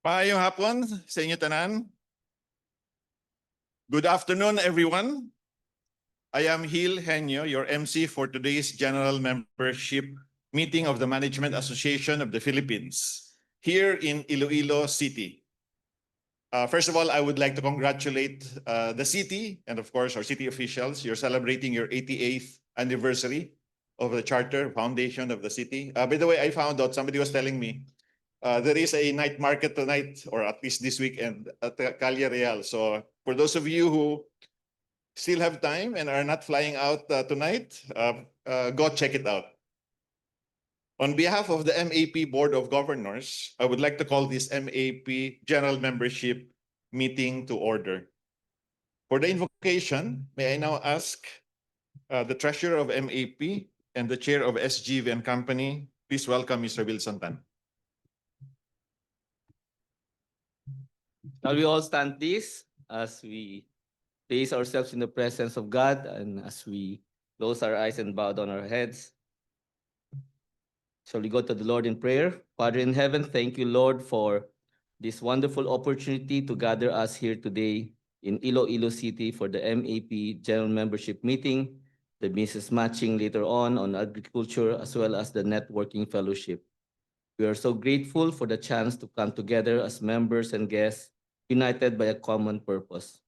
Maayong hapon sa inyo tanan. Good afternoon, everyone. I am Gil Henyo, your MC for today's General Membership Meeting of the Management Association of the Philippines, here in Iloilo City. First of all, I would like to congratulate the city and, of course, our city officials. You're celebrating your 88th anniversary of the Charter Foundation of the city. By the way, I found out, somebody was telling me, there is a night market tonight, or at least this weekend, at Calle Real. So for those of you who still have time and are not flying out tonight, go check it out. On behalf of the MAP Board of Governors, I would like to call this MAP General Membership Meeting to order. For the invocation, may I now ask the Treasurer of MAP and the Chair of SGV and Company, please welcome Mr. Wilson Tan. Shall we all stand, please, as we place ourselves in the presence of God and as we close our eyes and bow down our heads? Shall we go to the Lord in prayer? Father in heaven, thank you, Lord, for this wonderful opportunity to gather us here today in Iloilo City for the MAP General Membership Meeting, the business matching later on agriculture, as well as the networking fellowship. We are so grateful for the chance to come together as members and guests united by a common purpose.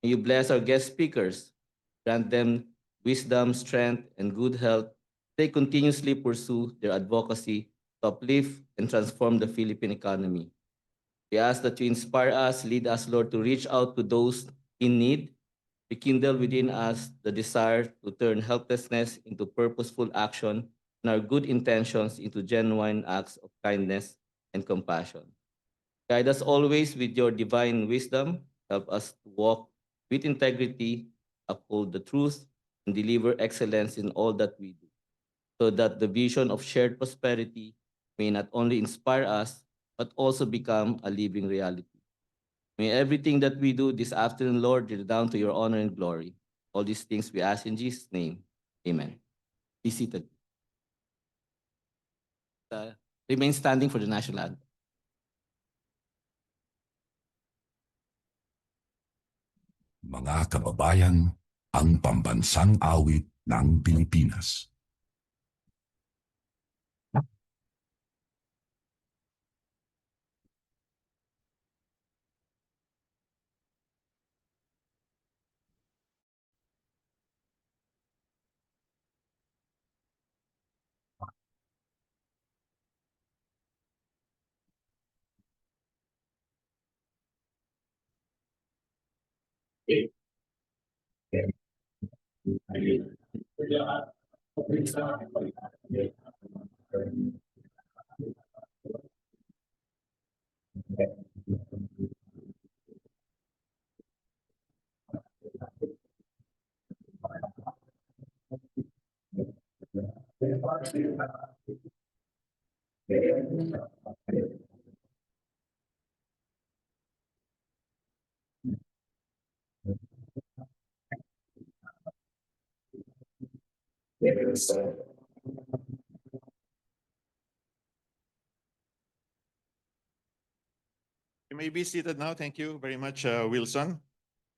May you bless our guest speakers, grant them wisdom, strength, and good health. They continuously pursue their advocacy to uplift and transform the Philippine economy. We ask that you inspire us, lead us, Lord, to reach out to those in need, rekindle within us the desire to turn helplessness into purposeful action and our good intentions into genuine acts of kindness and compassion. Guide us always with your divine wisdom. Help us to walk with integrity, uphold the truth, and deliver excellence in all that we do, so that the vision of shared prosperity may not only inspire us, but also become a living reality. May everything that we do this afternoon, Lord, redound to your honor and glory. All these things we ask in Jesus' name. Amen. Be seated. Remain standing for the national anthem. Mga kababayan, ang pambansang awit ng Pilipinas. You may be seated now. Thank you very much, Wilson.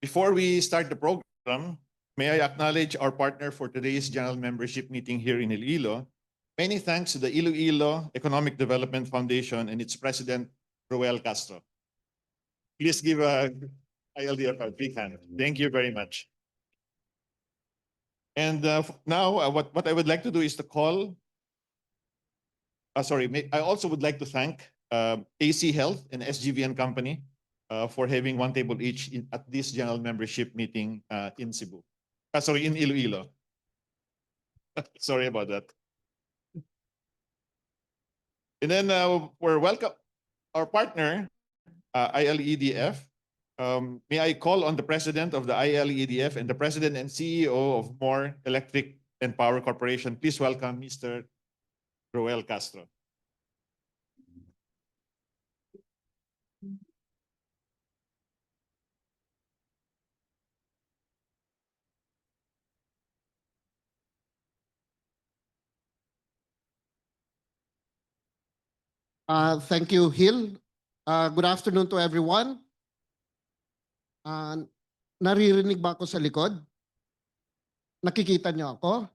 Before we start the program, may I acknowledge our partner for today's general membership meeting here in Iloilo. Many thanks to the Iloilo Economic Development Foundation and its president, Roel Castro. Please give ILDF a big hand. Thank you very much. And now what I would like to do is to call, I also would like to thank AC Health and SGV and Company for having one table each at this general membership meeting in Cebu. In Iloilo. Sorry about that. And then we're welcome our partner, ILEDF. May I call on the president of the ILEDF and the president and CEO of More Electric and Power Corporation. Please welcome Mr. Roel Castro. Thank you, Gil. Good afternoon to everyone. Naririnig ba ako sa likod? Nakikita niyo ako?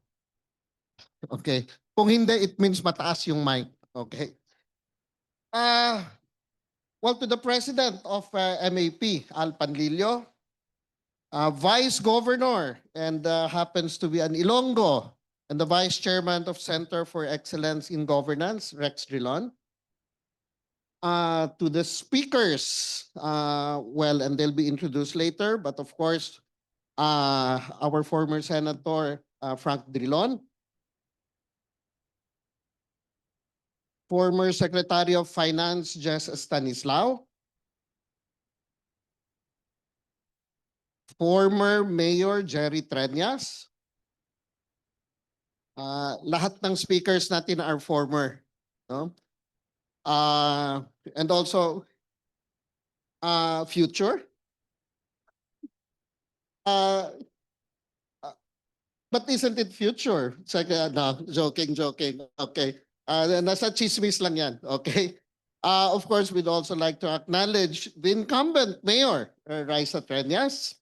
Okay. Kung hindi, it means mataas yung mic. Okay. Well, to the President of MAP, Al Panlilio, Vice Governor, and happens to be an Ilonggo, and the Vice Chairman of Center for Excellence in Governance, Rex Drilon. To the speakers, well, and they'll be introduced later, but of course, our former Senator Frank Drilon, former Secretary of Finance Jess Stanislao, former Mayor Jerry Treñas. Lahat ng speakers natin are former, no? And also future. But isn't it future? It's like, no, joking. Okay. Nasa chismis lang yan. Okay. Of course, we'd also like to acknowledge the incumbent mayor, Raisa Treñas.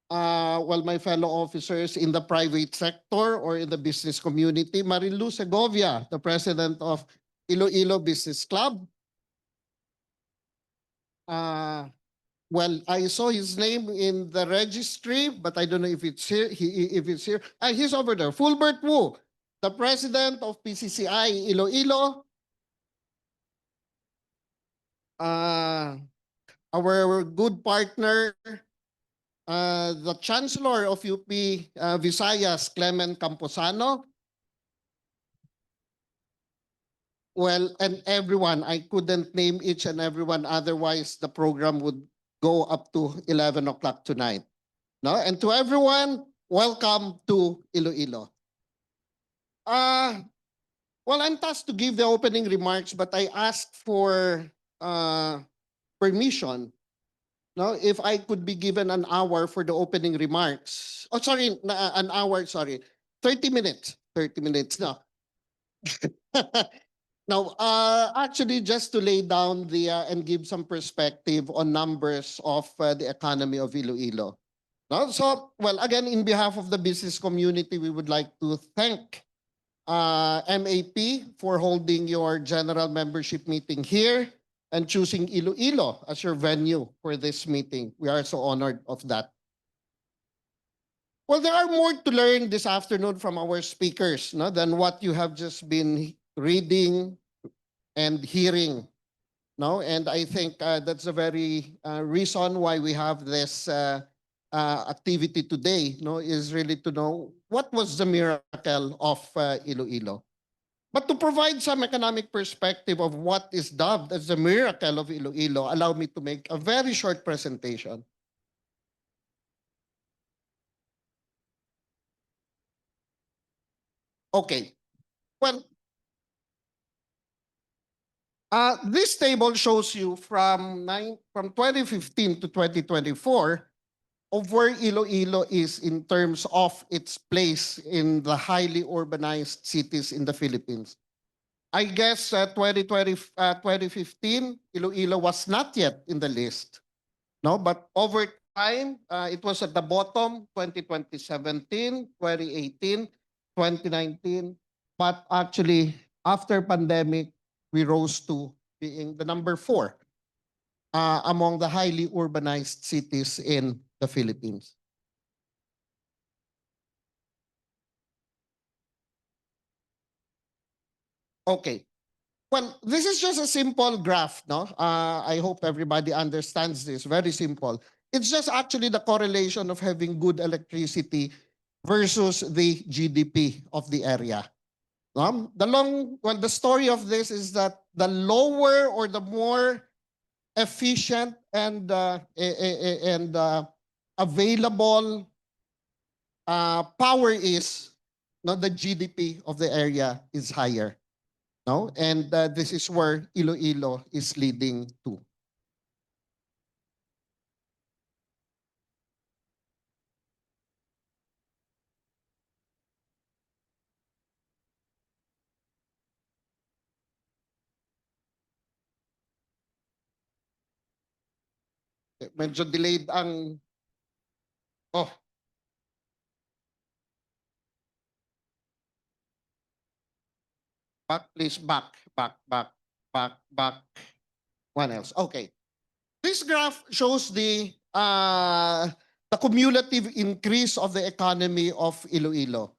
Well, my fellow officers in the private sector or in the business community, Marilu Segovia, the president of Iloilo Business Club. Well, I saw his name in the registry, but I don't know if it's here. If it's here, he's over there. Fulbert Wu, the president of PCCI Iloilo. Our good partner, the Chancellor of UP Visayas, Clement Camposano. Well, and everyone, I couldn't name each and everyone, otherwise the program would go up to 11 o'clock tonight. No? And to everyone, welcome to Iloilo. Well, I'm tasked to give the opening remarks, but I asked for permission. No, if I could be given an hour for the opening remarks. Oh, sorry, an hour, sorry. 30 minutes. 30 minutes, no. Now, actually, just to lay down the and give some perspective on numbers of the economy of Iloilo. No? So, well, again, in behalf of the business community, we would like to thank MAP for holding your general membership meeting here and choosing Iloilo as your venue for this meeting. We are so honored of that. Well, there are more to learn this afternoon from our speakers, no, than what you have just been reading and hearing. No? And I think that's the very reason why we have this activity today, no, is really to know what was the miracle of Iloilo. But to provide some economic perspective of what is dubbed as the miracle of Iloilo, allow me to make a very short presentation. Okay. Well, this table shows you from 2015 to 2024 of where Iloilo is in terms of its place in the highly urbanized cities in the Philippines. I guess 2015, Iloilo was not yet in the list. No, but over time, it was at the bottom, 2017, 2018, 2019. But actually, after pandemic, we rose to being the number 4 among the highly urbanized cities in the Philippines. Okay. Well, this is just a simple graph, no? I hope everybody understands this. Very simple. It's just actually the correlation of having good electricity versus the GDP of the area. The story of this is that the lower or the more efficient and available power is, no, the GDP of the area is higher. No? And this is where Iloilo is leading to. Medyo delayed ang... Oh. Back, please. Back. One else. Okay. This graph shows the cumulative increase of the economy of Iloilo.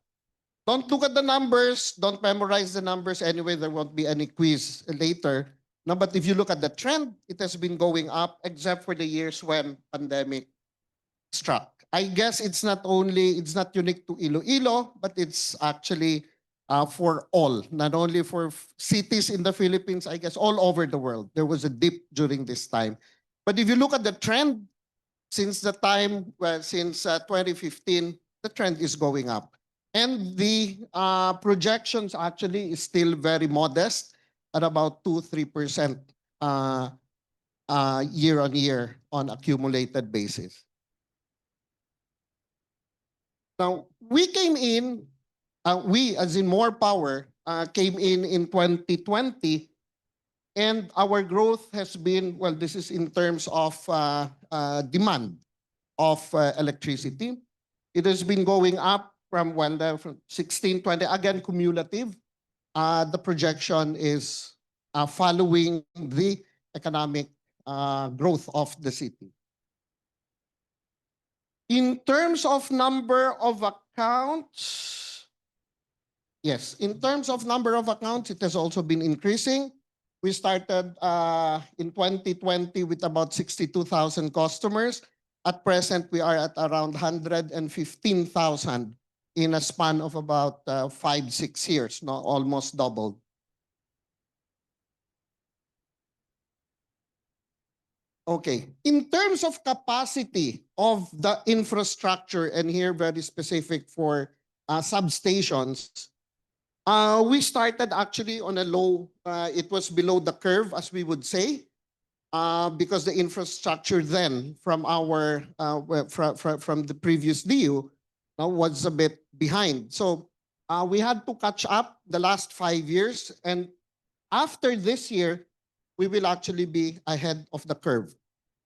Don't look at the numbers. Don't memorize the numbers. Anyway, there won't be any quiz later. No, but if you look at the trend, it has been going up except for the years when pandemic struck. I guess it's not unique to Iloilo, but it's actually for all, not only for cities in the Philippines, I guess all over the world. There was a dip during this time. But if you look at the trend, since 2015, the trend is going up. And the projections actually is still very modest at about 2-3% year on year on accumulated basis. Now, we came in, we as in More Power, came in 2020, and our growth has been, well, this is in terms of demand of electricity. It has been going up from 16, 20, again, cumulative. The projection is following the economic growth of the city. In terms of number of accounts, yes, in terms of number of accounts, it has also been increasing. We started in 2020 with about 62,000 customers. At present, we are at around 115,000 in a span of about 5-6 years, no, almost doubled. Okay, in terms of capacity of the infrastructure, and here very specific for substations, we started actually on a low, it was below the curve, as we would say, because the infrastructure then from our, from the previous DU was a bit behind. So we had to catch up the last 5 years, and after this year, we will actually be ahead of the curve,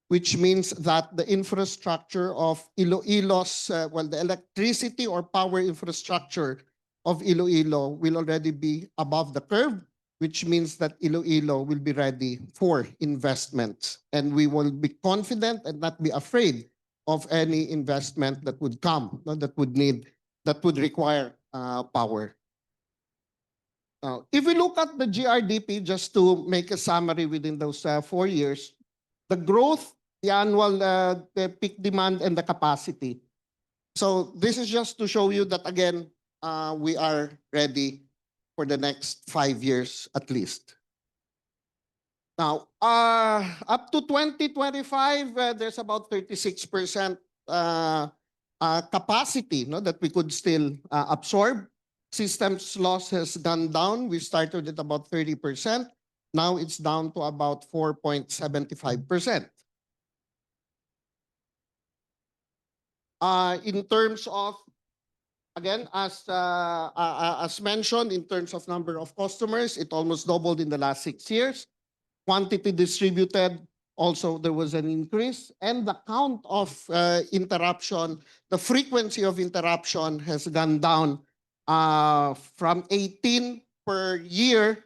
which means that the infrastructure of Iloilo's, well, the electricity or power infrastructure of Iloilo will already be above the curve, which means that Iloilo will be ready for investments. And we will be confident and not be afraid of any investment that would come, that would require power. If we look at the GRDP, just to make a summary within those 4 years, the growth, the annual the peak demand, and the capacity. So this is just to show you that, again, we are ready for the next 5 years at least. Now, up to 2025, there's about 36% capacity, no, that we could still absorb. Systems loss has gone down. We started at about 30%. Now it's down to about 4.75%. In terms of, again, as mentioned, in terms of number of customers, it almost doubled in the last 6 years. Quantity distributed, also there was an increase. And the count of interruption, the frequency of interruption has gone down from 18 per year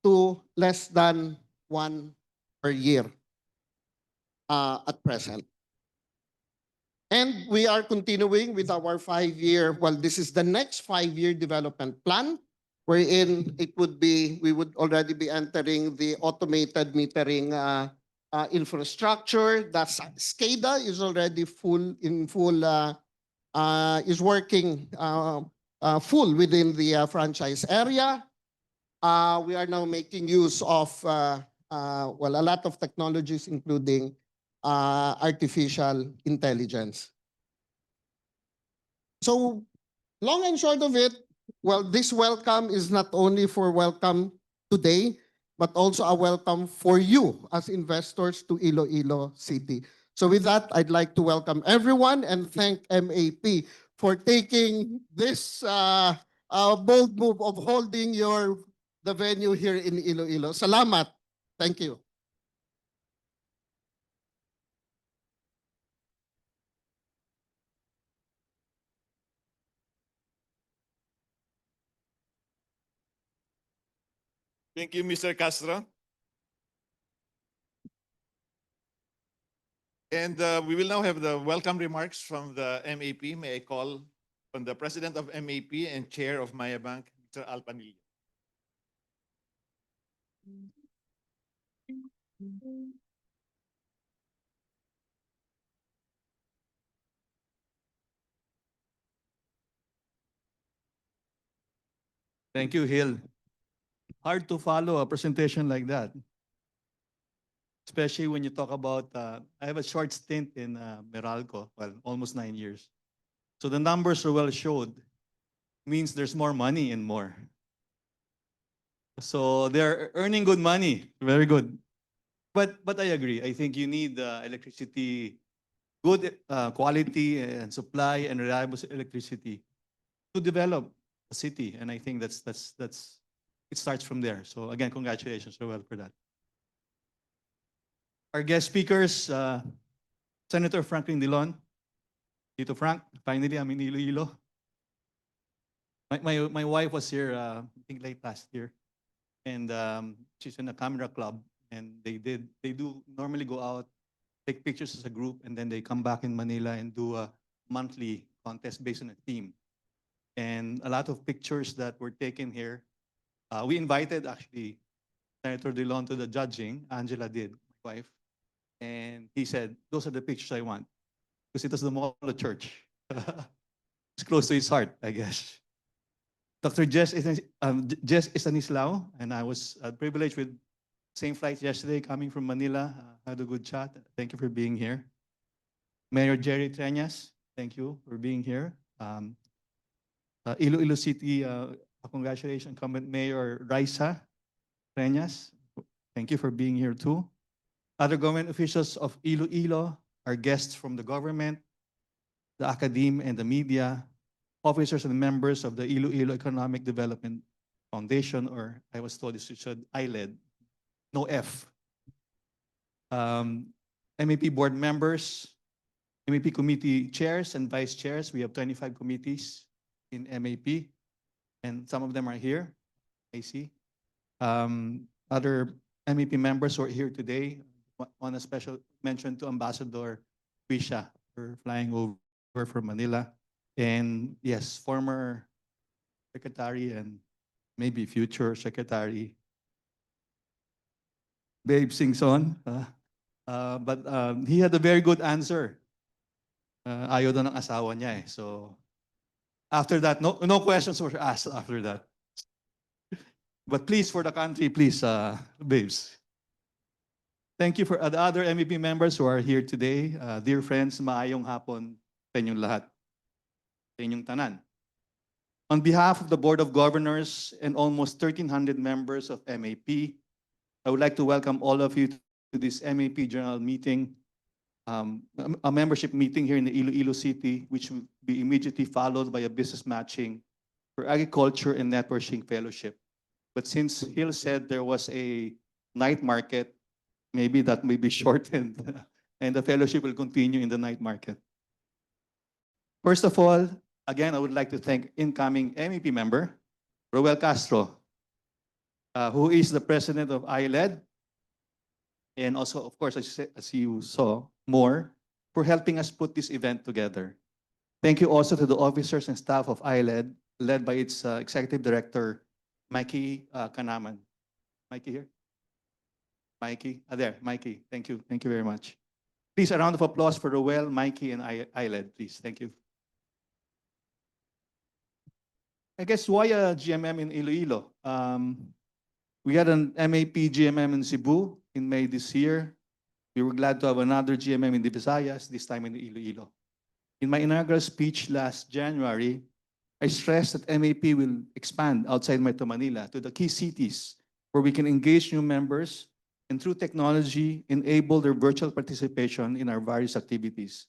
to less than 1 per year at present. And we are continuing with our 5-year, well, this is the next 5-year development plan, wherein it would be, we would already be entering the automated metering infrastructure. The SCADA is already is working full within the franchise area. We are now making use of, well, a lot of technologies, including artificial intelligence. So, long and short of it, well, this welcome is not only for welcome today, but also a welcome for you as investors to Iloilo City. So with that, I'd like to welcome everyone and thank MAP for taking this bold move of holding the venue here in Iloilo. Salamat. Thank you. Thank you, Mr. Castro. And we will now have the welcome remarks from the MAP. May I call on the President of MAP and Chair of Maya Bank, Mr. Al Panilio. Thank you, Hill. Hard to follow a presentation like that, especially when you talk about, I have a short stint in Meralco, well, almost 9 years. So the numbers are well showed, means there's more money and more. So they're earning good money, very good. But I agree, I think you need electricity, good quality and supply and reliable electricity to develop a city. And I think that's it starts from there. So again, congratulations, Roel, for that. Our guest speakers, Senator Franklin Dillon. Tito Frank, finally, I'm in Iloilo. My wife was here, I think late last year, and she's in a camera club, and they do normally go out, take pictures as a group, and then they come back in Manila and do a monthly contest based on a theme. And a lot of pictures that were taken here. We invited actually Senator Dillon to the judging. Angela did, my wife. And he said, those are the pictures I want. Because it was the mall of church. It's close to his heart, I guess. Dr. Jess Estanislao, and I was privileged with same flight yesterday coming from Manila. Had a good chat. Thank you for being here. Mayor Jerry Treñas, thank you for being here. Iloilo City, congratulations, incumbent Mayor Raisa Treñas. Thank you for being here too. Other government officials of Iloilo, our guests from the government, the academe and the media, officers and members of the Iloilo Economic Development Foundation, or I was told this should ILED, no F. MAP board members, MAP committee chairs and vice chairs. We have 25 committees in MAP, and some of them are here, I see. Other MAP members who are here today, on a special mention to Ambassador Wisha for flying over from Manila. And yes, former secretary and maybe future secretary, Babe Singson. But he had a very good answer. Ayaw daw ng asawa niya eh. So after that, no questions were asked after that. But please, for the country, please, babes. Thank you for the other MEP members who are here today. Dear friends, maayong hapon sa inyong lahat, sa inyong tanan. On behalf of the Board of Governors and almost 1,300 members of MAP, I would like to welcome all of you to this MAP General Meeting, a membership meeting here in the Iloilo City, which will be immediately followed by a business matching for agriculture and networking fellowship. But since Hill said there was a night market, maybe that may be shortened and the fellowship will continue in the night market. First of all, again, I would like to thank incoming MEP member, Roel Castro, who is the president of ILED, and also, of course, as you saw, more, for helping us put this event together. Thank you also to the officers and staff of ILED, led by its executive director, Mikey Kanaman. Mikey here? Mikey, there, Mikey, thank you very much. Please, a round of applause for Roel, Mikey, and ILED, please, thank you. I guess why a GMM in Iloilo? We had an MAP GMM in Cebu in May this year. We were glad to have another GMM in the Visayas, this time in Iloilo. In my inaugural speech last January, I stressed that MAP will expand outside Metro Manila to the key cities where we can engage new members and through technology enable their virtual participation in our various activities.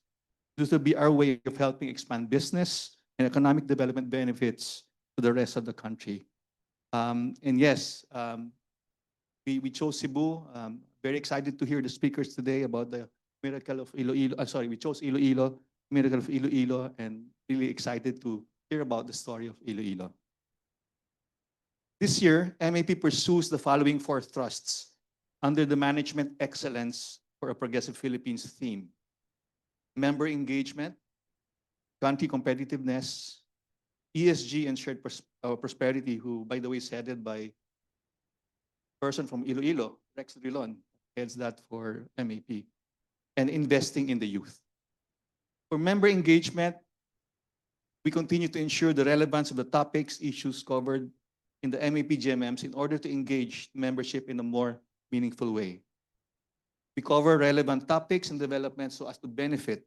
This will be our way of helping expand business and economic development benefits to the rest of the country. And yes, we chose Cebu. Very excited to hear the speakers today about the miracle of Iloilo. We chose Iloilo, miracle of Iloilo, and really excited to hear about the story of Iloilo. This year, MAP pursues the following four thrusts under the Management Excellence for a Progressive Philippines theme: member engagement, country competitiveness, ESG and shared prosperity, who, by the way, is headed by a person from Iloilo, Rex Drilon, heads that for MAP, and investing in the youth. For member engagement, we continue to ensure the relevance of the topics, issues covered in the MAP GMMs in order to engage membership in a more meaningful way. We cover relevant topics and developments so as to benefit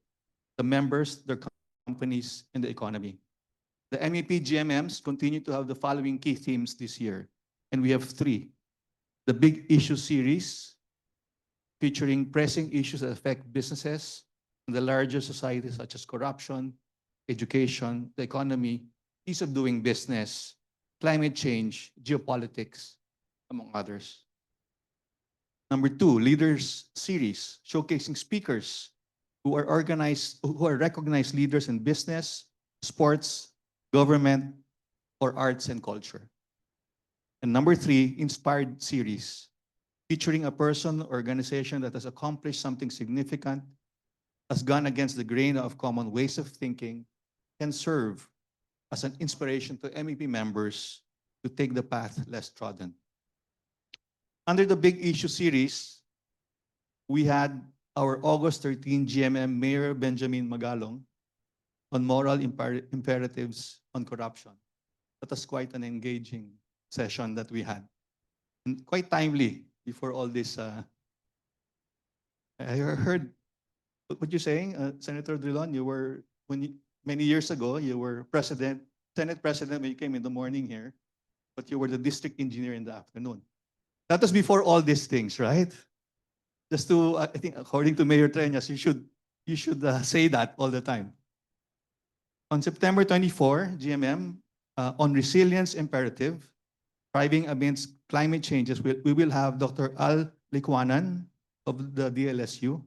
the members, their companies, and the economy. The MEP GMMs continue to have the following key themes this year, and we have three. The Big Issue Series, featuring pressing issues that affect businesses and the larger society, such as corruption, education, the economy, ease of doing business, climate change, geopolitics, among others. Number two, Leaders Series, showcasing speakers who are recognized leaders in business, sports, government, or arts and culture. And number three, Inspired Series, featuring a person or organization that has accomplished something significant, has gone against the grain of common ways of thinking, can serve as an inspiration to MEP members to take the path less trodden. Under the Big Issue Series, we had our August 13 GMM Mayor Benjamin Magalong on moral imperatives on corruption. That was quite an engaging session that we had. And quite timely before all this. I heard what you're saying, Senator Drilon. Many years ago, you were Senate President when you came in the morning here, but you were the district engineer in the afternoon. That was before all these things, right? Just to, I think, according to Mayor Treñas, you should say that all the time. On September 24, GMM, on resilience imperative, thriving against climate changes, we will have Dr. Al Licuanan of the DLSU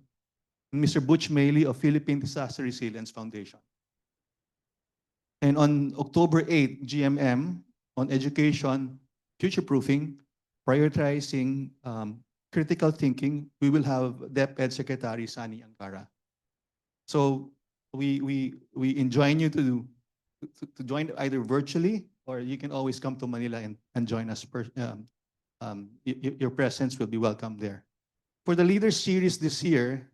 and Mr. Butch Mailey of Philippine Disaster Resilience Foundation. And on October 8, GMM, on education, future-proofing, prioritizing critical thinking, we will have DepEd Secretary Sani Angara. So we enjoin you to join either virtually, or you can always come to Manila and join us. Your presence will be welcome there. For the Leaders Series this year,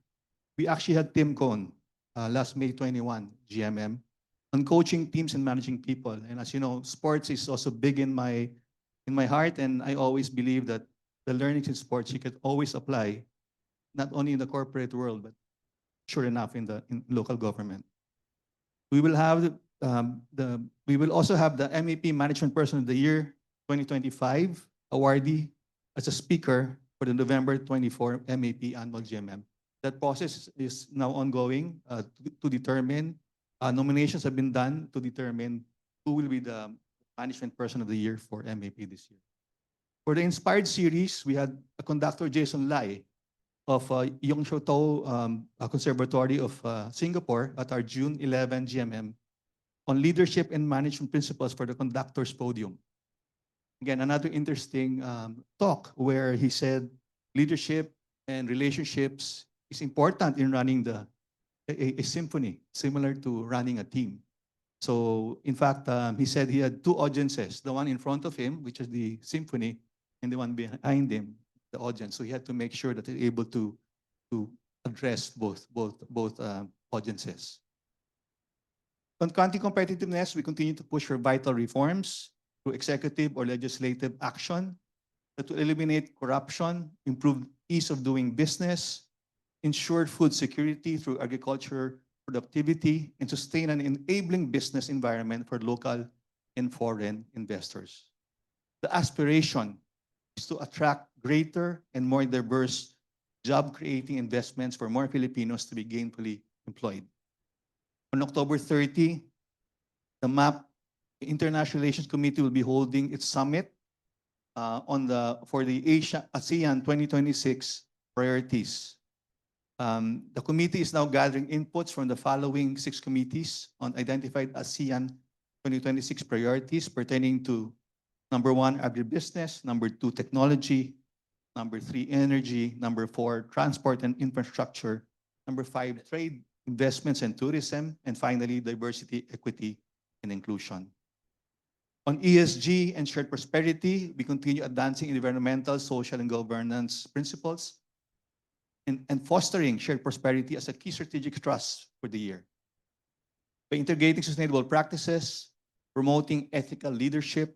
we actually had Tim Cohn last May 21, GMM, on coaching teams and managing people. And as you know, sports is also big in my heart, and I always believe that the learnings in sports you could always apply, not only in the corporate world, but sure enough in local government. We will have we will also have the MEP Management Person of the Year 2025 awardee as a speaker for the November 24 MEP Annual GMM. That process is now ongoing to determine, nominations have been done to determine who will be the Management Person of the Year for MEP this year. For the Inspired Series, we had a conductor, Jason Lai, of Yung Shou Tau Conservatory of Singapore at our June 11 GMM on leadership and management principles for the conductor's podium. Again, another interesting talk where he said leadership and relationships is important in running a symphony, similar to running a team. So in fact, he said he had two audiences, the one in front of him, which is the symphony, and the one behind him, the audience. So he had to make sure that he's able to address both audiences. On country competitiveness, we continue to push for vital reforms through executive or legislative action that will eliminate corruption, improve ease of doing business, ensure food security through agriculture productivity, and sustain an enabling business environment for local and foreign investors. The aspiration is to attract greater and more diverse job-creating investments for more Filipinos to be gainfully employed. On October 30, the MAP International Relations Committee will be holding its summit for the ASEAN 2026 priorities. The committee is now gathering inputs from the following 6 committees on identified ASEAN 2026 priorities pertaining to Number 1, agribusiness. Number 2, technology. Number 3, energy. Number 4, transport and infrastructure. Number 5, trade, investments and tourism. And finally, diversity, equity, and inclusion. On ESG and shared prosperity, we continue advancing environmental, social, and governance principles and fostering shared prosperity as a key strategic thrust for the year. By integrating sustainable practices, promoting ethical leadership,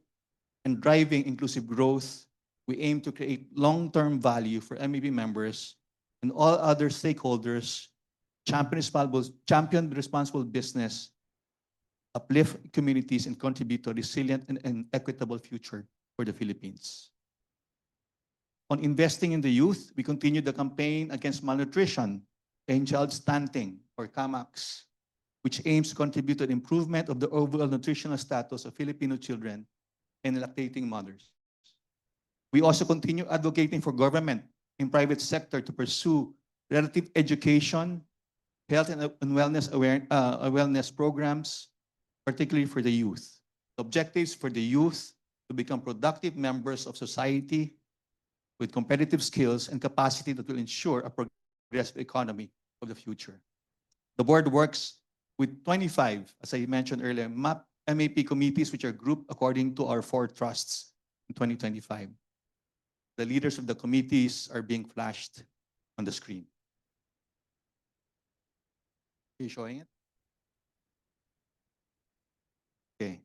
and driving inclusive growth, we aim to create long-term value for MEP members and all other stakeholders, champion responsible business, uplift communities, and contribute to a resilient and equitable future for the Philippines. On investing in the youth, we continue the campaign against malnutrition and child stunting, or CAMAX, which aims to contribute to the improvement of the overall nutritional status of Filipino children and lactating mothers. We also continue advocating for government and private sector to pursue relative education, health and wellness programs, particularly for the youth. The objectives for the youth to become productive members of society with competitive skills and capacity that will ensure a progressive economy of the future. The board works with 25, as I mentioned earlier, MAP committees, which are grouped according to our 4 trusts in 2025. The leaders of the committees are being flashed on the screen. Are you showing it? Okay.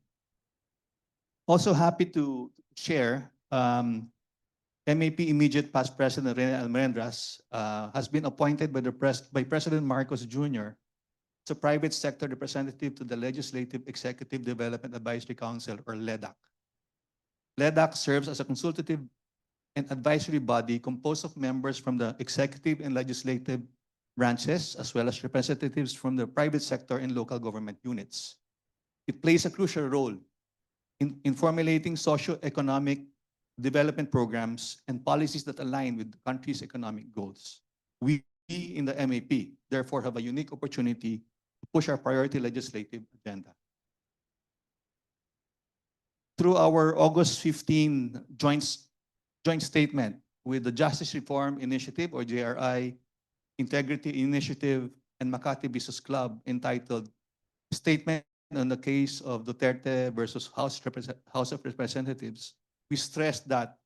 Also happy to share, MAP immediate past President Rene Almendras has been appointed by President Marcos Jr. as a private sector representative to the Legislative Executive Development Advisory Council, or LEDAC. LEDAC serves as a consultative and advisory body composed of members from the executive and legislative branches, as well as representatives from the private sector and local government units. It plays a crucial role in formulating socio-economic development programs and policies that align with the country's economic goals. We in the MAP, therefore, have a unique opportunity to push our priority legislative agenda. Through our August 15 joint statement with the Justice Reform Initiative, or JRI, Integrity Initiative, and Makati Business Club, entitled Statement on the Case of Duterte versus House of Representatives, we stressed that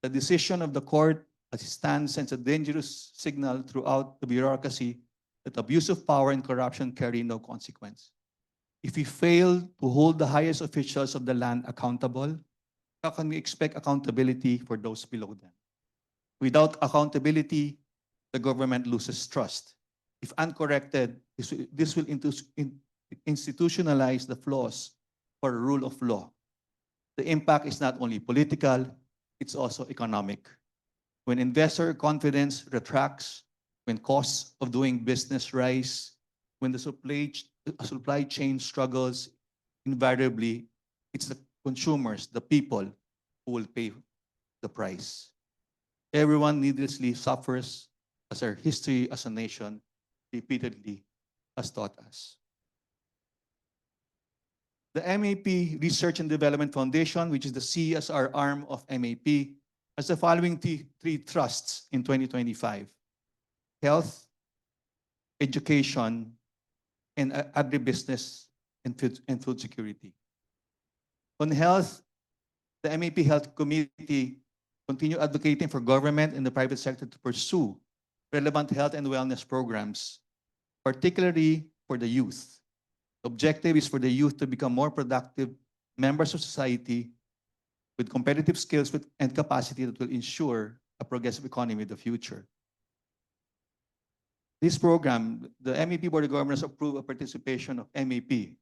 the decision of the court as it stands sends a dangerous signal throughout the bureaucracy that abuse of power and corruption carry no consequence. If we fail to hold the highest officials of the land accountable, how can we expect accountability for those below them? Without accountability, the government loses trust. If uncorrected, this will institutionalize the flaws for the rule of law. The impact is not only political, it's also economic. When investor confidence retracts, when costs of doing business rise, when the supply chain struggles, invariably, it's the consumers, the people, who will pay the price. Everyone needlessly suffers, as our history as a nation repeatedly has taught us. The MAP Research and Development Foundation, which is the CSR arm of MAP, has the following 3 trusts in 2025: health, education, and agribusiness and food security. On health, the MAP Health Committee continue advocating for government and the private sector to pursue relevant health and wellness programs, particularly for the youth. The objective is for the youth to become more productive members of society with competitive skills and capacity that will ensure a progressive economy in the future. This program, the MAP Board of Governors approved a participation of MAP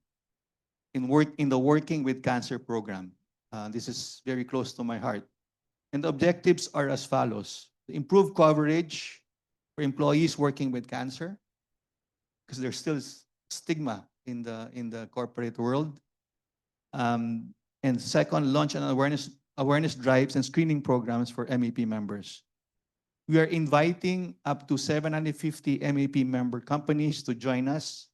in the Working with Cancer program. This is very close to my heart. And the objectives are as follows: to improve coverage for employees working with cancer, because there's still stigma in the corporate world. And second, launch an awareness drives and screening programs for MAP members. We are inviting up to 750 MAP member companies to join us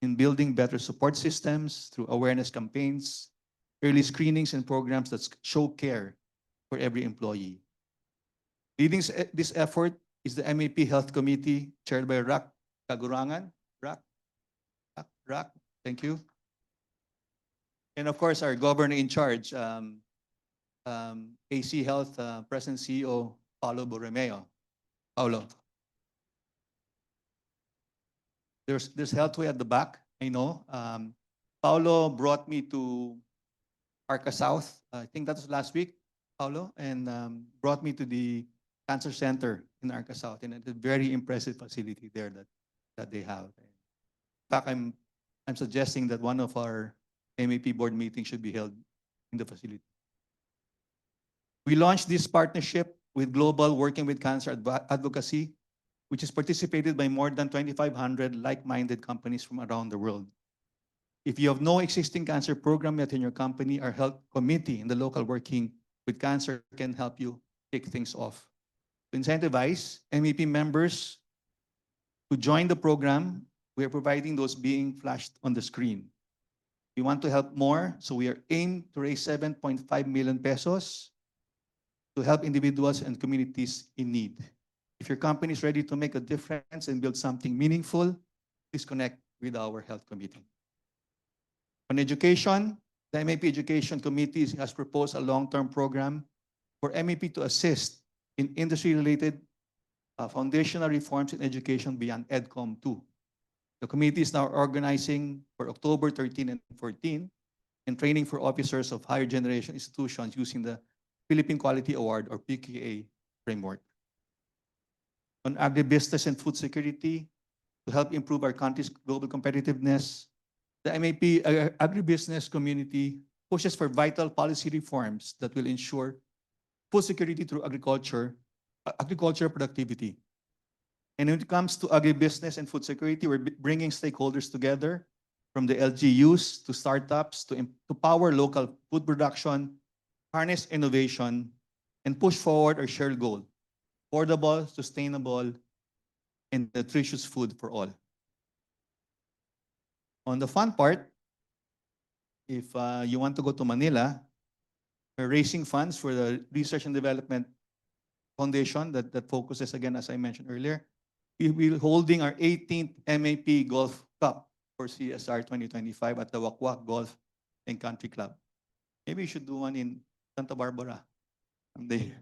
in building better support systems through awareness campaigns, early screenings and programs that show care for every employee. Leading this effort is the MAP Health Committee chaired by Rak Kagurangan. Rak, thank you. And of course, our governor in charge, AC Health President CEO Paulo Borromeo. Paulo. There's Healthway at the back, I know. Paulo brought me to Arca South, I think that was last week, Paulo, and brought me to the Cancer Center in Arca South, and it's a very impressive facility there that they have. In fact, I'm suggesting that one of our MAP board meetings should be held in the facility. We launched this partnership with Global Working with Cancer Advocacy, which is participated by more than 2,500 like-minded companies from around the world. If you have no existing cancer program yet in your company, our health committee in the local Working with Cancer can help you kick things off. To incentivize MEP members to join the program, we are providing those being flashed on the screen. We want to help more, so we are aimed to raise 7.5 million pesos to help individuals and communities in need. If your company is ready to make a difference and build something meaningful, please connect with our health committee. On education, the MEP Education Committee has proposed a long-term program for MEP to assist in industry-related foundational reforms in education beyond EDCOM 2. The committee is now organizing for October 13 and 14 and training for officers of higher generation institutions using the Philippine Quality Award or PQA framework. On agribusiness and food security, to help improve our country's global competitiveness, the MEP agribusiness community pushes for vital policy reforms that will ensure food security through agriculture productivity. And when it comes to agribusiness and food security, we're bringing stakeholders together from the LGUs to startups to power local food production, harness innovation, and push forward our shared goal: affordable, sustainable, and nutritious food for all. On the fun part, if you want to go to Manila, we're raising funds for the Research and Development Foundation that focuses, again, as I mentioned earlier. We'll be holding our 18th MAP Golf Cup for CSR 2025 at the Wakwak Golf and Country Club. Maybe you should do one in Santa Barbara someday.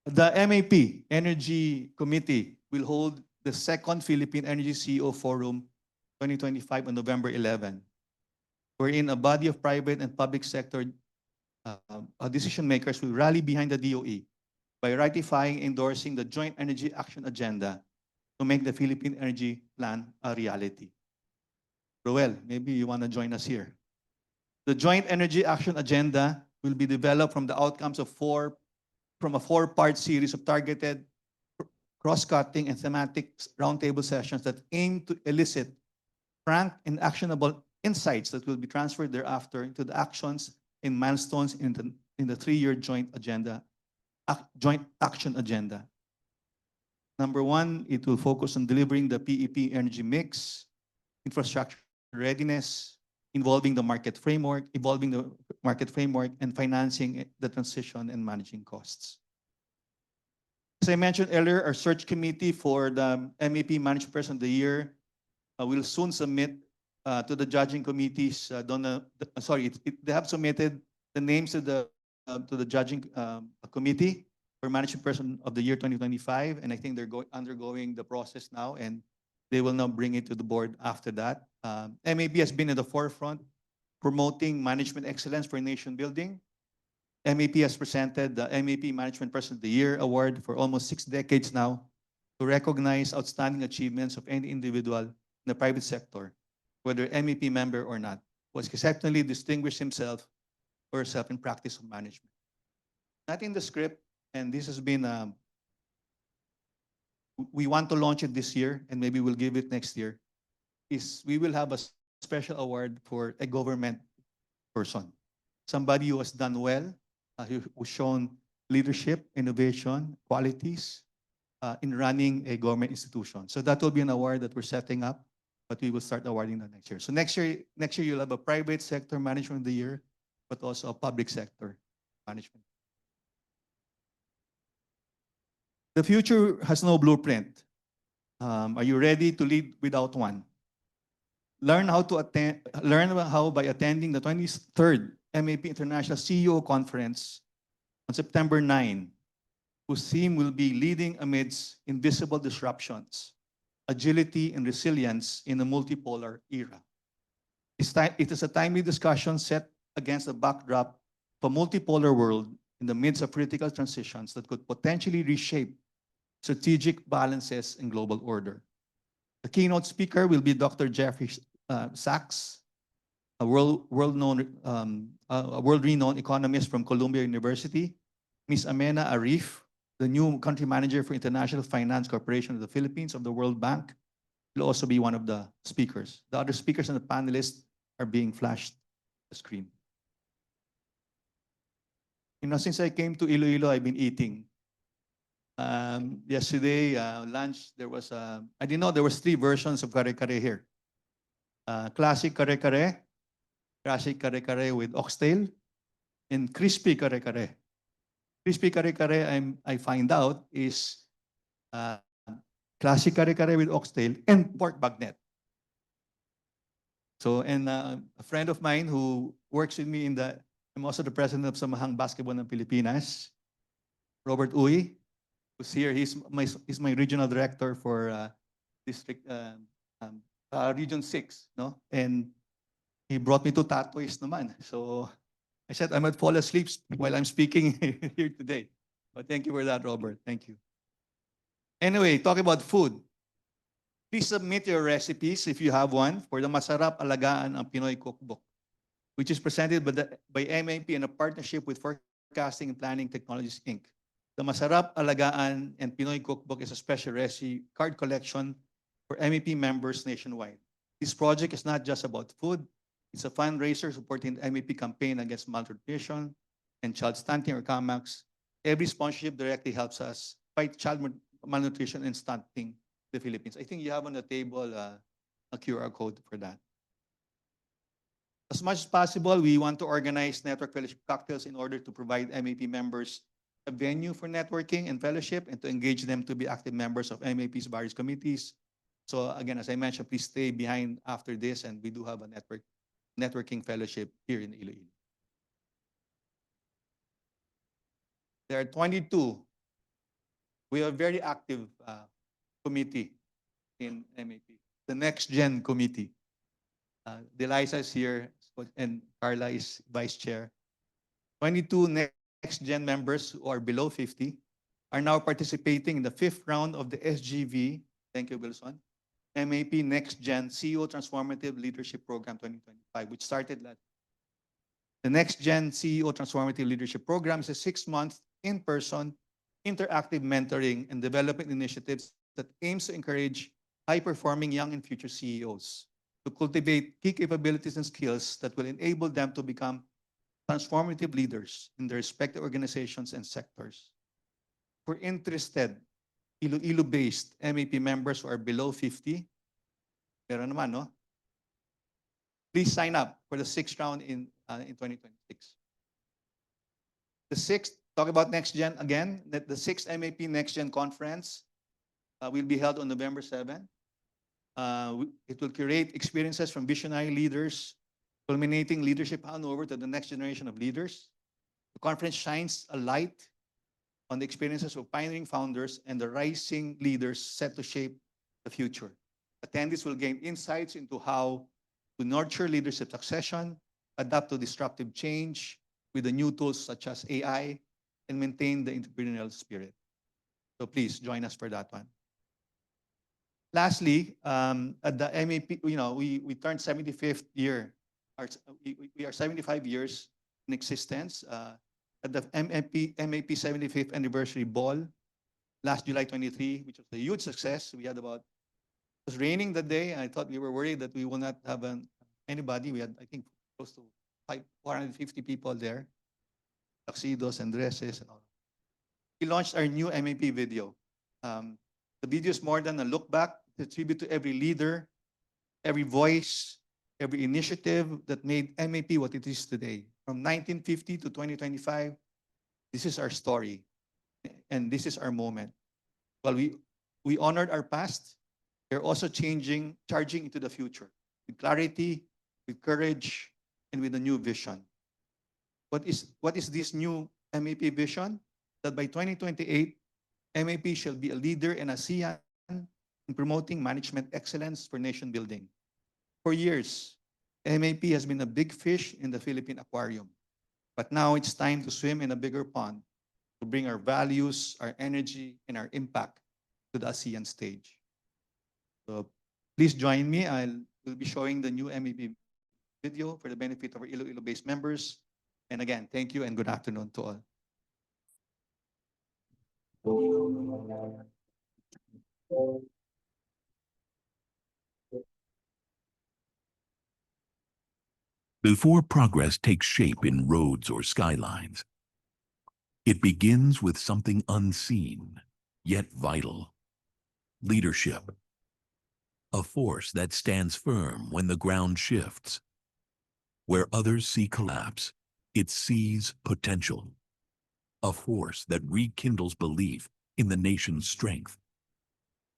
The MAP Energy Committee will hold the second Philippine Energy CEO Forum 2025 on November 11, wherein a body of private and public sector decision makers will rally behind the DOE by ratifying and endorsing the Joint Energy Action Agenda to make the Philippine Energy Plan a reality. Roel, maybe you want to join us here. The Joint Energy Action Agenda will be developed from the outcomes of a four-part series of targeted, cross-cutting, and thematic roundtable sessions that aim to elicit frank and actionable insights that will be transferred thereafter into the actions and milestones in the three-year joint action agenda. Number one, it will focus on delivering the PEP energy mix, infrastructure readiness, evolving the market framework, and financing the transition and managing costs. As I mentioned earlier, our search committee for the MEP Management Person of the Year will soon submit to the judging committees. They have submitted the names to the judging committee for Management Person of the Year 2025, and I think they're undergoing the process now, and they will now bring it to the board after that. MAP has been at the forefront promoting management excellence for nation building. MAP has presented the MEP Management Person of the Year award for almost 6 decades now to recognize outstanding achievements of any individual in the private sector, whether MEP member or not, who has exceptionally distinguished himself or herself in practice of management. Not in the script, and this has been, we want to launch it this year, and maybe we'll give it next year, is we will have a special award for a government person, somebody who has done well, who's shown leadership, innovation, qualities in running a government institution. So that will be an award that we're setting up but we will start awarding that next year. So next year you'll have a private sector management of the year, but also a public sector management. The future has no blueprint. Are you ready to lead without one? Learn how by attending the 23rd MAP International CEO Conference on September 9, whose theme will be Leading Amidst Invisible Disruptions, Agility and Resilience in a Multipolar Era. It is a timely discussion set against the backdrop of a multipolar world in the midst of critical transitions that could potentially reshape strategic balances in global order. The keynote speaker will be Dr. Jeffrey Sachs, a world-renowned economist from Columbia University. Ms. Amena Arif, the new country manager for International Finance Corporation of the Philippines of the World Bank, will also be one of the speakers. The other speakers and the panelists are being flashed on the screen. You know, since I came to Iloilo, I've been eating. Yesterday, lunch, there was I didn't know there was 3 versions of kare-kare here. Classic kare-kare, classic kare-kare with oxtail, and crispy kare-kare. Crispy kare-kare, I find out, is classic kare-kare with oxtail and pork bagnet. So, and a friend of mine who works with me I'm also the president of Samahang Basketball ng Pilipinas, Robert Uy, who's here. He's my regional director for district Region 6, no? And he brought me to Tatoy's naman. So I said I might fall asleep while I'm speaking here today. But thank you for that, Robert. Thank you. Anyway, talking about food. Please submit your recipes, if you have one, for the Masarap Alagaan ang Pinoy Cookbook, which is presented by MAP in a partnership with Forecasting and Planning Technologies, Inc. The Masarap Alagaan and Pinoy Cookbook is a special recipe card collection for MEP members nationwide. This project is not just about food. It's a fundraiser supporting the MEP campaign against malnutrition and child stunting, or CAMAX. Every sponsorship directly helps us fight child malnutrition and stunting in the Philippines. I think you have on the table a QR code for that. As much as possible, we want to organize network fellowship cocktails in order to provide MEP members a venue for networking and fellowship, and to engage them to be active members of MAP's various committees. So again, as I mentioned, please stay behind after this, and we do have a networking fellowship here in Iloilo. There are 22. We have a very active committee in MAP, the Next Gen Committee. Delisa is here, and Carla is vice chair. 22 Next Gen members who are below 50 are now participating in the 5th round of the SGV, thank you, Wilson, MAP Next Gen CEO Transformative Leadership Program 2025, which started last. The Next Gen CEO Transformative Leadership Program is a 6-month in-person interactive mentoring and development initiatives that aims to encourage high-performing young and future CEOs to cultivate key capabilities and skills that will enable them to become transformative leaders in their respective organizations and sectors. For interested Iloilo-based MEP members who are below 50, meron naman, no? Please sign up for the 6th round in 2026. The 6th, talk about Next Gen again, the 6th MAP Next Gen Conference will be held on November 7. It will curate experiences from visionary leaders, culminating leadership handover to the next generation of leaders. The conference shines a light on the experiences of pioneering founders and the rising leaders set to shape the future. Attendees will gain insights into how to nurture leadership succession, adapt to disruptive change with the new tools such as AI, and maintain the entrepreneurial spirit. So please join us for that one. Lastly, at the MAP, we turned 75th year. We are 75 years in existence. At the MAP 75th anniversary ball last July 23, which was a huge success. It was raining that day, and I thought we were worried that we will not have anybody. We had, I think, close to 450 people there, tuxedos and dresses and all. We launched our new MAP video. The video is more than a look back. It's a tribute to every leader, every voice, every initiative that made MAP what it is today. From 1950 to 2025, this is our story, and this is our moment. While we honored our past, we're also charging into the future with clarity, with courage, and with a new vision. What is this new MAP vision? That by 2028, MAP shall be a leader in ASEAN in promoting management excellence for nation building. For years, MAP has been a big fish in the Philippine aquarium. But now it's time to swim in a bigger pond to bring our values, our energy, and our impact to the ASEAN stage. So please join me. Will be showing the new MAP video for the benefit of our Iloilo-based members. And again, thank you and good afternoon to all. Before progress takes shape in roads or skylines, it begins with something unseen, yet vital. Leadership. A force that stands firm when the ground shifts. Where others see collapse, it sees potential. A force that rekindles belief in the nation's strength.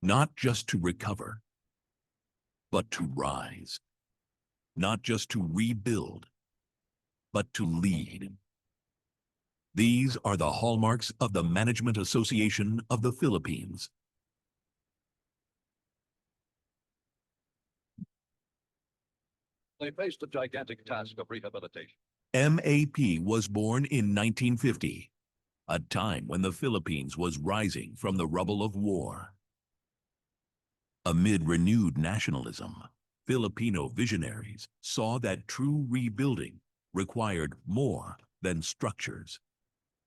Not just to recover, but to rise. Not just to rebuild, but to lead. These are the hallmarks of the Management Association of the Philippines. They faced the gigantic task of rehabilitation. MAP was born in 1950, a time when the Philippines was rising from the rubble of war. Amid renewed nationalism, Filipino visionaries saw that true rebuilding required more than structures.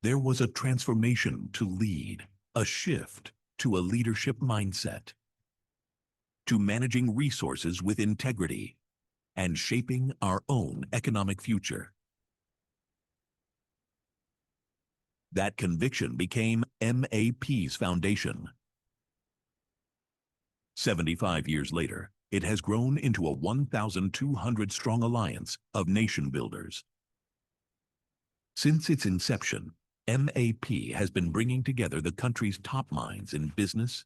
There was a transformation to lead, a shift to a leadership mindset, to managing resources with integrity and shaping our own economic future. That conviction became MAP's foundation. 75 years later, it has grown into a 1,200-strong alliance of nation builders. Since its inception, MAP has been bringing together the country's top minds in business,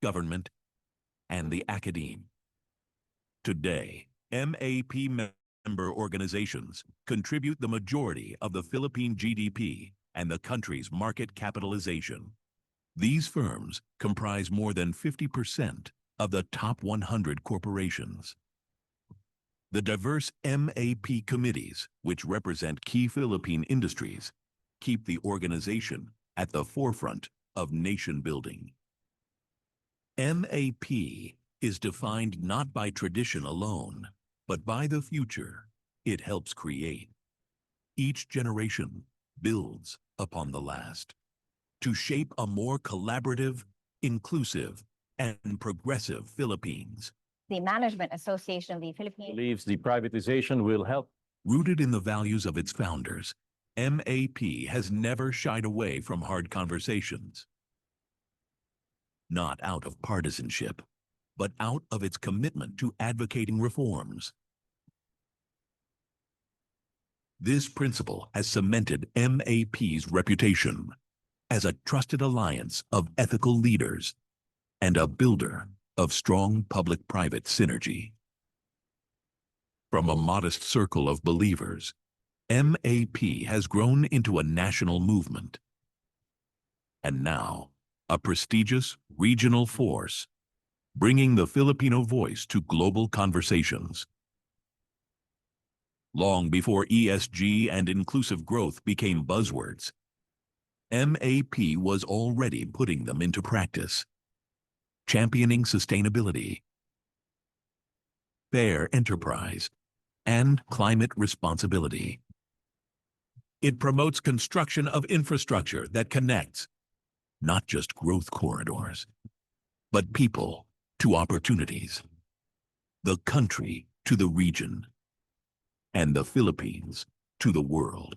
government, and the academe. Today, MAP member organizations contribute the majority of the Philippine GDP and the country's market capitalization. These firms comprise more than 50% of the top 100 corporations. The diverse MAP committees, which represent key Philippine industries, keep the organization at the forefront of nation building. MAP is defined not by tradition alone, but by the future it helps create. Each generation builds upon the last to shape a more collaborative, inclusive, and progressive Philippines. The Management Association of the Philippines Believes the privatization will help. Rooted in the values of its founders, MAP has never shied away from hard conversations. Not out of partisanship, but out of its commitment to advocating reforms. This principle has cemented MAP's reputation as a trusted alliance of ethical leaders and a builder of strong public-private synergy. From a modest circle of believers, MAP has grown into a national movement, and now a prestigious regional force, bringing the Filipino voice to global conversations. Long before ESG and inclusive growth became buzzwords, MAP was already putting them into practice, championing sustainability, fair enterprise, and climate responsibility. It promotes construction of infrastructure that connects not just growth corridors, but people to opportunities, the country to the region, and the Philippines to the world.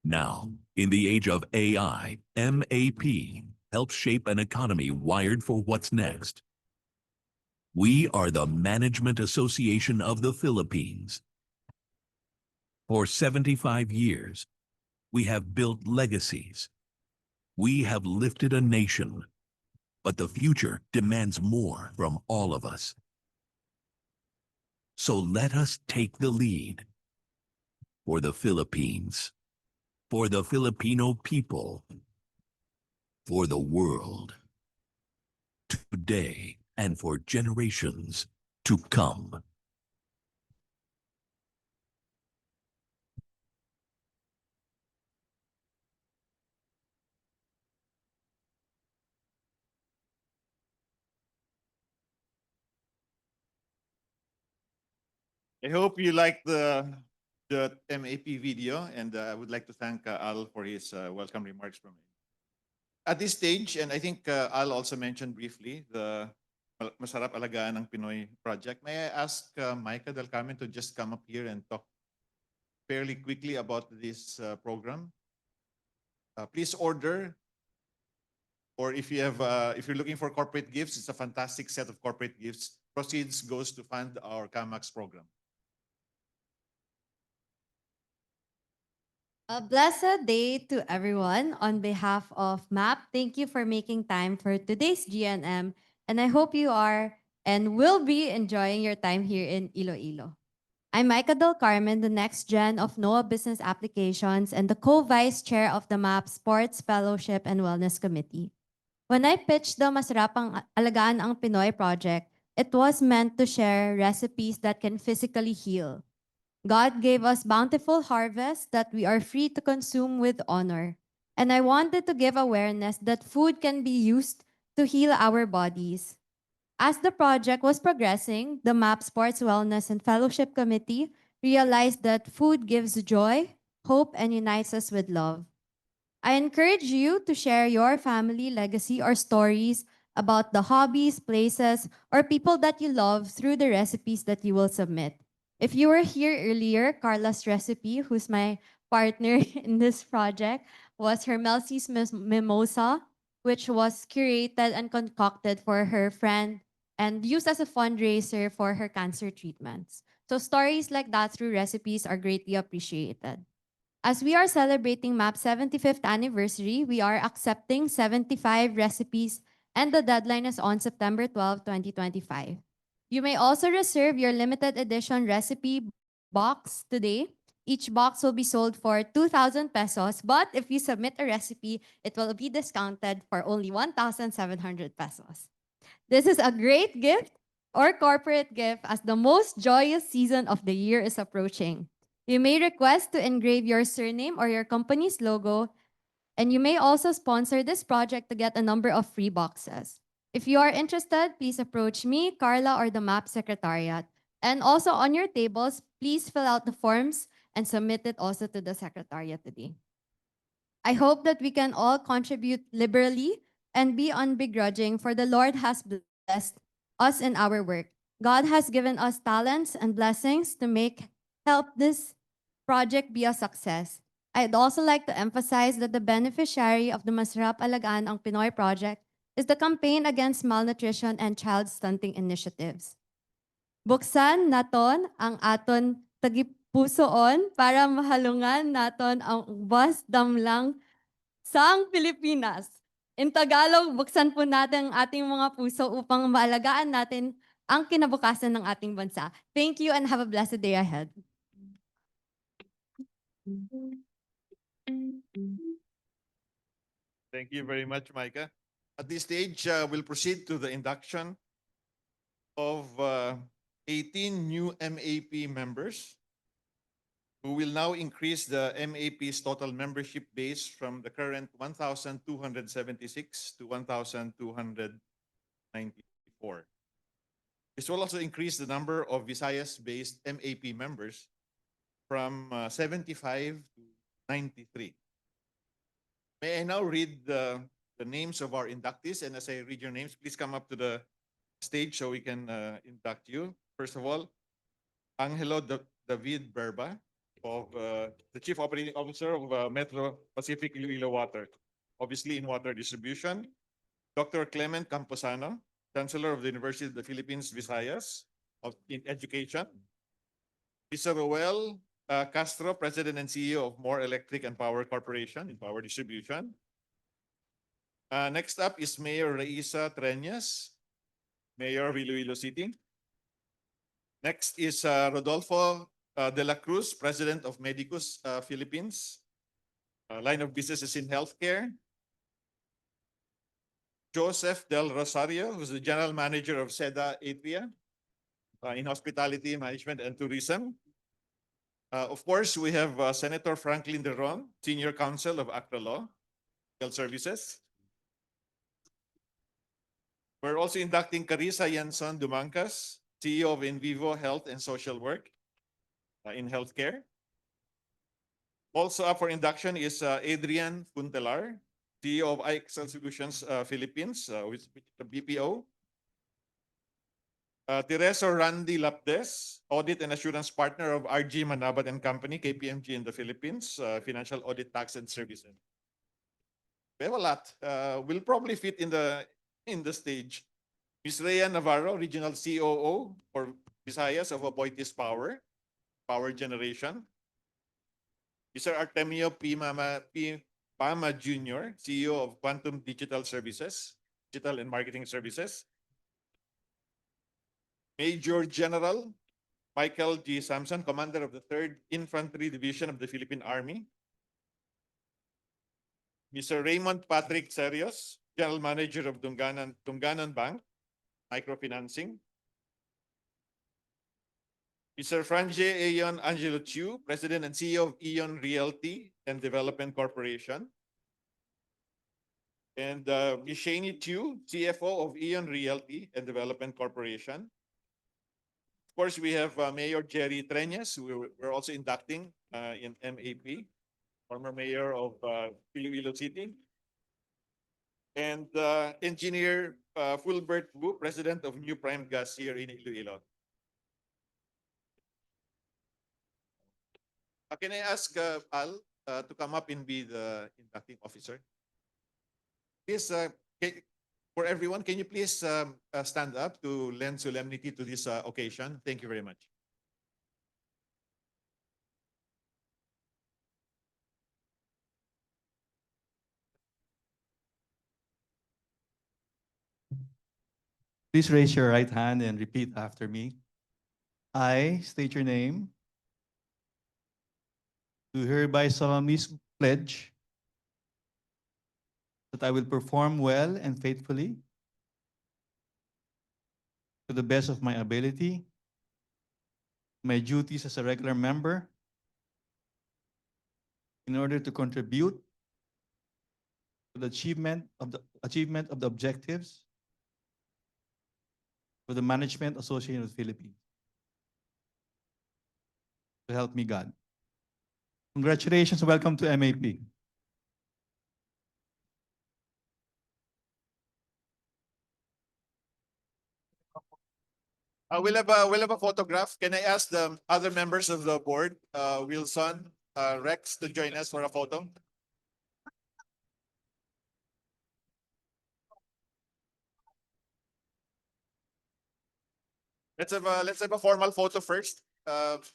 Now, in the age of AI, MAP helps shape an economy wired for what's next. We are the Management Association of the Philippines. For 75 years, we have built legacies. We have lifted a nation, but the future demands more from all of us. So let us take the lead for the Philippines, for the Filipino people, for the world, today and for generations to come. I hope you like the MAP video, and I would like to thank Al for his welcome remarks from him. At this stage, and I think Al also mentioned briefly the Masarap Alagaan ng Pinoy project. May I ask Micah Del Carmen to just come up here and talk fairly quickly about this program? Please order, or if you have, if you're looking for corporate gifts, it's a fantastic set of corporate gifts. Proceeds goes to fund our CAMAX program. A blessed day to everyone. On behalf of MAP, thank you for making time for today's GNM, and I hope you are and will be enjoying your time here in Iloilo. I'm Micah Del Carmen, the next gen of NOAA Business Applications and the co-vice chair of the MAP Sports Fellowship and Wellness Committee. When I pitched the Masarapang Alagaan ang Pinoy project, it was meant to share recipes that can physically heal. God gave us bountiful harvests that we are free to consume with honor. And I wanted to give awareness that food can be used to heal our bodies. As the project was progressing, the MAP Sports Wellness and Fellowship Committee realized that food gives joy, hope, and unites us with love. I encourage you to share your family legacy or stories about the hobbies, places, or people that you love through the recipes that you will submit. If you were here earlier, Carla's recipe, who's my partner in this project, was her Melsie's Mimosa, which was curated and concocted for her friend and used as a fundraiser for her cancer treatments. So stories like that through recipes are greatly appreciated. As we are celebrating MAP's 75th anniversary, we are accepting 75 recipes and the deadline is on September 12, 2025. You may also reserve your limited edition recipe box today. Each box will be sold for 2,000 pesos, but if you submit a recipe, it will be discounted for only 1,700 pesos. This is a great gift or corporate gift as the most joyous season of the year is approaching. You may request to engrave your surname or your company's logo, and you may also sponsor this project to get a number of free boxes. If you are interested, please approach me, Carla, or the MAP Secretariat. And also on your tables, please fill out the forms and submit it also to the Secretariat today. I hope that we can all contribute liberally and be unbegrudging, for the Lord has blessed us in our work. God has given us talents and blessings to help this project be a success. I'd also like to emphasize that the beneficiary of the Masarap Alagaan ang Pinoy project is the Campaign Against Malnutrition and Child Stunting initiatives. Buksan naton ang aton tagipusoon para mahalungan naton ang ubas damlang sang Pilipinas. In Tagalog, buksan po natin ang ating mga puso upang maalagaan natin ang kinabukasan ng ating bansa. Thank you and have a blessed day ahead. Thank you very much, Micah. At this stage, we'll proceed to the induction of 18 new MAP members who will now increase the MAP's total membership base from the current 1,276 to 1,294. This will also increase the number of Visayas-based MAP members from 75 to 93. May I now read the names of our inductees, and as I read your names, please come up to the stage so we can induct you. First of all, Angelo David Berba, of the Chief Operating Officer of Metro Pacific Iloilo Water, obviously in water distribution. Dr. Clement Camposano, Chancellor of the University of the Philippines, Visayas, in education. Mr. Roel Castro, President and CEO of More Electric and Power Corporation in power distribution. Next up is Mayor Raisa Treñas, Mayor of Iloilo City. Next is Rodolfo de la Cruz, President of Medicus Philippines. Line of business is in healthcare. Joseph Del Rosario, who's the General Manager of Seda Atria in hospitality management and tourism. Of course, we have Senator Franklin Deron, Senior Counsel of ACRA Law, Health Services. We're also inducting Carissa Yanson Dumancas, CEO of Invivo Health and Social Work in healthcare. Also up for induction is Adrian Puntelar, CEO of iExcel Solutions Philippines, with the BPO. Tereso Randy Lapdes, Audit and Assurance Partner of RG Manabat and Company, KPMG in the Philippines, Financial Audit, Tax and Services. We have a lot. We'll probably fit in the stage. Ms. Rhea Navarro, Regional COO for Visayas of Aboitiz Power, Power Generation. Mr. Artemio P. Pama Jr., CEO of Quantum Digital Services, Digital and Marketing Services. Major General Michael G. Samson, Commander of the 3rd Infantry Division of the Philippine Army. Mr. Raymond Patrick Serios, General Manager of Dunganan Bank, Microfinancing. Mr. Franje Ayon Angelo Chiu, President and CEO of Eon Realty and Development Corporation. And Ms. Shani Chiu, CFO of Eon Realty and Development Corporation. Of course, we have Mayor Jerry Treñas, who we're also inducting in MAP, former mayor of Iloilo City. And Engineer Fulbert Wu, President of New Prime Gas here in Iloilo. Can I ask Al to come up and be the inducting officer? Please, for everyone, can you please stand up to lend solemnity to this occasion? Thank you very much. Please raise your right hand and repeat after me. I state your name. Do hereby solemnly pledge that I will perform well and faithfully to the best of my ability my duties as a regular member in order to contribute to the achievement of the objectives of the Management Association of the Philippines. So help me God. Congratulations and welcome to MAP. We'll have a photograph. Can I ask the other members of the board, Wilson, Rex, to join us for a photo? Let's have a formal photo first.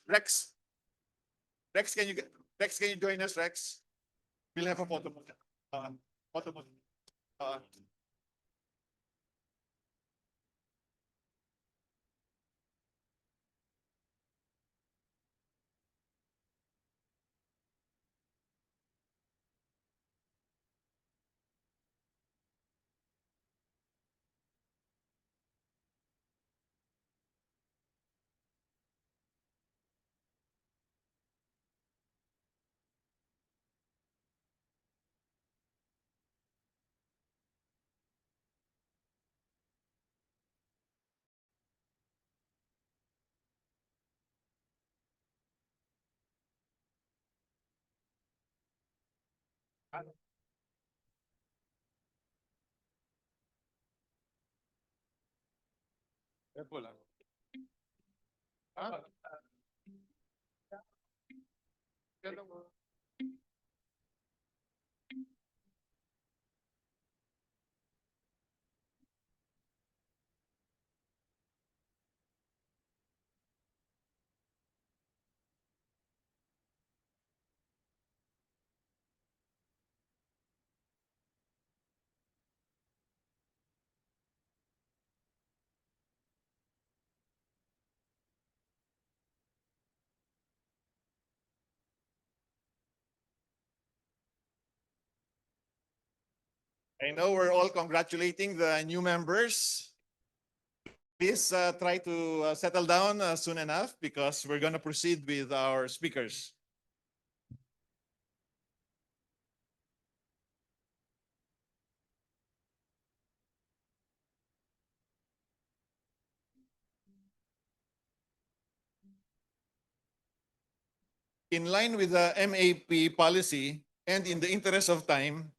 Rex, can you join us, Rex? We'll have a photo. Photo. Careful, ah. I know we're all congratulating the new members. Please try to settle down soon enough because we're going to proceed with our speakers. In line with the MAP policy and in the interest of time,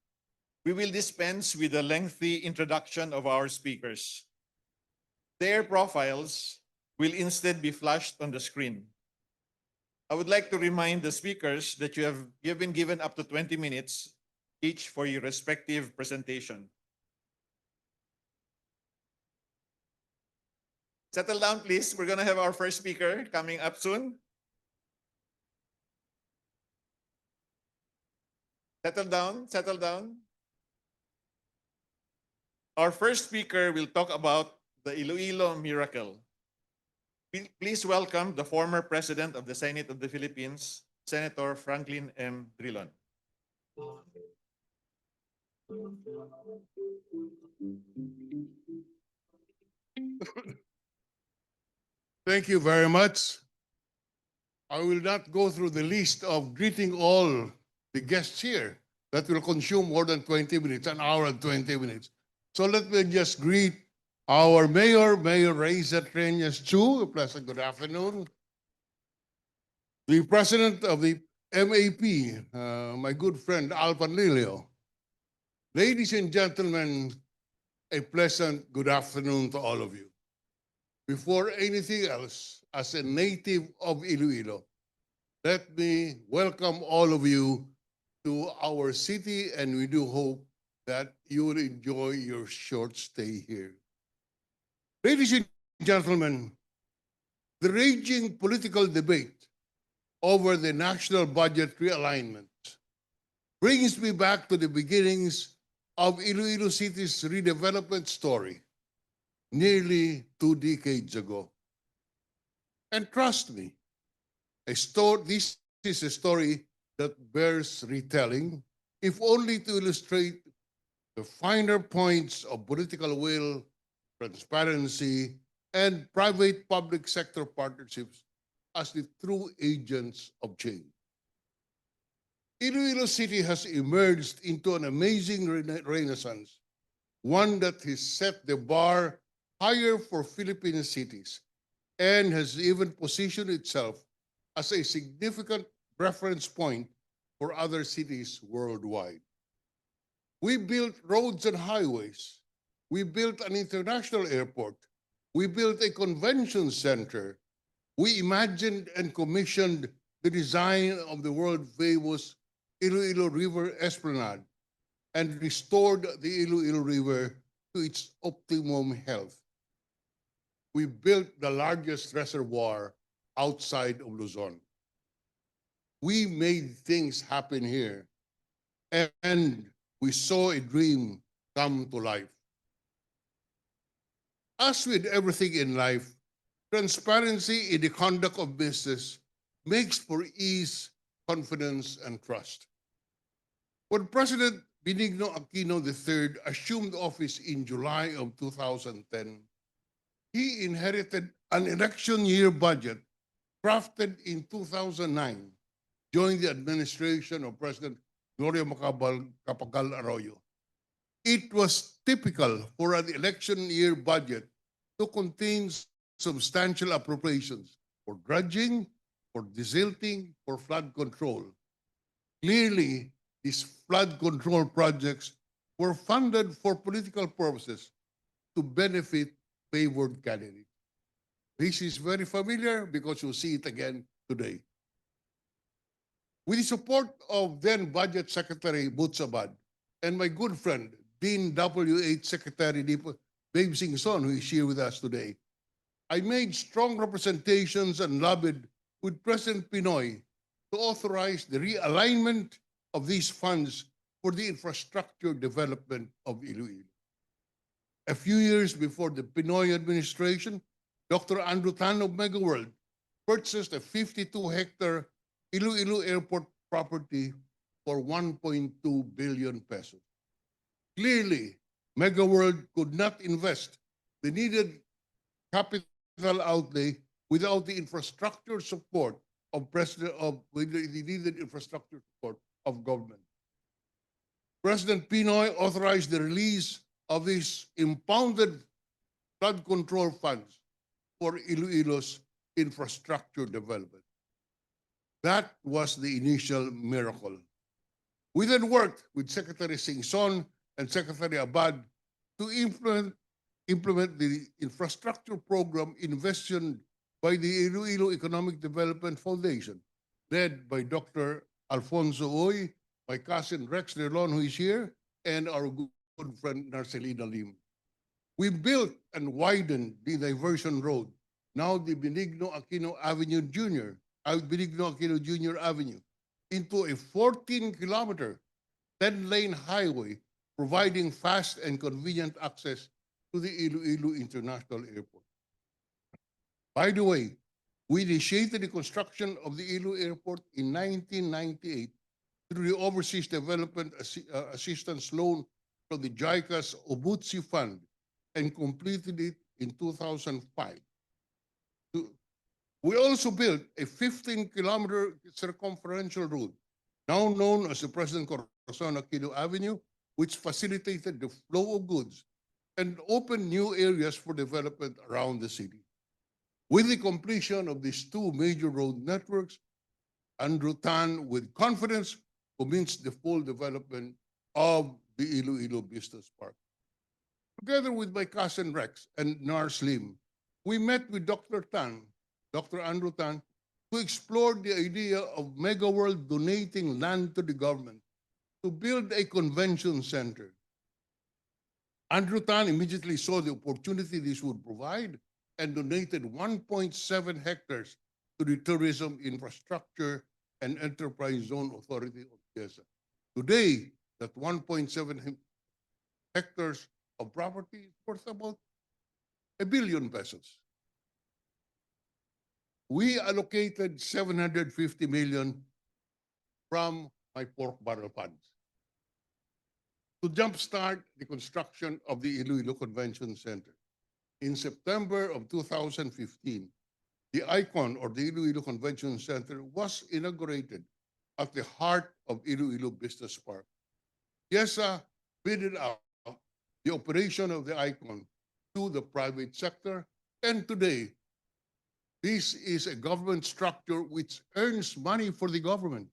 we will dispense with the lengthy introduction of our speakers. Their profiles will instead be flashed on the screen. I would like to remind the speakers that you've been given up to 20 minutes each for your respective presentation. Settle down, please. We're going to have our first speaker coming up soon. Settle down, settle down. Our first speaker will talk about the Iloilo miracle. Please welcome the former President of the Senate of the Philippines, Senator Franklin M. Drilon. Thank you very much. I will not go through the list of greeting all the guests here. That will consume more than 20 minutes, an hour and 20 minutes. So let me just greet our Mayor, Mayor Raiza Treñas Chu. A pleasant good afternoon. The President of the MAP, my good friend Alpan Lilio. Ladies and gentlemen, a pleasant good afternoon to all of you. Before anything else, as a native of Iloilo, let me welcome all of you to our city, and we do hope that you will enjoy your short stay here. Ladies and gentlemen, the raging political debate over the national budget realignment brings me back to the beginnings of Iloilo City's redevelopment story nearly 2 decades ago. And trust me, this is a story that bears retelling, if only to illustrate the finer points of political will, transparency, and private-public sector partnerships as the true agents of change. Iloilo City has emerged into an amazing renaissance, one that has set the bar higher for Philippine cities and has even positioned itself as a significant reference point for other cities worldwide. We built roads and highways. We built an international airport. We built a convention center. We imagined and commissioned the design of the world-famous Iloilo River Esplanade and restored the Iloilo River to its optimum health. We built the largest reservoir outside of Luzon. We made things happen here, and we saw a dream come to life. As with everything in life, transparency in the conduct of business makes for ease, confidence, and trust. When President Benigno Aquino III assumed office in July of 2010, he inherited an election year budget crafted in 2009 during the administration of President Gloria Macapagal Arroyo. It was typical for an election year budget to contain substantial appropriations for dredging, for desilting, for flood control. Clearly, these flood control projects were funded for political purposes to benefit favored candidates. This is very familiar because you'll see it again today. With the support of then Budget Secretary Butsabad and my good friend, Dean W.H. Secretary Babe Singson, who is here with us today, I made strong representations and lobbied with President Pinoy to authorize the realignment of these funds for the infrastructure development of Iloilo. A few years before the Pinoy administration, Dr. Andrew Tan of MegaWorld purchased a 52-hectare Iloilo Airport property for 1.2 billion pesos. Clearly, Mega World could not invest the needed capital outlay without the infrastructure support of with the needed infrastructure support of government. President Pinoy authorized the release of these impounded flood control funds for Iloilo's infrastructure development. That was the initial miracle. We then worked with Secretary Singson and Secretary Abad to implement the infrastructure program invested by the Iloilo Economic Development Foundation, led by Dr. Alfonso Uy, my cousin Rex Nerlon, who is here, and our good friend Narcelina Lim. We built and widened the diversion road, now the Benigno Aquino Avenue Jr., Benigno Aquino Jr. Avenue, into a 14-kilometer, 10-lane highway, providing fast and convenient access to the Iloilo International Airport. By the way, we initiated the construction of the Iloilo Airport in 1998 through the Overseas Development Assistance Loan from the JICA's Obutsi Fund and completed it in 2005. We also built a 15-kilometer circumferential road, now known as the President Corazon Aquino Avenue, which facilitated the flow of goods and opened new areas for development around the city. With the completion of these two major road networks, Andrew Tan, with confidence, commenced the full development of the Iloilo Business Park. Together with my cousin Rex and Nars Lim, we met with Dr. Tan, Dr. Andrew Tan, to explore the idea of Mega World donating land to the government to build a convention center. Andrew Tan immediately saw the opportunity this would provide and donated 1.7 hectares to the Tourism Infrastructure and Enterprise Zone Authority of Quezon. Today, that 1.7 hectares of property is worth about 1 billion pesos. We allocated 750 million from my pork barrel funds to jumpstart the construction of the Iloilo Convention Center. In September of 2015, the ICON, or the Iloilo Convention Center, was inaugurated at the heart of Iloilo Business Park. YESA bidded out the operation of the ICON to the private sector, and today, this is a government structure which earns money for the government.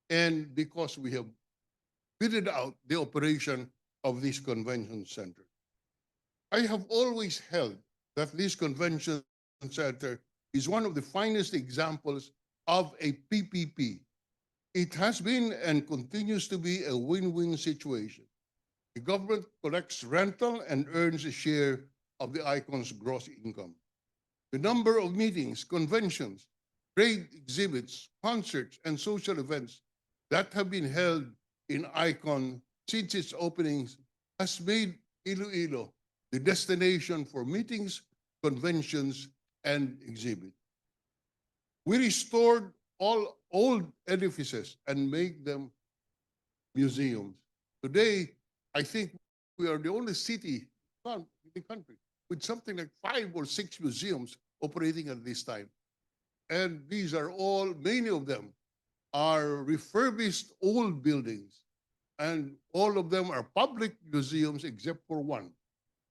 And because we have bidded out the operation of this convention center. I have always held that this convention center is one of the finest examples of a PPP. It has been and continues to be a win-win situation. The government collects rental and earns a share of the ICON's gross income. The number of meetings, conventions, trade exhibits, concerts, and social events that have been held in ICON since its openings has made Iloilo the destination for meetings, conventions, and exhibits. We restored all old edifices and made them museums. Today, I think we are the only city in the country with something like 5 or 6 museums operating at this time. And these are all, many of them are refurbished old buildings, and all of them are public museums except for one,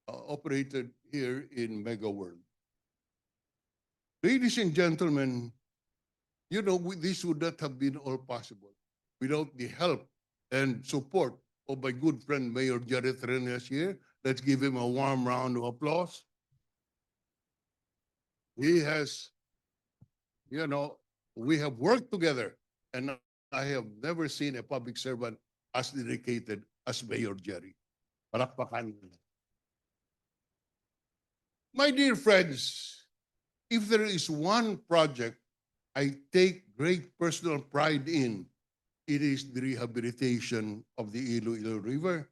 operated here in Mega World. Ladies and gentlemen, you know, this would not have been all possible without the help and support of my good friend Mayor Jerry Trinas here. Let's give him a warm round of applause. He has, you know, we have worked together, and I have never seen a public servant as dedicated as Mayor Jerry. Palakpakan. My dear friends, if there is one project I take great personal pride in, it is the rehabilitation of the Iloilo River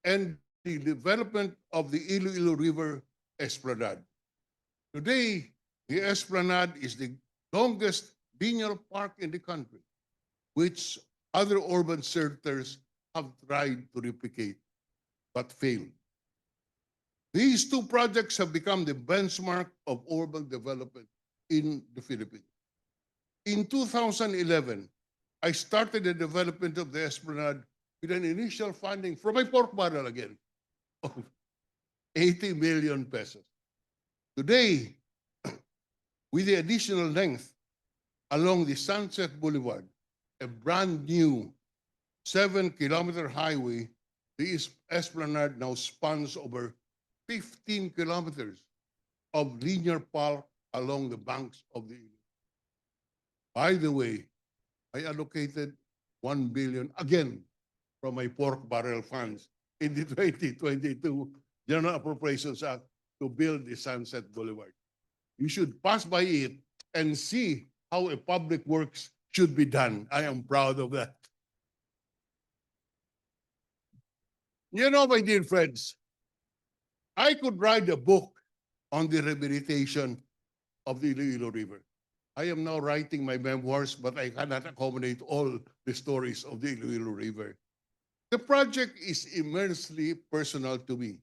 and the development of the Iloilo River Esplanade. Today, the Esplanade is the longest linear park in the country, which other urban centers have tried to replicate. but failed. These two projects have become the benchmark of urban development in the Philippines. In 2011, I started the development of the Esplanade with an initial funding from my pork barrel again of 80 million pesos. Today, with the additional length along the Sunset Boulevard, a brand new 7-kilometer highway, the Esplanade now spans over 15 kilometers of linear park along the banks of the Ilog. By the way, I allocated 1 billion again from my pork barrel funds in the 2022 General Appropriations Act to build the Sunset Boulevard. You should pass by it and see how a public works should be done. I am proud of that. You know, my dear friends, I could write a book on the rehabilitation of the Iloilo River. I am now writing my memoirs, but I cannot accommodate all the stories of the Iloilo River. The project is immensely personal to me.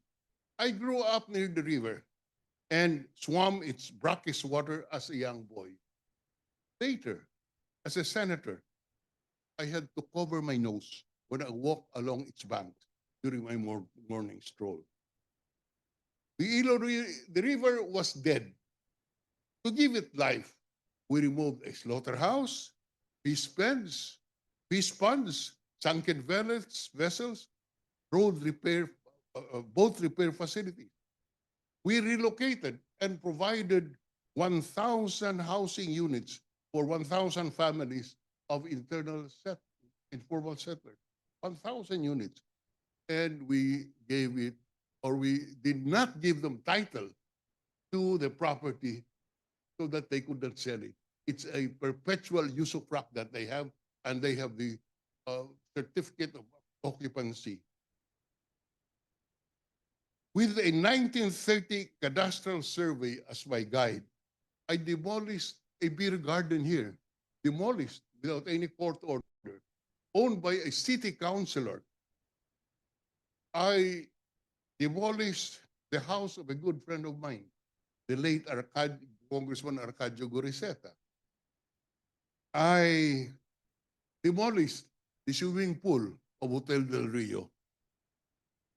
I grew up near the river and swam its brackish water as a young boy. Later, as a senator, I had to cover my nose when I walked along its banks during my morning stroll. The river was dead. To give it life, we removed a slaughterhouse, fish ponds, sunken vessels, road repair, boat repair facilities. We relocated and provided 1,000 housing units for 1,000 families of informal settlers. 1,000 units. And we gave it, or we did not give them title to the property so that they could not sell it. It's a perpetual usufruct that they have, and they have the certificate of occupancy. With a 1930 cadastral survey as my guide, I demolished a beer garden here, demolished without any court order, owned by a city councilor. I demolished the house of a good friend of mine, the late Congressman Arcadio Goriseta. I demolished the swimming pool of Hotel del Rio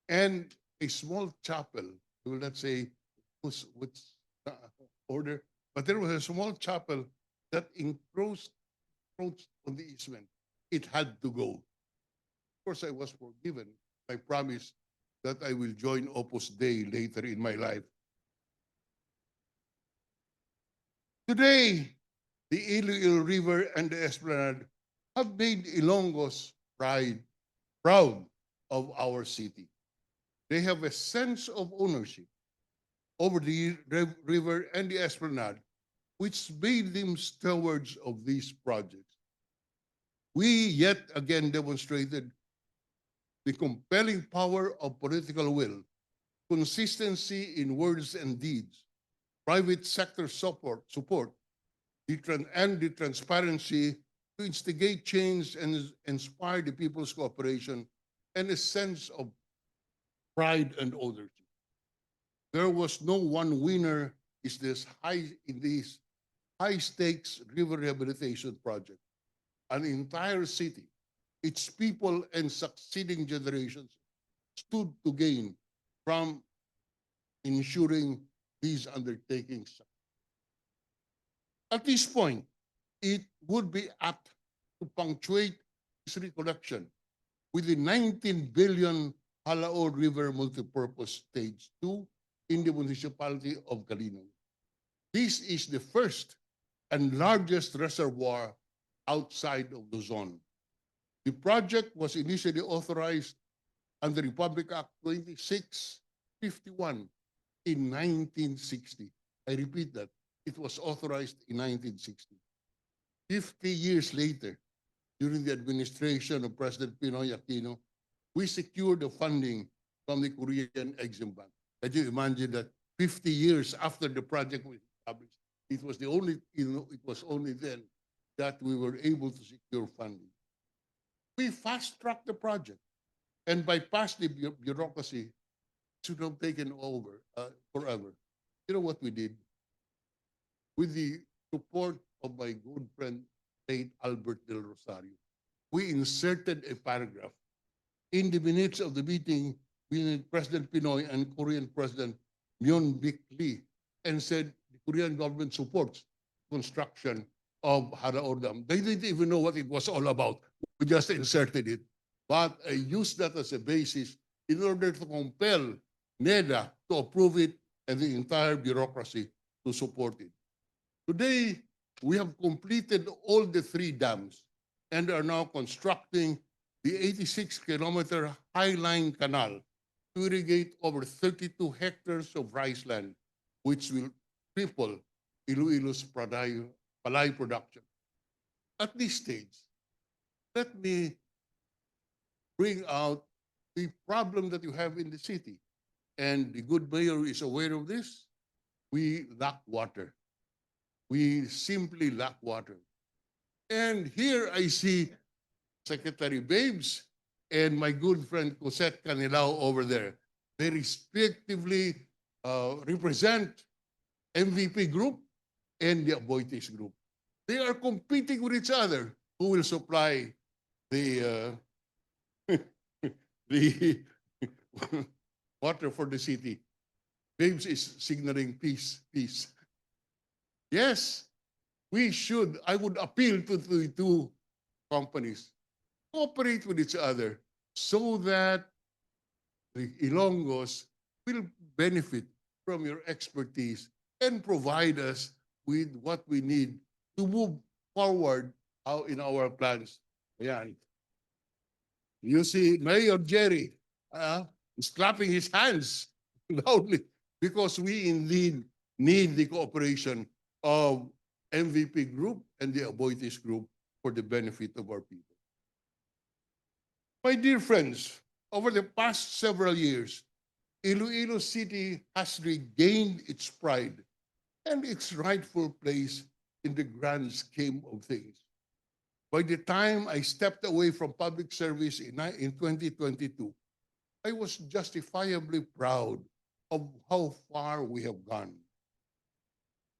and a small chapel. I will not say which order, but there was a small chapel that encroached on the easement. It had to go. Of course, I was forgiven. I promise that I will join Opus Dei later in my life. Today, the Iloilo River and the Esplanade have made Ilonggo's proud of our city. They have a sense of ownership over the river and the Esplanade, which made them stewards of these projects. We yet again demonstrated the compelling power of political will, consistency in words and deeds, private sector support, and the transparency to instigate change and inspire the people's cooperation and a sense of pride and ownership. There was no one winner in this high stakes river rehabilitation project. An entire city, its people and succeeding generations stood to gain from ensuring these undertakings. At this point, it would be apt to punctuate this recollection with the 19 billion Halao River Multipurpose Stage 2 in the municipality of Calino. This is the first and largest reservoir outside of Luzon. The project was initially authorized under Republic Act 2651 in 1960. I repeat that, it was authorized in 1960. 50 years later, during the administration of President Pinoy Aquino, we secured the funding from the Korean Exim Bank. Can you imagine that 50 years after the project was established, it was only then that we were able to secure funding. We fast-tracked the project. and bypass the bureaucracy, should have taken over forever. You know what we did? With the support of my good friend, late Albert Del Rosario, we inserted a paragraph in the minutes of the meeting between President Pinoy and Korean President Myung Bik Lee, and said the Korean government supports construction of Haraor Dam. They didn't even know what it was all about. We just inserted it. But I used that as a basis in order to compel NEDA to approve it and the entire bureaucracy to support it. Today, we have completed all the 3 dams and are now constructing the 86-kilometer Highline Canal to irrigate over 32 hectares of rice land, which will triple Iloilo's palay production. At this stage, let me bring out the problem that you have in the city. And the good mayor is aware of this. We lack water. We simply lack water. And here I see Secretary Babes and my good friend Cosette Canilao over there. They respectively represent MVP Group and the Aboitiz Group. They are competing with each other. Who will supply the the water for the city? Babes is signaling peace, peace. Yes, we should. I would appeal to the 2 companies. Cooperate with each other so that the Ilonggos will benefit from your expertise and provide us with what we need to move forward in our plans. Ayan. You see Mayor Jerry is clapping his hands loudly because we indeed need the cooperation of MVP Group and the Aboitiz Group for the benefit of our people. My dear friends, over the past several years, Iloilo City has regained its pride and its rightful place in the grand scheme of things. By the time I stepped away from public service in 2022, I was justifiably proud of how far we have gone.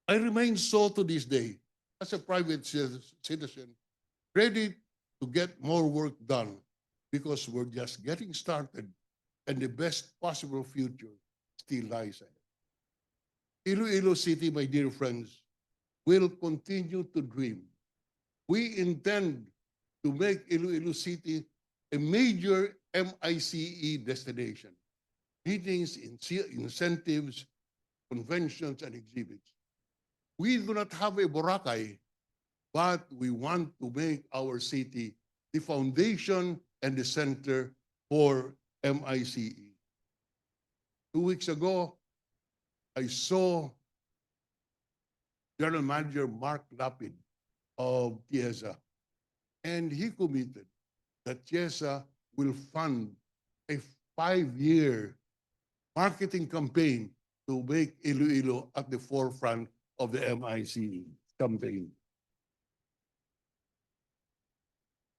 I remain so to this day as a private citizen, ready to get more work done because we're just getting started and the best possible future still lies ahead. Iloilo City, my dear friends, will continue to dream. We intend to make Iloilo City a major MICE destination. Meetings, incentives, conventions, and exhibits. We do not have a Boracay, but we want to make our city the foundation and the center for MICE. 2 weeks ago, I saw General Manager Mark Lapid of TIESA, and he committed that TIESA will fund a 5-year marketing campaign to make Iloilo at the forefront of the MICE campaign.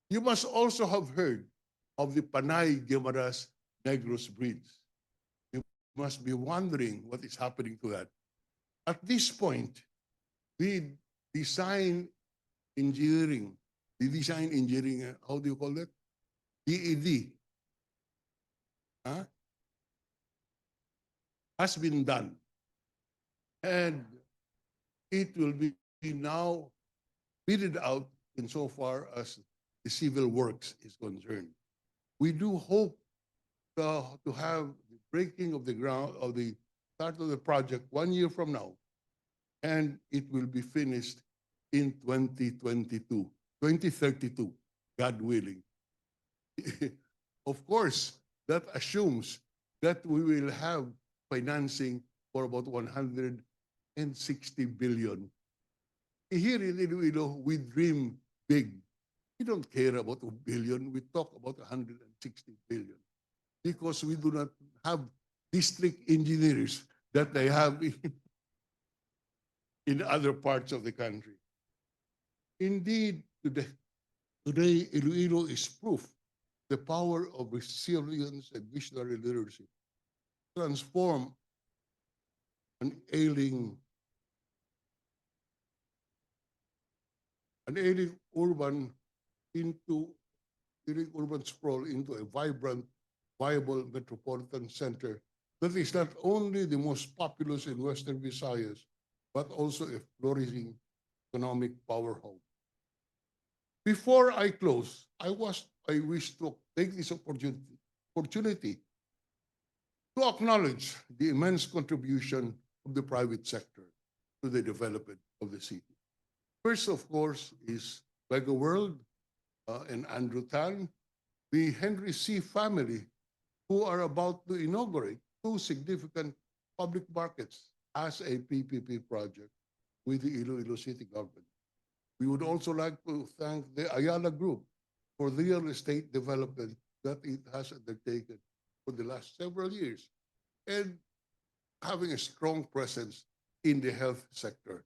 You must also have heard of the Panay Guimaras Negros Bridge. You must be wondering what is happening to that. At this point, the design engineering, how do you call it? DED, has been done. And it will be now bidded out insofar as the civil works is concerned. We do hope to have the breaking of the ground of the start of the project 1 year from now, and it will be finished in 2032, God willing. Of course, that assumes that we will have financing for about 160 billion. Here in Iloilo, we dream big. We don't care about a billion. We talk about 160 billion because we do not have district engineers that they have in other parts of the country. Indeed, today Iloilo is proof the power of resilience and visionary leadership transform an ailing urban into ailing urban sprawl into a vibrant, viable metropolitan center that is not only the most populous in Western Visayas, but also a flourishing economic powerhouse. Before I close, I wish to take this opportunity to acknowledge the immense contribution of the private sector to the development of the city. First, of course, is Mega World and Andrew Tan, the Henry C. family, who are about to inaugurate two significant public markets as a PPP project with the Iloilo City government. We would also like to thank the Ayala Group for the real estate development that it has undertaken for the last several years and having a strong presence in the health sector,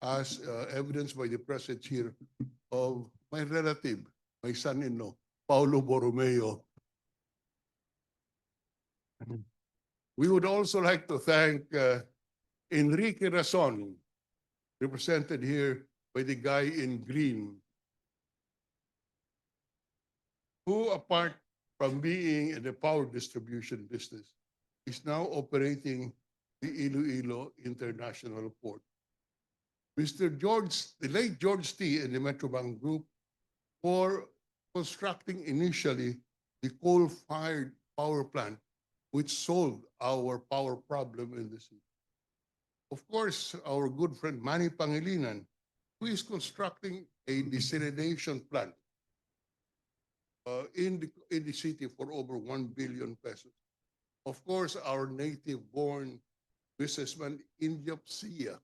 as evidenced by the presence here of my relative, my son-in-law, Paulo Borromeo. We would also like to thank Enrique Rason, represented here by the guy in green, who, apart from being in the power distribution business, is now operating the Iloilo International Port. Mr. George, the late George T. and the Metrobank Group for constructing initially the coal-fired power plant, which solved our power problem in the city. Of course, our good friend Manny Pangilinan, who is constructing a desalination plant in the city for over 1 billion pesos. Of course, our native-born businessman Injap Sia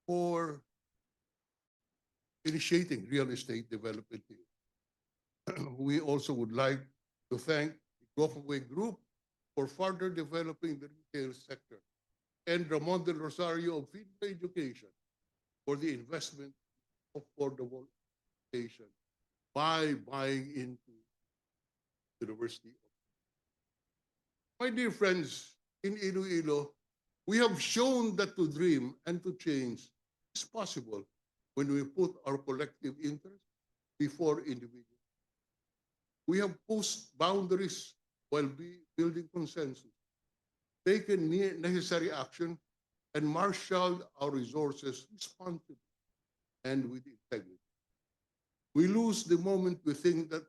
for initiating real estate development here. We also would like to thank the Gokongwei Group for further developing the retail sector, and Ramon del Rosario of Finca Education for the investment of affordable education by buying into University. My dear friends, in Iloilo, we have shown that to dream and to change is possible when we put our collective interest before individuals. We have pushed boundaries while building consensus, taken necessary action, and marshaled our resources responsibly and with integrity. We lose the moment we think that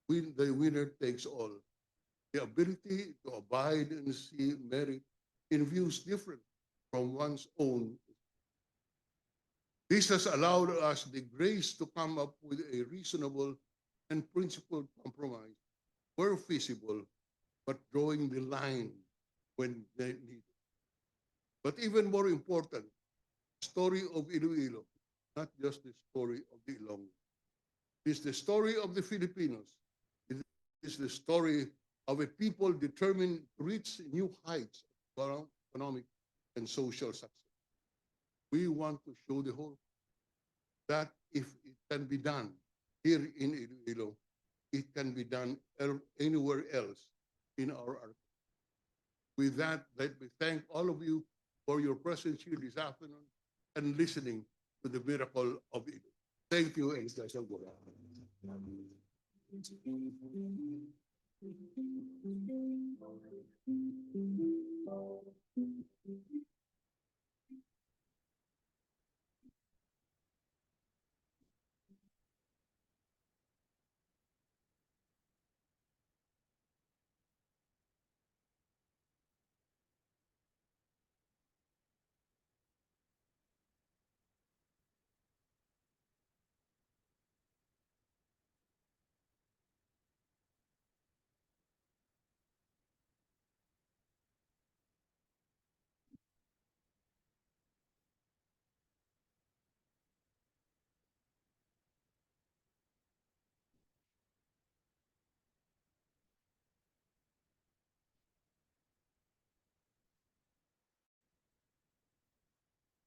the winner takes all. The ability to abide and see merit in views different from one's own. This has allowed us the grace to come up with a reasonable and principled compromise where feasible, but drawing the line when they need it. But even more important, the story of Iloilo, not just the story of the Ilonggo. It is the story of the Filipinos. It is the story of a people determined to reach new heights of economic and social success. We want to show the whole that if it can be done here in Iloilo, it can be done anywhere else in our art. With that, let me thank all of you for your presence here this afternoon and listening to the miracle of Iloilo. Thank you, and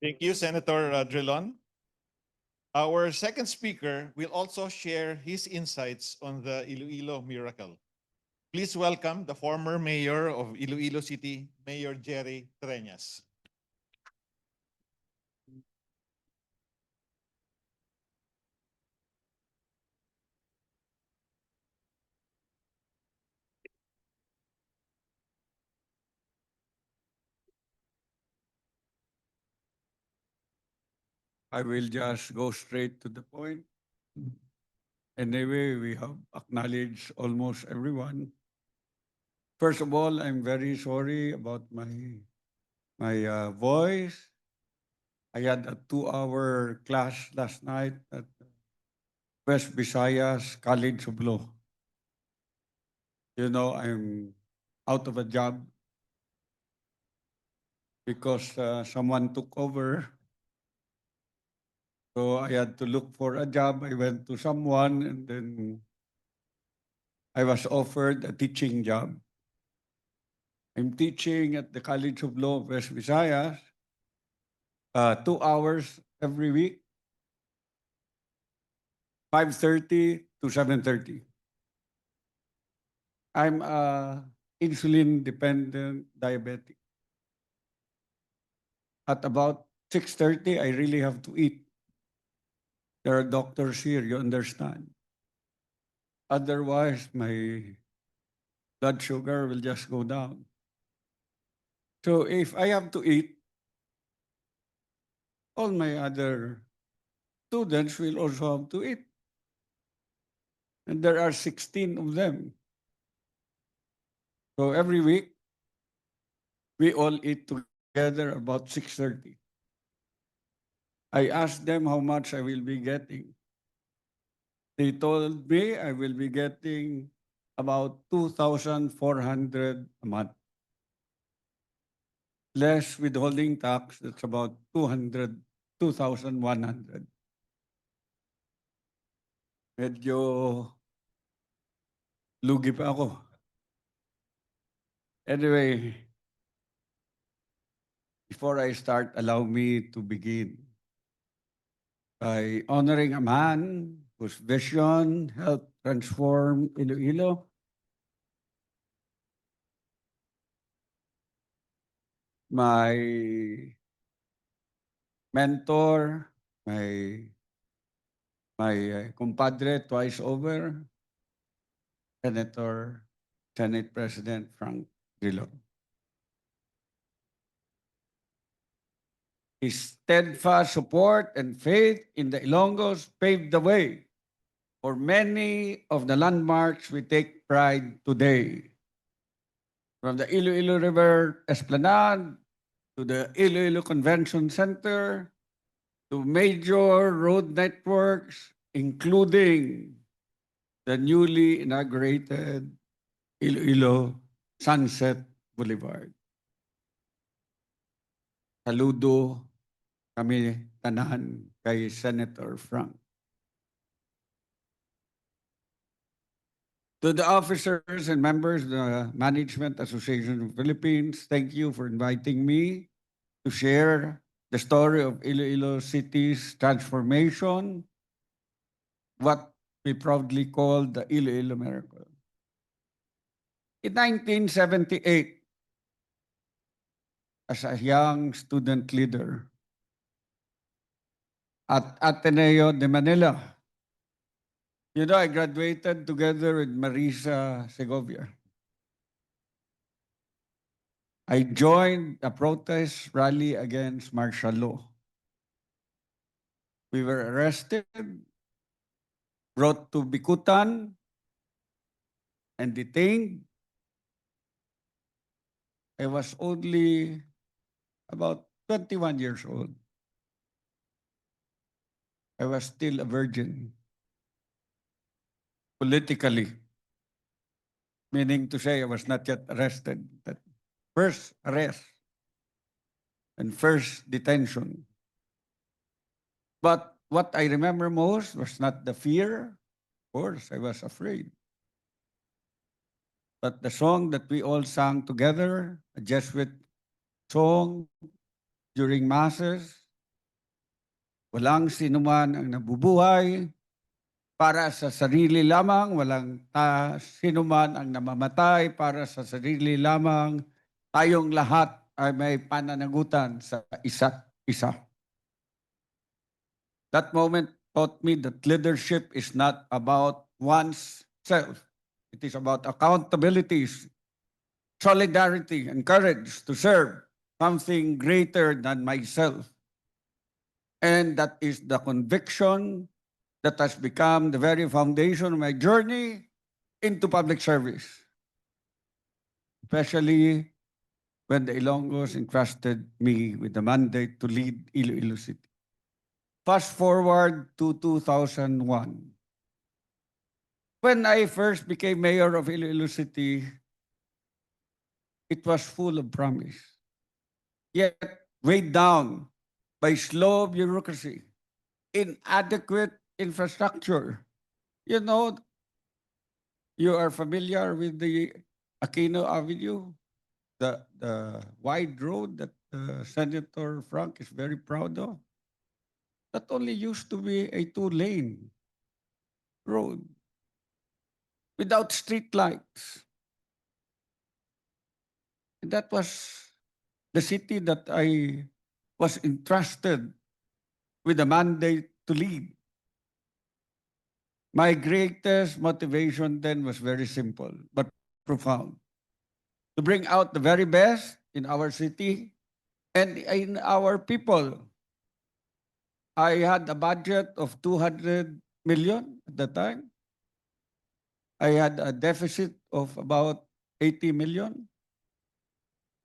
Thank you, Senator Drilon. Our second speaker will also share his insights on the Iloilo miracle. Please welcome the former mayor of Iloilo City, Mayor Jerry Treñas. I will just go straight to the point. Anyway, we have acknowledged almost everyone. First of all, I'm very sorry about my voice. I had a 2-hour class last night at West Visayas College of Law. You know, I'm out of a job because someone took over. So I had to look for a job. I went to someone and then I was offered a teaching job. I'm teaching at the College of Law of West Visayas, 2 hours every week, 5:30 to 7:30. I'm insulin-dependent diabetic. At about 6:30, I really have to eat. There are doctors here, you understand. Otherwise, my blood sugar will just go down. So if I have to eat, all my other students will also have to eat. And there are 16 of them. So every week, we all eat together about 6:30. I asked them how much I will be getting. They told me I will be getting about 2,400 a month. Less withholding tax, that's about 2,100. Medyo lugi pa ako. Anyway, before I start, allow me to begin by honoring a man whose vision helped transform Iloilo. My mentor, my compadre twice over, Senate President Frank Drilon. His steadfast support and faith in the Ilonggos paved the way for many of the landmarks we take pride today. From the Iloilo River Esplanade to the Iloilo Convention Center to major road networks, including the newly inaugurated Iloilo Sunset Boulevard. Saludo kami tanan kay Senator Frank. To the officers and members of the Management Association of the Philippines, thank you for inviting me to share the story of Iloilo City's transformation, what we proudly call the Iloilo Miracle. In 1978, as a young student leader at Ateneo de Manila, you know, I graduated together with Marisa Segovia. I joined a protest rally against martial law. We were arrested, brought to Bikutan, and detained. I was only about 21 years old. I was still a virgin. Politically, meaning to say I was not yet arrested. That first arrest and first detention. But what I remember most was not the fear. Of course, I was afraid. But the song that we all sang together, a Jesuit song during masses, walang sinuman ang nabubuhay para sa sarili lamang, walang sinuman ang namamatay para sa sarili lamang. Tayong lahat ay may pananagutan sa isa't isa. That moment taught me that leadership is not about one's self. It is about accountability, solidarity, and courage to serve something greater than myself. And that is the conviction that has become the very foundation of my journey into public service, especially when the Ilonggos entrusted me with the mandate to lead Iloilo City. Fast forward to 2001. When I first became mayor of Iloilo City, it was full of promise, yet weighed down by slow bureaucracy, inadequate infrastructure. You know, you are familiar with the Aquino Avenue, the wide road that Senator Frank is very proud of. That only used to be a 2-lane road without street lights. And that was the city that I was entrusted with a mandate to lead. My greatest motivation then was very simple but profound. To bring out the very best in our city and in our people. I had a budget of 200 million at the time. I had a deficit of about 80 million.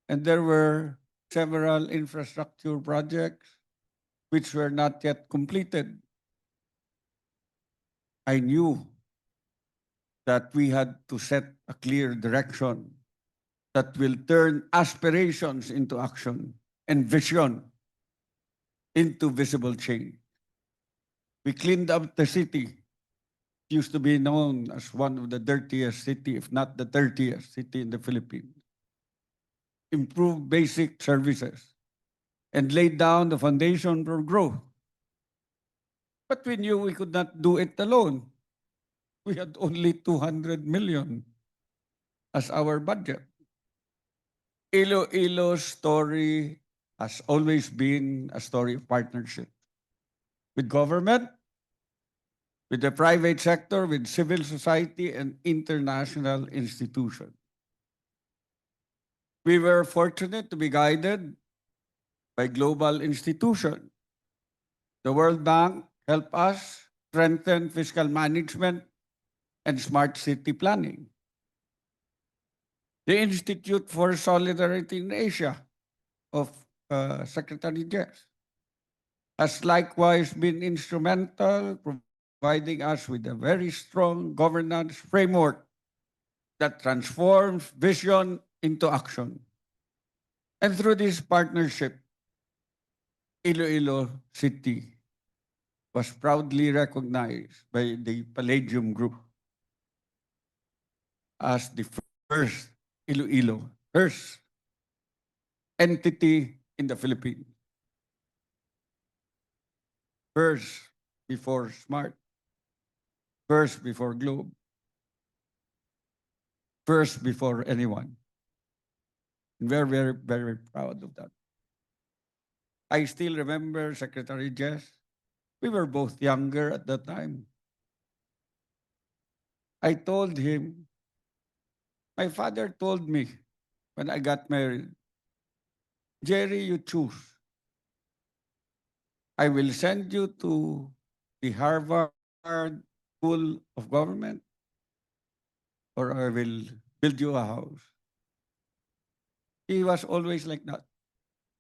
And there were several infrastructure projects which were not yet completed. I knew that we had to set a clear direction that will turn aspirations into action and vision into visible change. We cleaned up the city. It used to be known as one of the dirtiest city, if not the dirtiest city in the Philippines. Improved basic services and laid down the foundation for growth. But we knew we could not do it alone. We had only 200 million as our budget. Iloilo's story has always been a story of partnership with government, with the private sector, with civil society, and international institutions. We were fortunate to be guided by global institutions. The World Bank helped us strengthen fiscal management and smart city planning. The Institute for Solidarity in Asia of Secretary Jess has likewise been instrumental, providing us with a very strong governance framework that transforms vision into action. And through this partnership, Iloilo City was proudly recognized by the Palladium Group as the first Iloilo, first entity in the Philippines. First before Smart, first before Globe, first before anyone. We're very, very proud of that. I still remember Secretary Jess. We were both younger at that time. I told him, my father told me when I got married, Jerry, you choose. I will send you to the Harvard School of Government, or I will build you a house. He was always like that.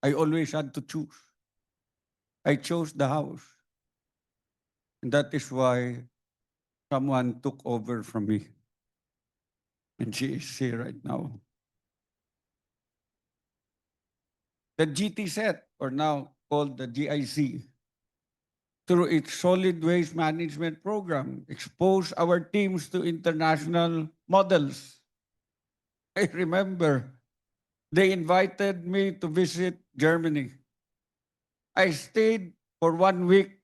I always had to choose. I chose the house. And that is why someone took over from me. And she is here right now. The GTSET, or now called the GIC, through its solid waste management program, exposed our teams to international models. I remember they invited me to visit Germany. I stayed for 1 week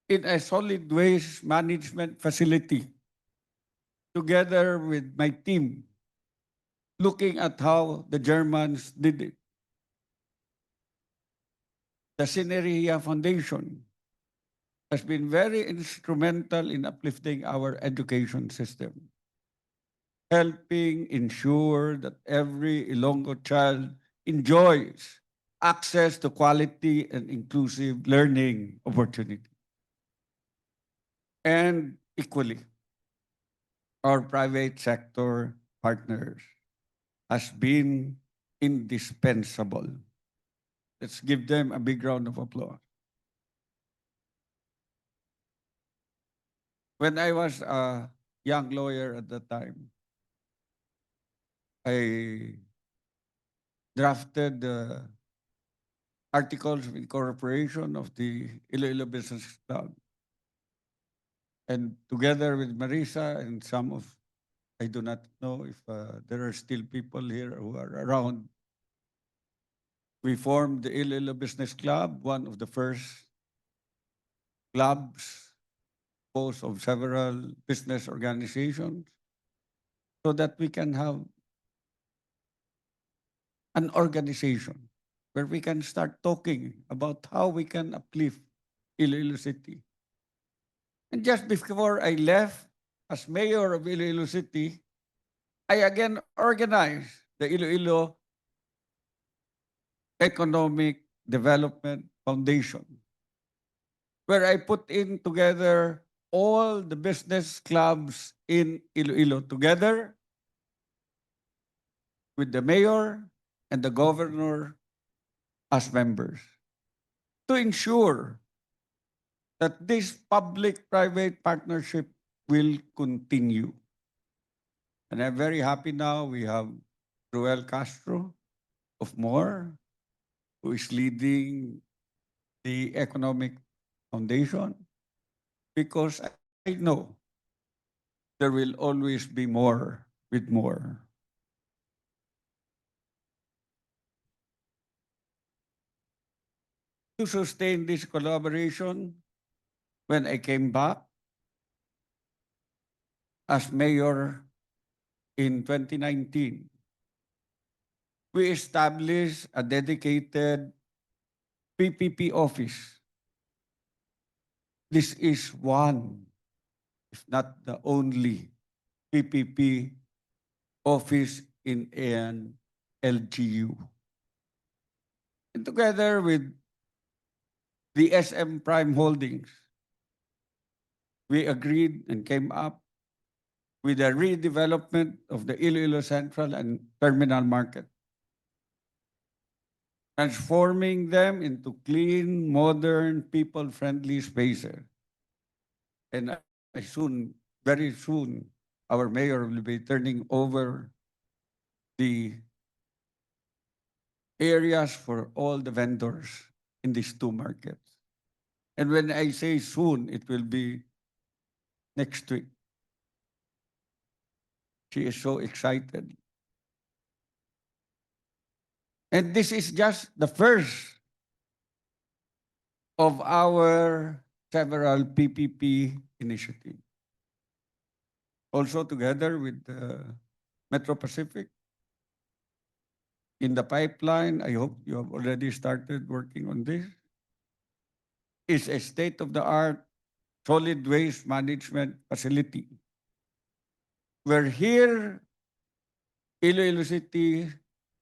in a solid waste management facility together with my team, looking at how the Germans did it. The Sineria Foundation has been very instrumental in uplifting our education system, helping ensure that every Ilonggo child enjoys access to quality and inclusive learning opportunity. And equally, our private sector partners has been indispensable. Let's give them a big round of applause. When I was a young lawyer at that time, I drafted the articles of incorporation of the Iloilo Business Club. And together with Marisa and some of, I do not know if there are still people here who are around, we formed the Iloilo Business Club, one of the first clubs, composed of several business organizations, so that we can have an organization where we can start talking about how we can uplift Iloilo City. And just before I left as mayor of Iloilo City, I again organized the Iloilo Economic Development Foundation, where I put in together all the business clubs in Iloilo together with the mayor and the governor as members to ensure that this public-private partnership will continue. And I'm very happy now we have Ruel Castro of MORE, who is leading the Economic Foundation, because I know there will always be more with more. To sustain this collaboration, when I came back as mayor in 2019, we established a dedicated PPP office. This is one, if not the only, PPP office in an LGU. And together with the SM Prime Holdings, we agreed and came up with a redevelopment of the Iloilo Central and Terminal Market, transforming them into clean, modern, people-friendly spaces. And very soon, our mayor will be turning over the areas for all the vendors in these two markets. And when I say soon, it will be next week. She is so excited. And this is just the first of our several PPP initiatives. Also together with Metro Pacific, in the pipeline, I hope you have already started working on this, is a state-of-the-art solid waste management facility, where here, Iloilo City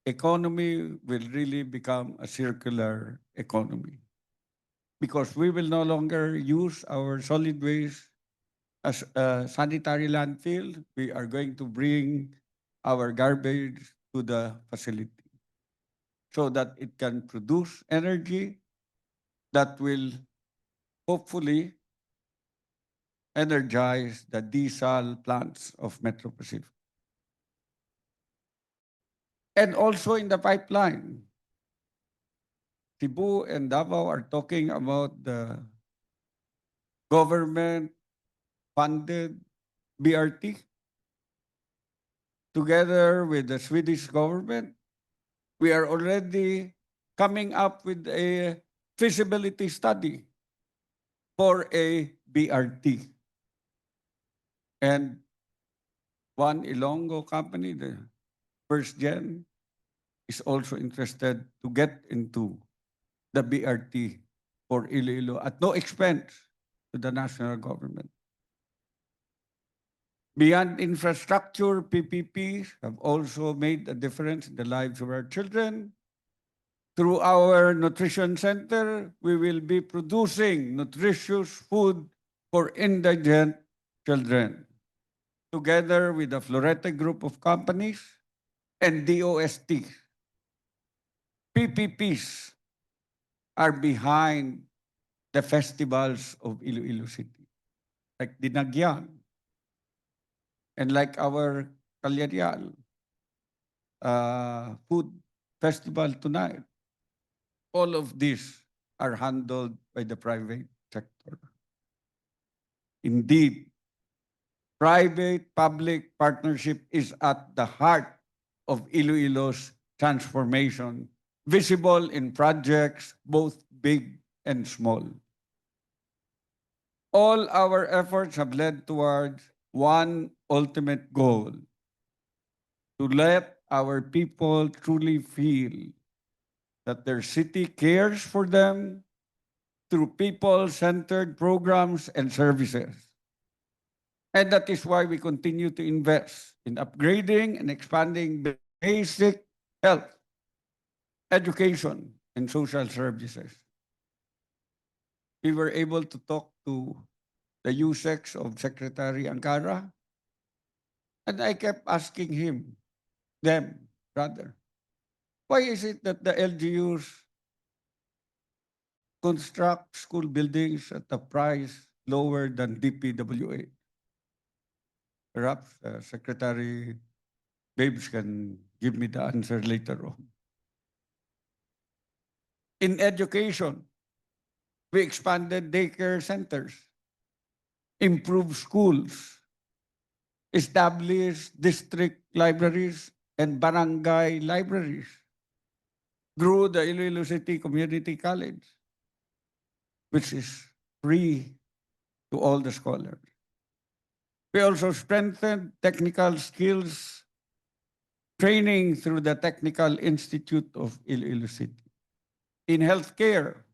economy will really become a circular economy, because we will no longer use our solid waste as a sanitary landfill. We are going to bring our garbage to the facility so that it can produce energy that will hopefully energize the diesel plants of Metro Pacific. And also in the pipeline, Cebu and Davao are talking about the government-funded BRT. Together with the Swedish government, we are already coming up with a feasibility study for a BRT. And one Ilonggo company, the First Gen, is also interested to get into the BRT for Iloilo at no expense to the national government. Beyond infrastructure, PPPs have also made a difference in the lives of our children. Through our nutrition center, we will be producing nutritious food for indigent children, together with the Florete Group of Companies and DOST. PPPs are behind the festivals of Iloilo City, like Dinagyang, and like our Calyarial food festival tonight. All of these are handled by the private sector. Indeed, private-public partnership is at the heart of Iloilo's transformation, visible in projects both big and small. All our efforts have led towards one ultimate goal: to let our people truly feel that their city cares for them through people-centered programs and services. And that is why we continue to invest in upgrading and expanding basic health, education, and social services. We were able to talk to the USEX of Secretary Angara, and I kept asking them, why is it that the LGUs construct school buildings at a price lower than DPWA? Perhaps Secretary Babes can give me the answer later on. In education, we expanded daycare centers, improved schools, established district libraries and barangay libraries, grew the Iloilo City Community College, which is free to all the scholars. We also strengthened technical skills training through the Technical Institute of Iloilo City. In healthcare,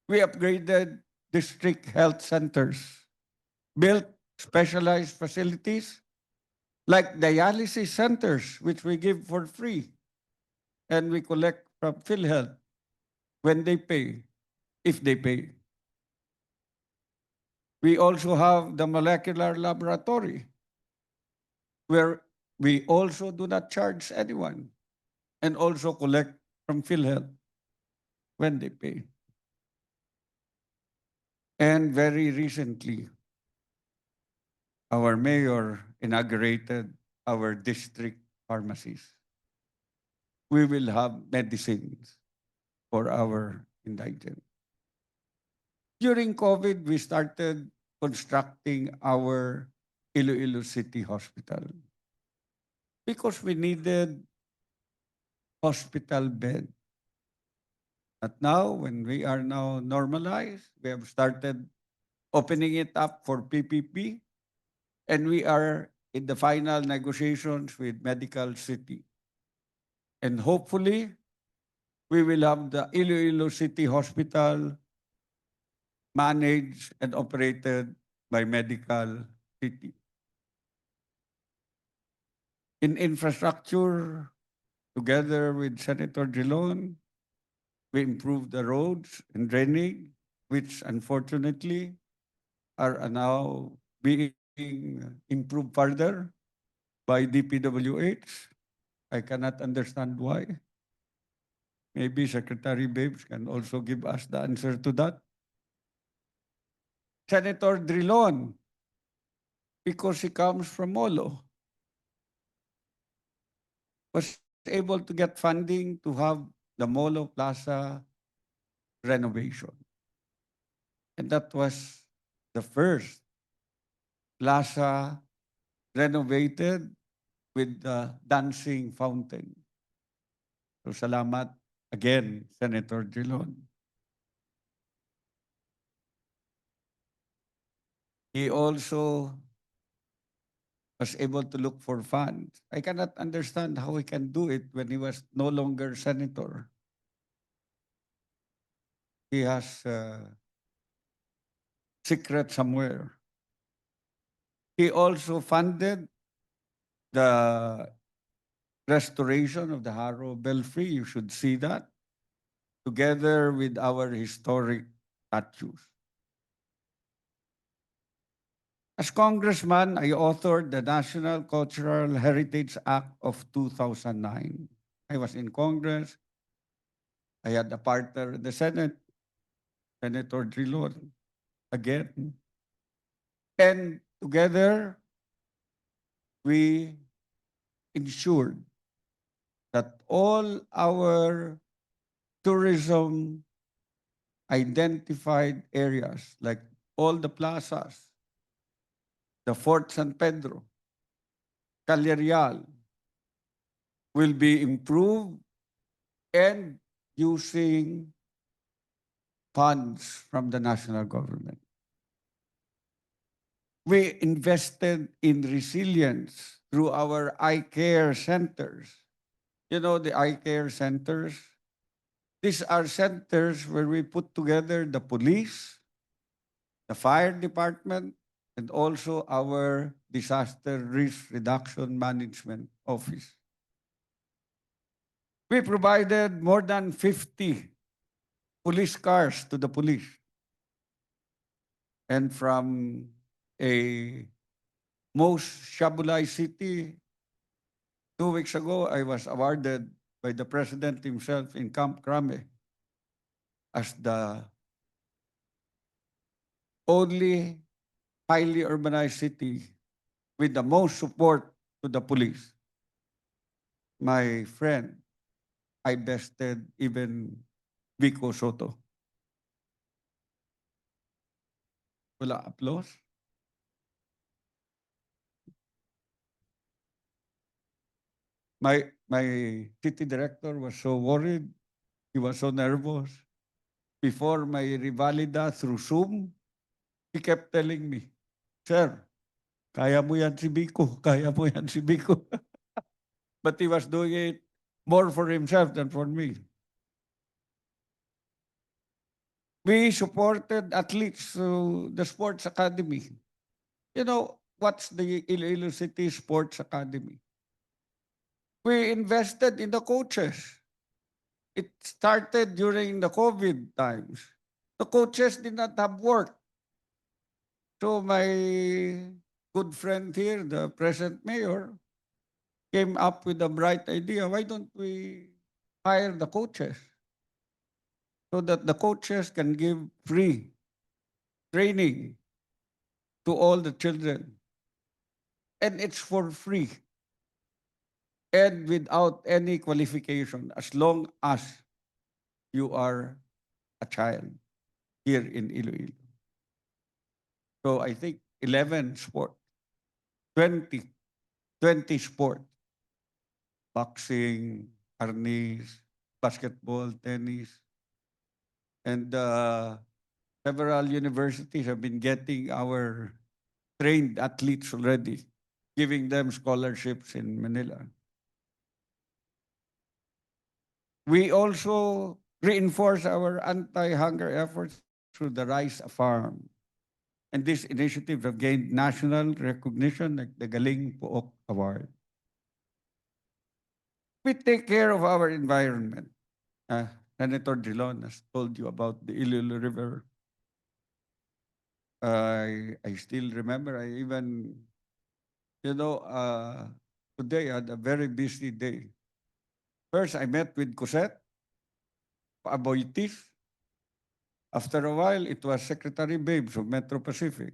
we upgraded district health centers, built specialized facilities like dialysis centers, which we give for free, and we collect from PhilHealth when they pay, if they pay. We also have the molecular laboratory, where we also do not charge anyone and also collect from PhilHealth when they pay. And very recently, our mayor inaugurated our district pharmacies. We will have medicines for our indigent. During COVID, we started constructing our Iloilo City Hospital because we needed hospital bed. But now, when we are now normalized, we have started opening it up for PPP, and we are in the final negotiations with Medical City. And hopefully, we will have the Iloilo City Hospital managed and operated by Medical City. In infrastructure, together with Senator Drilon, we improved the roads and drainage, which unfortunately are now being improved further by DPWH. I cannot understand why. Maybe Secretary Babes can also give us the answer to that. Senator Drilon, because he comes from Molo, was able to get funding to have the Molo Plaza renovation. And that was the first plaza renovated with the dancing fountain. So salamat again, Senator Drilon. He also was able to look for funds. I cannot understand how he can do it when he was no longer senator. He has secret somewhere. He also funded the restoration of the Harrow Belfry. You should see that, together with our historic statues. As congressman, I authored the National Cultural Heritage Act of 2009. I was in Congress. I had a partner in the Senate, Senator Drilon, again. And together, we ensured that all our tourism identified areas, like all the plazas, the Fort San Pedro, Calle Real, will be improved and using funds from the national government. We invested in resilience through our eye care centers. You know, the eye care centers, these are centers where we put together the police, the fire department, and also our disaster risk reduction management office. We provided more than 50 police cars to the police. And from a most shabulized city, 2 weeks ago, I was awarded by the president himself in Camp Crame as the only highly urbanized city with the most support to the police. My friend, I bested even Vico Soto. Wala applause? My city director was so worried. He was so nervous. Before my revalida through Zoom, he kept telling me, "Sir, kaya mo yan si Vico, kaya mo yan si Vico." But he was doing it more for himself than for me. We supported athletes through the sports academy. You know, what's the Iloilo City Sports Academy? We invested in the coaches. It started during the COVID times. The coaches did not have work. So my good friend here, the present mayor, came up with a bright idea. Why don't we hire the coaches so that the coaches can give free training to all the children? And it's for free and without any qualification, as long as you are a child here in Iloilo. So I think 11 sport, 20 sport, boxing, arnis, basketball, tennis, and several universities have been getting our trained athletes already, giving them scholarships in Manila. We also reinforce our anti-hunger efforts through the Rice Farm. And this initiative have gained national recognition, like the Galing Pook Award. We take care of our environment. Senator Drilon has told you about the Iloilo River. I still remember, I even, today I had a very busy day. First, I met with Cosette Aboitis. After a while, it was Secretary Babes of Metro Pacific.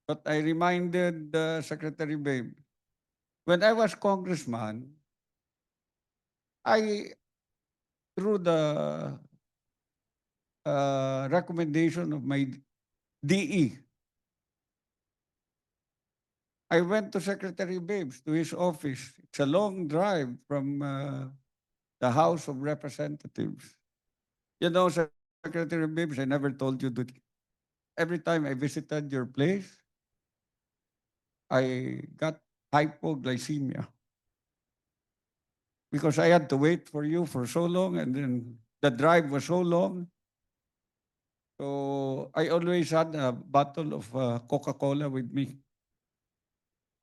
But I reminded Secretary Babe, when I was congressman, through the recommendation of my DE, I went to Secretary Babes, to his office. It's a long drive from the House of Representatives. You know, Secretary Babes, I never told you every time I visited your place, I got hypoglycemia because I had to wait for you for so long, and then the drive was so long. So I always had a bottle of Coca-Cola with me.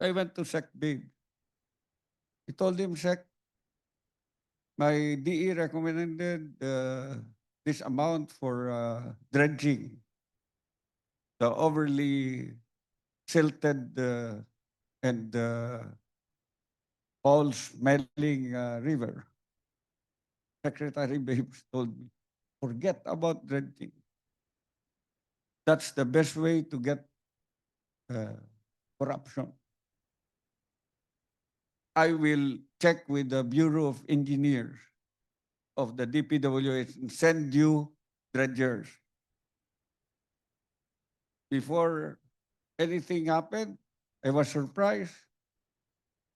I went to Sec Big. I told him, Sec, my DE recommended this amount for dredging the overly silted and foul-smelling river. Secretary Babes told me, forget about dredging. That's the best way to get corruption. I will check with the Bureau of Engineers of the DPWH and send you dredgers. Before anything happened, I was surprised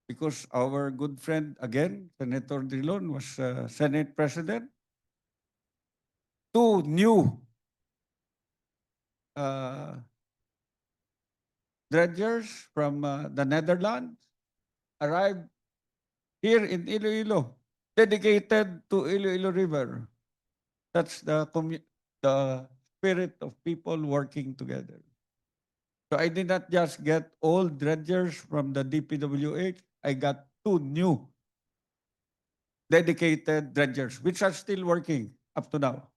because our good friend again, Senator Drilon, was Senate President. Two new dredgers from the Netherlands arrived here in Iloilo, dedicated to Iloilo River. That's the spirit of people working together. So I did not just get old dredgers from the DPWH, I got two new dedicated dredgers, which are still working up to now.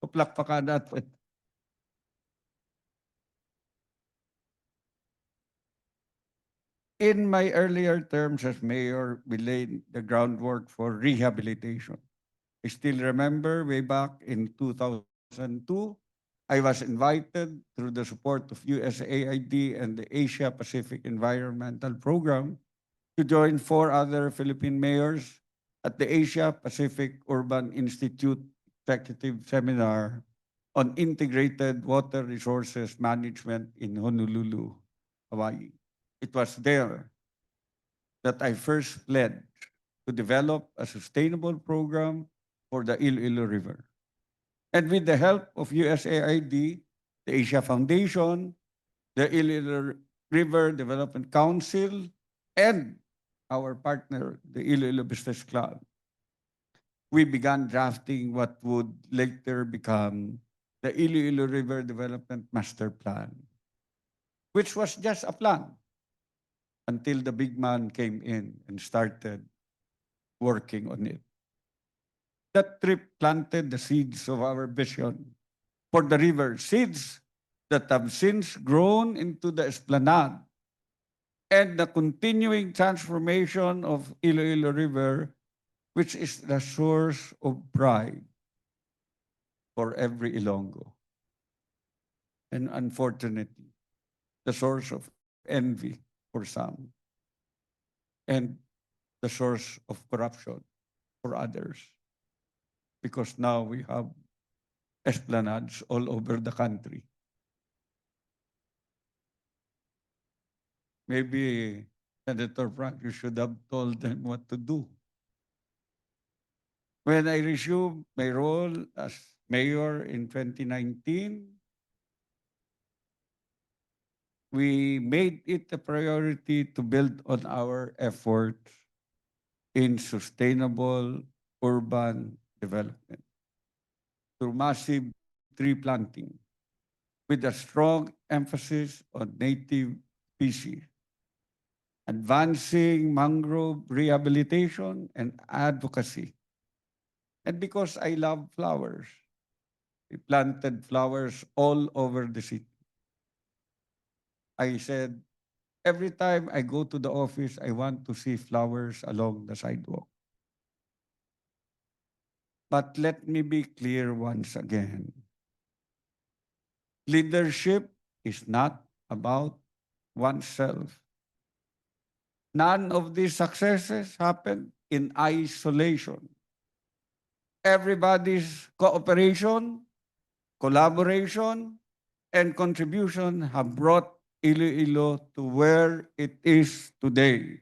Paplakpakan natin. In my earlier terms as mayor, we laid the groundwork for rehabilitation. I still remember way back in 2002, I was invited through the support of USAID and the Asia Pacific Environmental Program to join 4 other Philippine mayors at the Asia Pacific Urban Institute Executive Seminar on Integrated Water Resources Management in Honolulu, Hawaii. It was there that I first pledged to develop a sustainable program for the Iloilo River. And with the help of USAID, the Asia Foundation, the Iloilo River Development Council, and our partner, the Iloilo Business Club, we began drafting what would later become the Iloilo River Development Master Plan, which was just a plan until the big man came in and started working on it. That trip planted the seeds of our vision for the river, seeds that have since grown into the esplanade and the continuing transformation of Iloilo River, which is the source of pride for every Ilonggo. And unfortunately, the source of envy for some, and the source of corruption for others. Because now we have esplanades all over the country. Maybe, Senator Frank, you should have told them what to do. When I resumed my role as mayor in 2019, we made it a priority to build on our efforts in sustainable urban development through massive tree planting with a strong emphasis on native species, advancing mangrove rehabilitation and advocacy. And because I love flowers, we planted flowers all over the city. I said, every time I go to the office, I want to see flowers along the sidewalk. But let me be clear once again. Leadership is not about oneself. None of these successes happen in isolation. Everybody's cooperation, collaboration, and contribution have brought Iloilo to where it is today.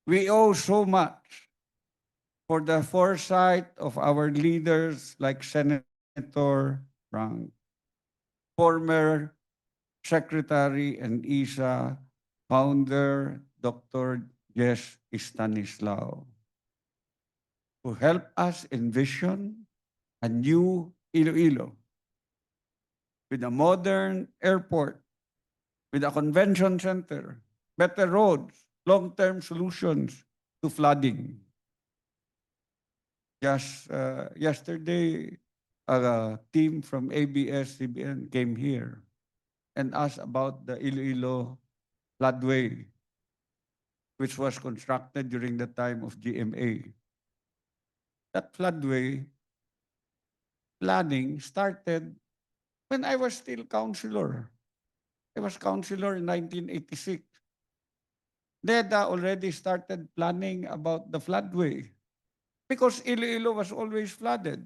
We owe so much for the foresight of our leaders like Senator Frank, former Secretary and ISA founder, Dr. Jess Stanislao, who helped us envision a new Iloilo with a modern airport, with a convention center, better roads, long-term solutions to flooding. Just yesterday, a team from ABS-CBN came here and asked about the Iloilo floodway, which was constructed during the time of GMA. That floodway planning started when I was still councilor. I was councilor in 1986. NEDA already started planning about the floodway because Iloilo was always flooded.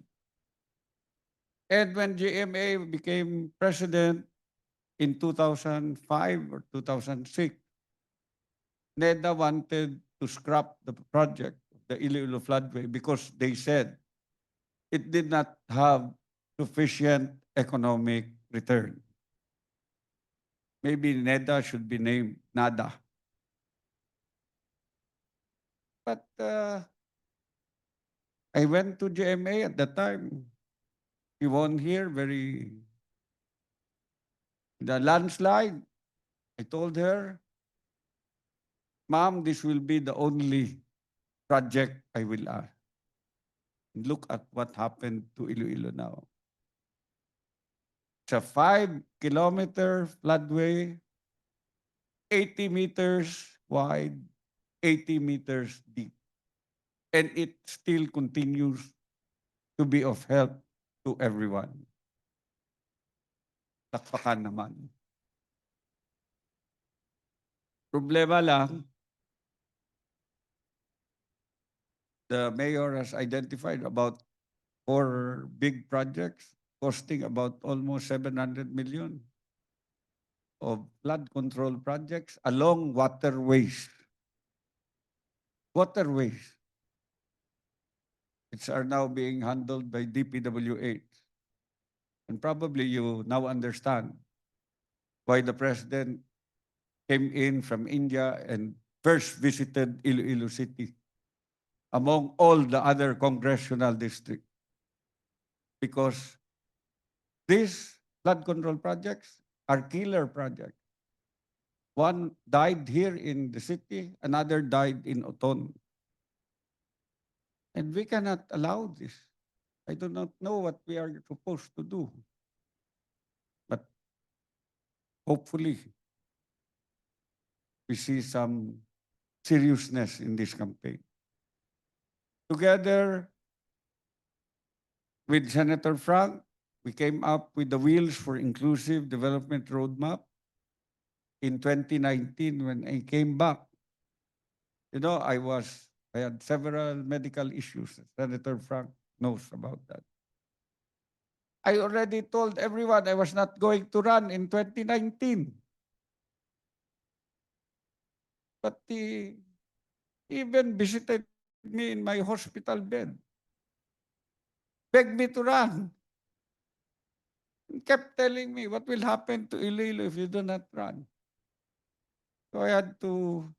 And when GMA became president in 2005 or 2006, NEDA wanted to scrap the project, the Iloilo floodway, because they said it did not have sufficient economic return. Maybe NEDA should be named NADA. But I went to GMA at that time. She won here the landslide. I told her, Ma'am, this will be the only project I will ask. Look at what happened to Iloilo now. It's a 5-kilometer floodway, 80 meters wide, 80 meters deep. And it still continues to be of help to everyone. Takpakan naman. Problema lang, the mayor has identified about 4 big projects costing about almost 700 million of flood control projects along waterways. Waterways. Which are now being handled by DPWH. And probably you now understand why the president came in from India and first visited Iloilo City among all the other congressional districts. Because these flood control projects are killer projects. One died here in the city, another died in Oton. And we cannot allow this. I do not know what we are supposed to do. But hopefully, we see some seriousness in this campaign. Together with Senator Frank, we came up with the Wheels for Inclusive Development Roadmap in 2019 when I came back. You know, I had several medical issues. Senator Frank knows about that. I already told everyone I was not going to run in 2019. But he even visited me in my hospital bed, begged me to run, and kept telling me what will happen to Iloilo if you do not run. So I had to,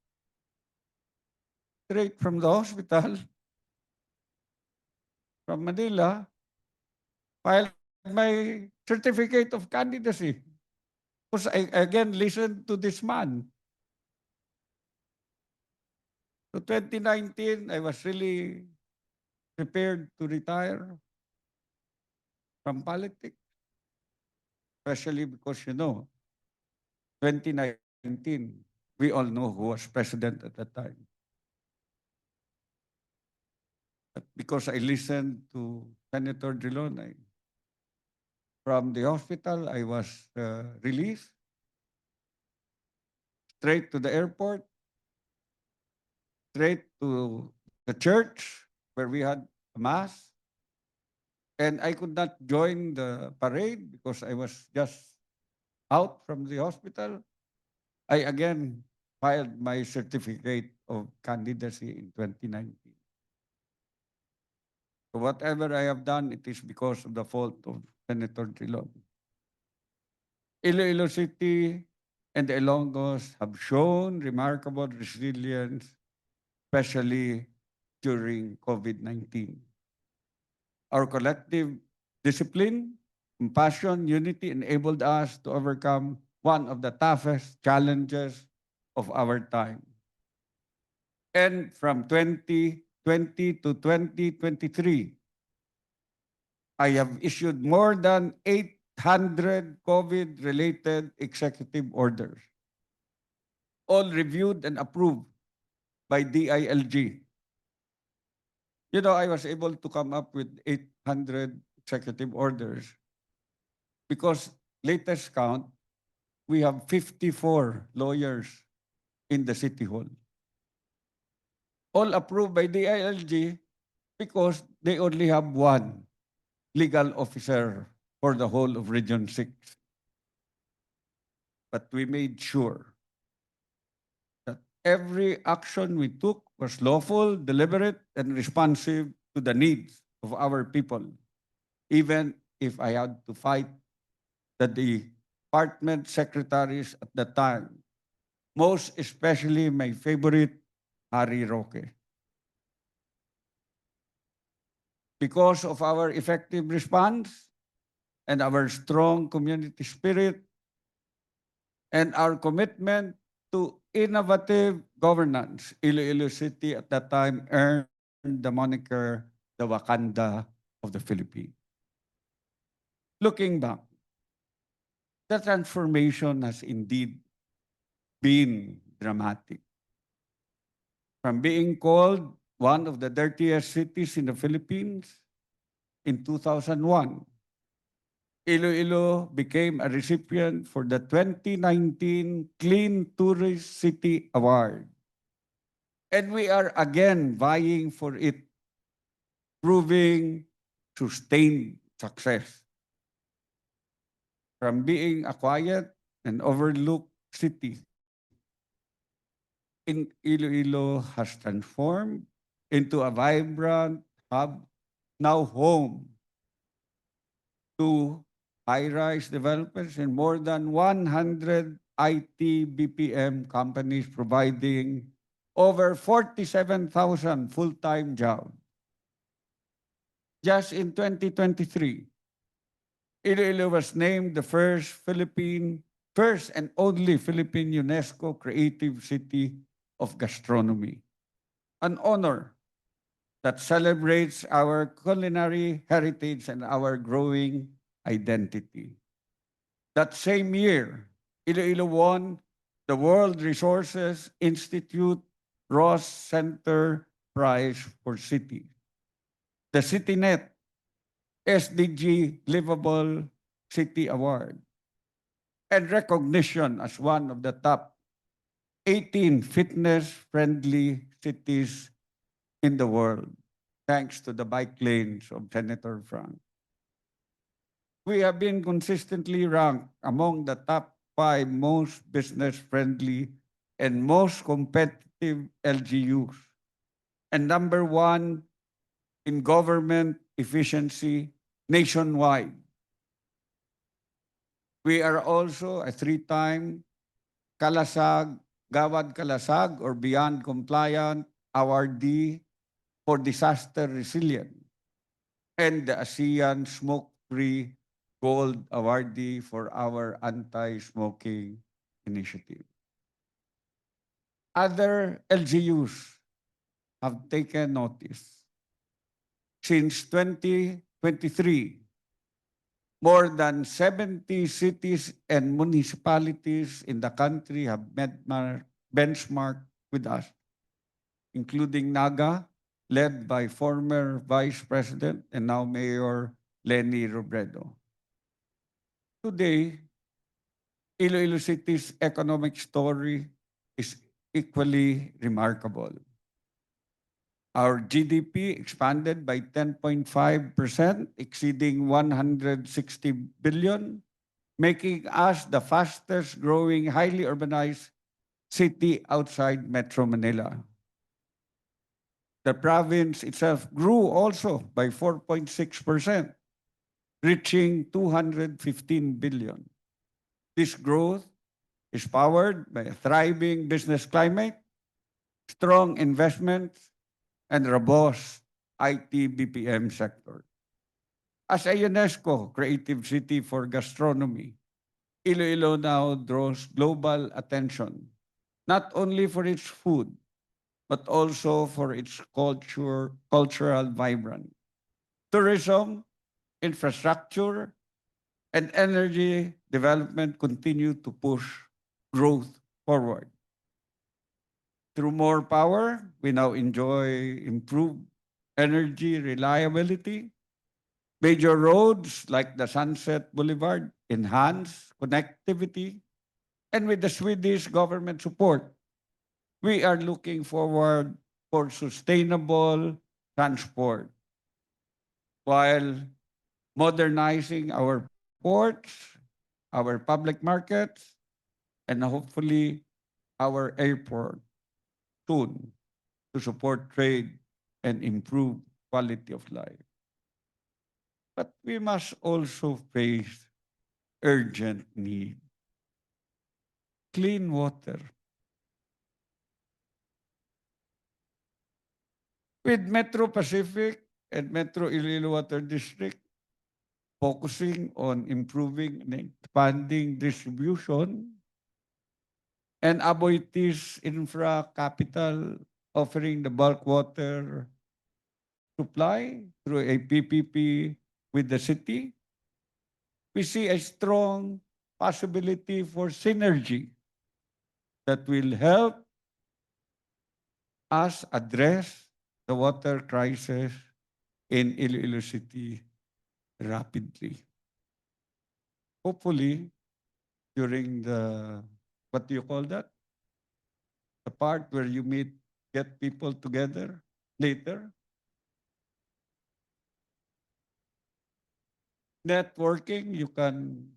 straight from the hospital, from Manila, file my certificate of candidacy. Because I again listened to this man. So 2019, I was really prepared to retire from politics. Especially because, 2019, we all know who was president at that time. But because I listened to Senator Drilon, from the hospital, I was released straight to the airport, straight to the church where we had a mass. And I could not join the parade because I was just out from the hospital. I again filed my certificate of candidacy in 2019. So whatever I have done, it is because of the fault of Senator Drilon. Iloilo City and the Ilonggos have shown remarkable resilience, especially during COVID-19. Our collective discipline, compassion, unity enabled us to overcome one of the toughest challenges of our time. And from 2020 to 2023, I have issued more than 800 COVID-related executive orders, all reviewed and approved by DILG. You know, I was able to come up with 800 executive orders because latest count, we have 54 lawyers in the City Hall. All approved by DILG because they only have one legal officer for the whole of Region 6. But we made sure that every action we took was lawful, deliberate, and responsive to the needs of our people, even if I had to fight the department secretaries at the time, most especially my favorite, Harry Roque. Because of our effective response and our strong community spirit and our commitment to innovative governance, Iloilo City at that time earned the moniker the Wakanda of the Philippines. Looking back, the transformation has indeed been dramatic. From being called one of the dirtiest cities in the Philippines in 2001, Iloilo became a recipient for the 2019 Clean Tourist City Award. And we are again vying for it, proving sustained success. From being a quiet and overlooked city, Iloilo has transformed into a vibrant hub, now home to high-rise developers and more than 100 IT BPM companies providing over 47,000 full-time jobs. Just in 2023, Iloilo was named the first and only Philippine UNESCO Creative City of Gastronomy, an honor that celebrates our culinary heritage and our growing identity. That same year, Iloilo won the World Resources Institute Ross Center Prize for Cities, the CityNet SDG Livable City Award, and recognition as one of the top 18 fitness-friendly cities in the world, thanks to the bike lanes of Senator Frank. We have been consistently ranked among the top 5 most business-friendly and most competitive LGUs, and number 1 in government efficiency nationwide. We are also a 3-time Kalasag, Gawad Kalasag, or Beyond Compliant awardee for disaster resilience, and the ASEAN Smoke-Free Gold awardee for our anti-smoking initiative. Other LGUs have taken notice. Since 2023, more than 70 cities and municipalities in the country have benchmarked with us, including Naga, led by former Vice President and now Mayor Lenny Robredo. Today, Iloilo City's economic story is equally remarkable. Our GDP expanded by 10.5%, exceeding 160 billion, making us the fastest growing highly urbanized city outside Metro Manila. The province itself grew also by 4.6%, reaching 215 billion. This growth is powered by a thriving business climate, strong investments, and robust IT BPM sector. As a UNESCO creative city for gastronomy, Iloilo now draws global attention, not only for its food, but also for its cultural vibrant. Tourism, infrastructure, and energy development continue to push growth forward. Through more power, we now enjoy improved energy reliability. Major roads like the Sunset Boulevard enhance connectivity. And with the Swedish government support, we are looking forward for sustainable transport while modernizing our ports, our public markets, and hopefully our airport soon to support trade and improve quality of life. But we must also face urgent need. Clean water. With Metro Pacific and Metro Iloilo Water District focusing on improving and expanding distribution, and Aboitiz Infra Capital offering the bulk water supply through a PPP with the city, we see a strong possibility for synergy that will help us address the water crisis in Iloilo City rapidly. Hopefully, during the, what do you call that? The part where you get people together later. Networking, you can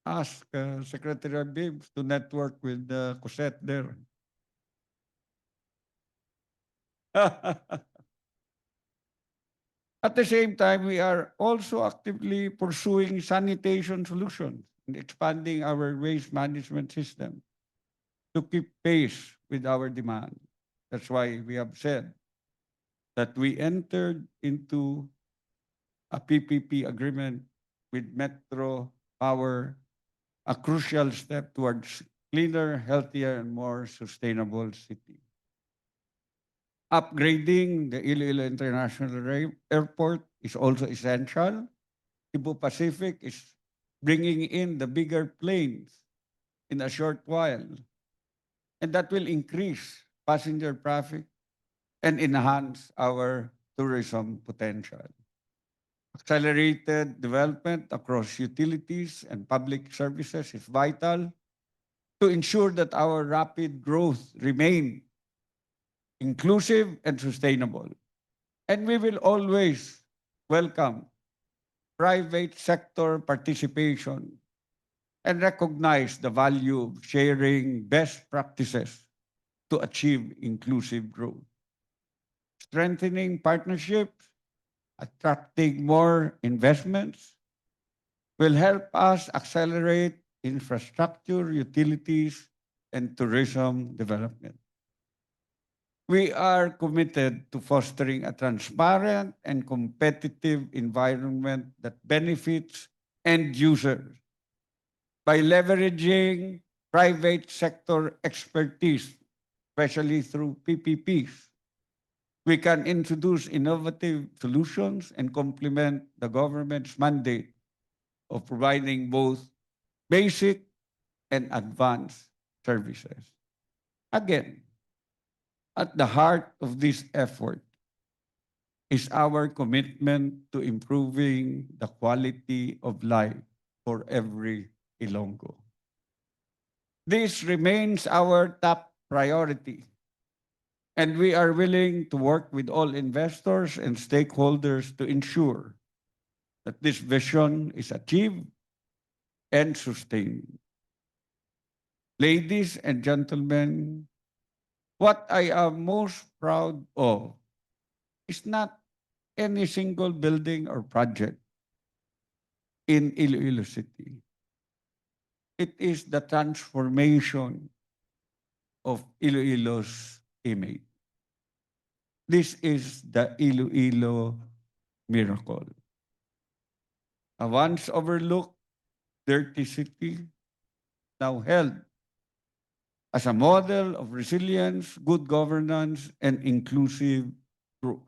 ask Secretary Bibbs to network with Cosette there. At the same time, we are also actively pursuing sanitation solutions and expanding our waste management system to keep pace with our demand. That's why we have said that we entered into a PPP agreement with Metro Power, a crucial step towards cleaner, healthier, and more sustainable city. Upgrading the Iloilo International Airport is also essential. Cebu Pacific is bringing in the bigger planes in a short while, and that will increase passenger traffic and enhance our tourism potential. Accelerated development across utilities and public services is vital to ensure that our rapid growth remain inclusive and sustainable. And we will always welcome private sector participation and recognize the value of sharing best practices to achieve inclusive growth. Strengthening partnerships, attracting more investments will help us accelerate infrastructure, utilities, and tourism development. We are committed to fostering a transparent and competitive environment that benefits end users by leveraging private sector expertise, especially through PPPs. We can introduce innovative solutions and complement the government's mandate of providing both basic and advanced services. Again, at the heart of this effort is our commitment to improving the quality of life for every Ilonggo. This remains our top priority, and we are willing to work with all investors and stakeholders to ensure that this vision is achieved and sustained. Ladies and gentlemen, what I am most proud of is not any single building or project in Iloilo City. It is the transformation of Iloilo's image. This is the Iloilo miracle. A once overlooked dirty city now held as a model of resilience, good governance, and inclusive growth.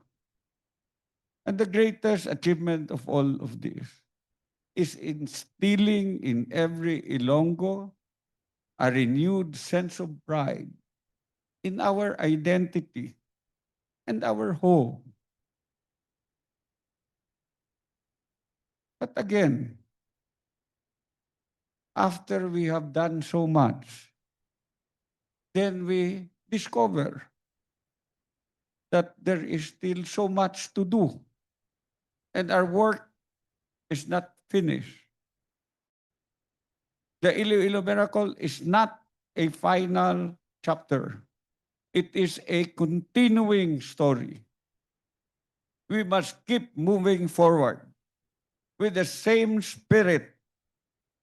And the greatest achievement of all of this is instilling in every Ilonggo a renewed sense of pride in our identity and our home. But again, after we have done so much, then we discover that there is still so much to do and our work is not finished. The Iloilo miracle is not a final chapter. It is a continuing story. We must keep moving forward with the same spirit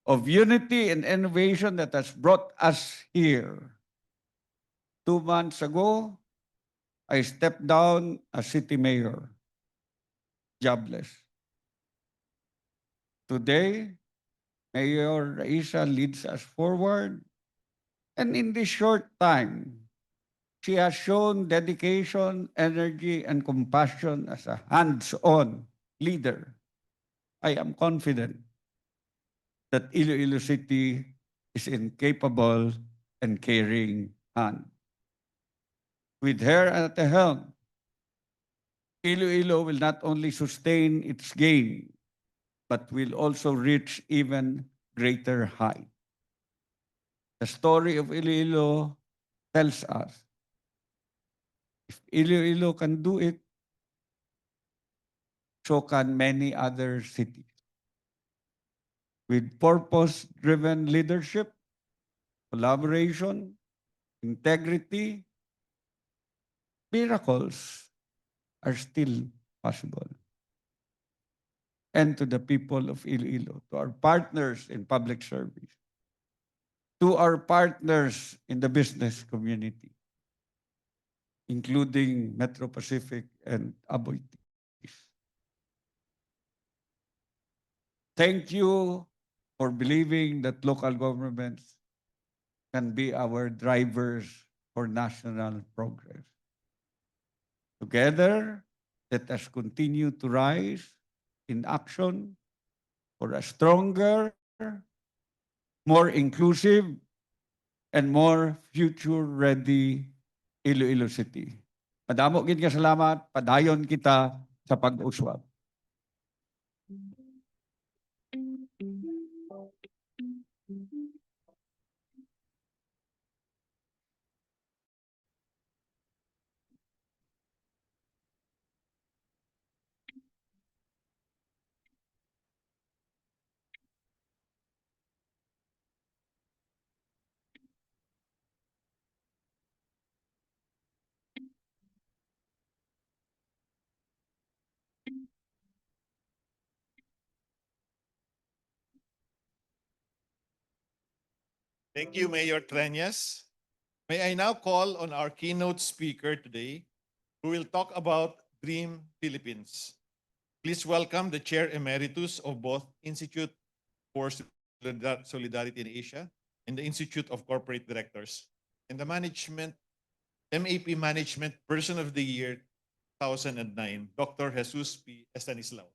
of unity and innovation that has brought us here. 2 months ago, I stepped down as city mayor, jobless. Today, Mayor Raisa leads us forward, and in this short time, she has shown dedication, energy, and compassion as a hands-on leader. I am confident that Iloilo City is in capable and caring hands. With her at the helm, Iloilo will not only sustain its gain, but will also reach even greater height. The story of Iloilo tells us, if Iloilo can do it, so can many other cities. With purpose-driven leadership, collaboration, integrity, miracles are still possible. And to the people of Iloilo, to our partners in public service, to our partners in the business community, including Metro Pacific and Aboitiz. Thank you for believing that local governments can be our drivers for national progress. Together, let us continue to rise in action for a stronger, more inclusive, and more future-ready Iloilo City. Madamo gid nga salamat, padayon kita sa pag-uswag. Thank you, Mayor Treñas. May I now call on our keynote speaker today, who will talk about Dream Philippines. Please welcome the Chair Emeritus of both Institute for Solidarity in Asia and the Institute of Corporate Directors, and the MAP Management Person of the Year 2009, Dr. Jesus P. Estanislao.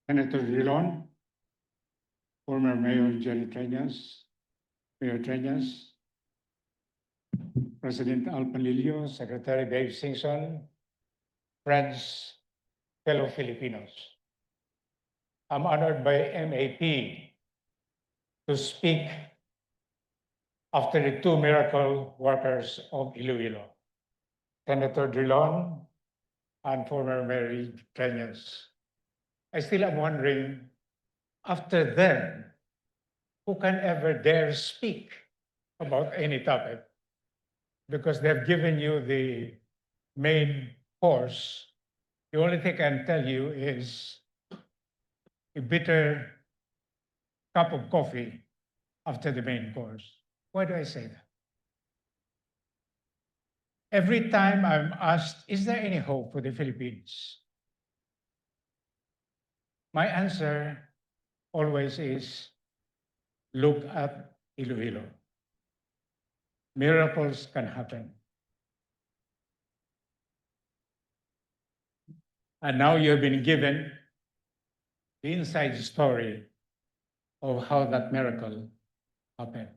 Senator Drilon, former Mayor Jerry Treñas, Mayor Treñas, President Al Panlilio, Secretary Dave Singson, friends, fellow Filipinos. I'm honored by MAP to speak after the two miracle workers of Iloilo. Senator Drilon, and former Mary Cañas. I still am wondering, after them, who can ever dare speak about any topic? Because they've given you the main course. The only thing I can tell you is a bitter cup of coffee after the main course. Why do I say that? Every time I'm asked, is there any hope for the Philippines? My answer always is, look at Iloilo. Miracles can happen. And now you've been given the inside story of how that miracle happened.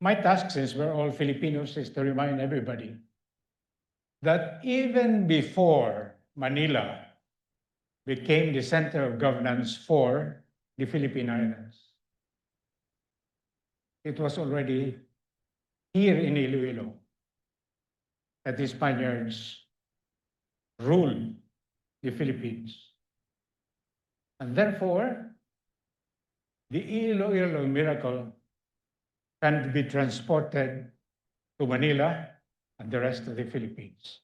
My task, since we're all Filipinos, is to remind everybody that even before Manila became the center of governance for the Philippine Islands, it was already here in Iloilo that the Spaniards ruled the Philippines. And therefore, the Iloilo miracle can be transported to Manila and the rest of the Philippines.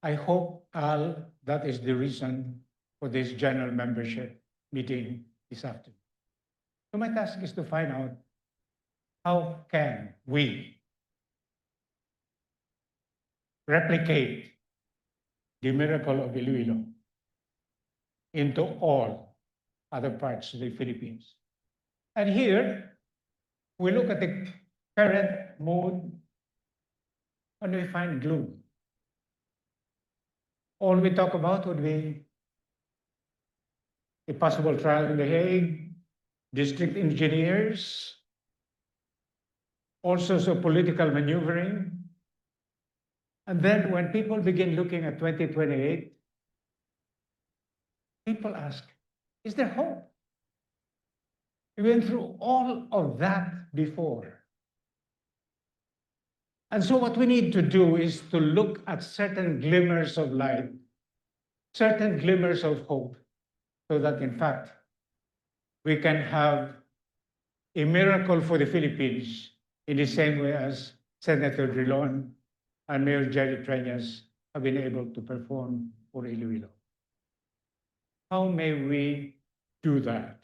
I hope, Al, that is the reason for this general membership meeting this afternoon. So my task is to find out, how can we replicate the miracle of Iloilo into all other parts of the Philippines? And here, we look at the current mood and we find gloom. All we talk about would be a possible trial in The Hague, district engineers, all sorts of political maneuvering. And then when people begin looking at 2028, people ask, is there hope? We went through all of that before. And so what we need to do is to look at certain glimmers of light, certain glimmers of hope, so that in fact, we can have a miracle for the Philippines in the same way as Senator Drilon and Mayor Jerry Treñas have been able to perform for Iloilo. How may we do that?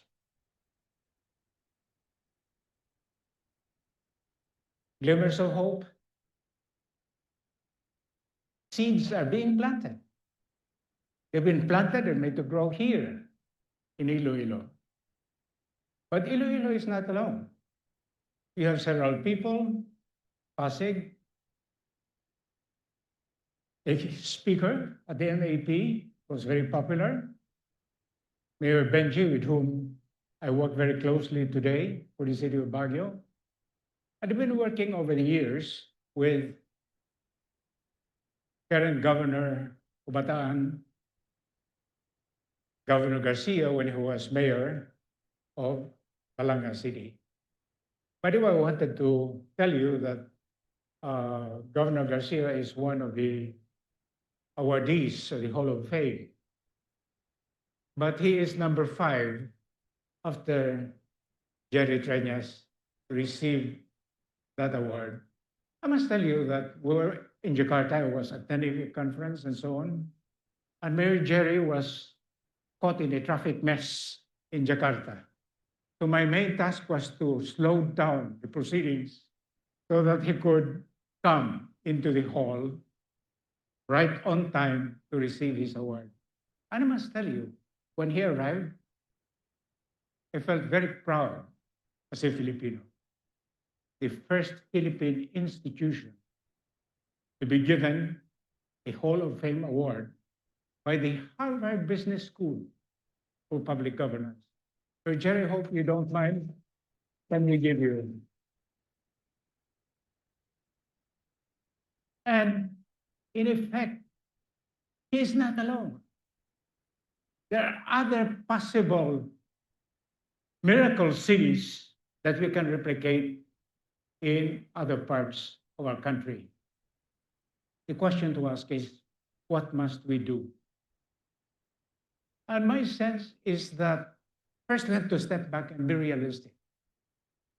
Glimmers of hope. Seeds are being planted. They've been planted and made to grow here in Iloilo. But Iloilo is not alone. We have several people, Pasig, a speaker at the MAP, was very popular. Mayor Benji, with whom I work very closely today for the city of Baguio. I've been working over the years with current Governor of Bataan, Governor Garcia, when he was mayor of Balanga City. By the way, I wanted to tell you that Governor Garcia is one of the awardees of the Hall of Fame. But he is number 5 after Jerry Treñas received that award. I must tell you that we were in Jakarta. I was attending a conference and so on. And Mayor Jerry was caught in a traffic mess in Jakarta. So my main task was to slow down the proceedings so that he could come into the hall right on time to receive his award. And I must tell you, when he arrived, I felt very proud as a Filipino. The first Philippine institution to be given a Hall of Fame award by the Harvard Business School for Public Governance. So Jerry, hope you don't mind. Can we give you? And in effect, he's not alone. There are other possible miracle cities that we can replicate in other parts of our country. the question to ask is, what must we do? And my sense is that first we have to step back and be realistic.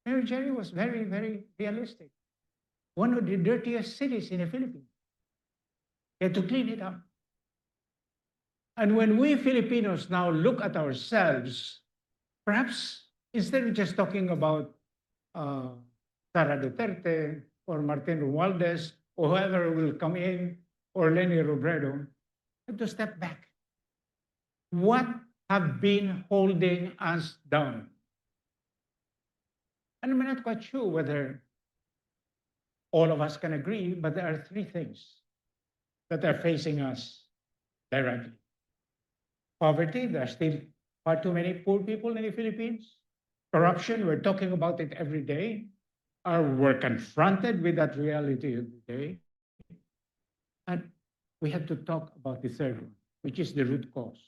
Mayor Jerry was very, very realistic. One of the dirtiest cities in the Philippines. He had to clean it up. And when we Filipinos now look at ourselves, perhaps instead of just talking about Sara Duterte or Martin Romualdez or whoever will come in or Leni Robredo, we have to step back. What have been holding us down? And I'm not quite sure whether all of us can agree, but there are three things that are facing us directly. Poverty, there are still far too many poor people in the Philippines. Corruption, we're talking about it every day. We're confronted with that reality every day. And we have to talk about the third one, which is the root cause.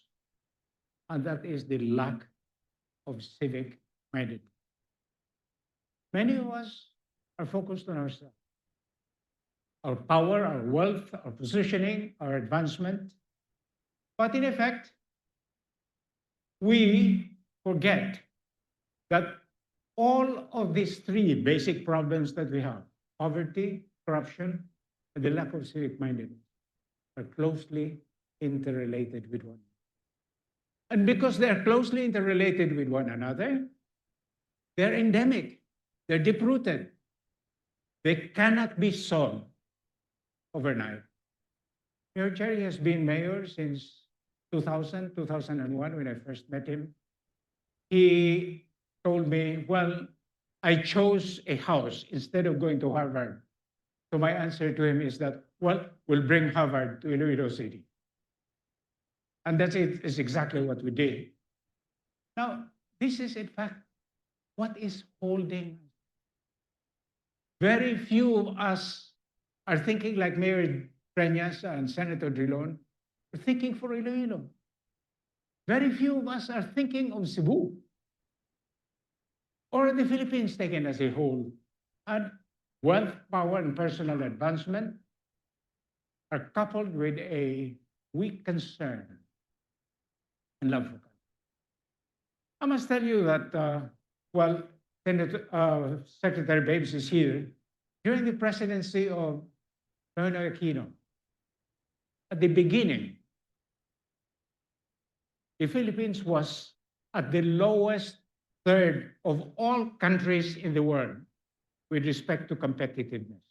And that is the lack of civic mindedness. Many of us are focused on ourselves, our power, our wealth, our positioning, our advancement. But in effect, we forget that all of these three basic problems that we have, poverty, corruption, and the lack of civic mindedness, are closely interrelated with one another. And because they're closely interrelated with one another, they're endemic, they're deep-rooted. They cannot be solved overnight. Mayor Jerry has been mayor since 2000, 2001, when I first met him. He told me, well, I chose a house instead of going to Harvard. So my answer to him is that, well, we'll bring Harvard to Iloilo City. And that's it, is exactly what we did. Now, this is in fact what is holding. Very few of us are thinking like Mayor Treñas and Senator Drilon, are thinking for Iloilo. Very few of us are thinking of Cebu or the Philippines taken as a whole. And wealth, power, and personal advancement are coupled with a weak concern and love for country. I must tell you that, well, Secretary Babes is here. During the presidency of Noynoy Aquino, at the beginning, the Philippines was at the lowest third of all countries in the world with respect to competitiveness.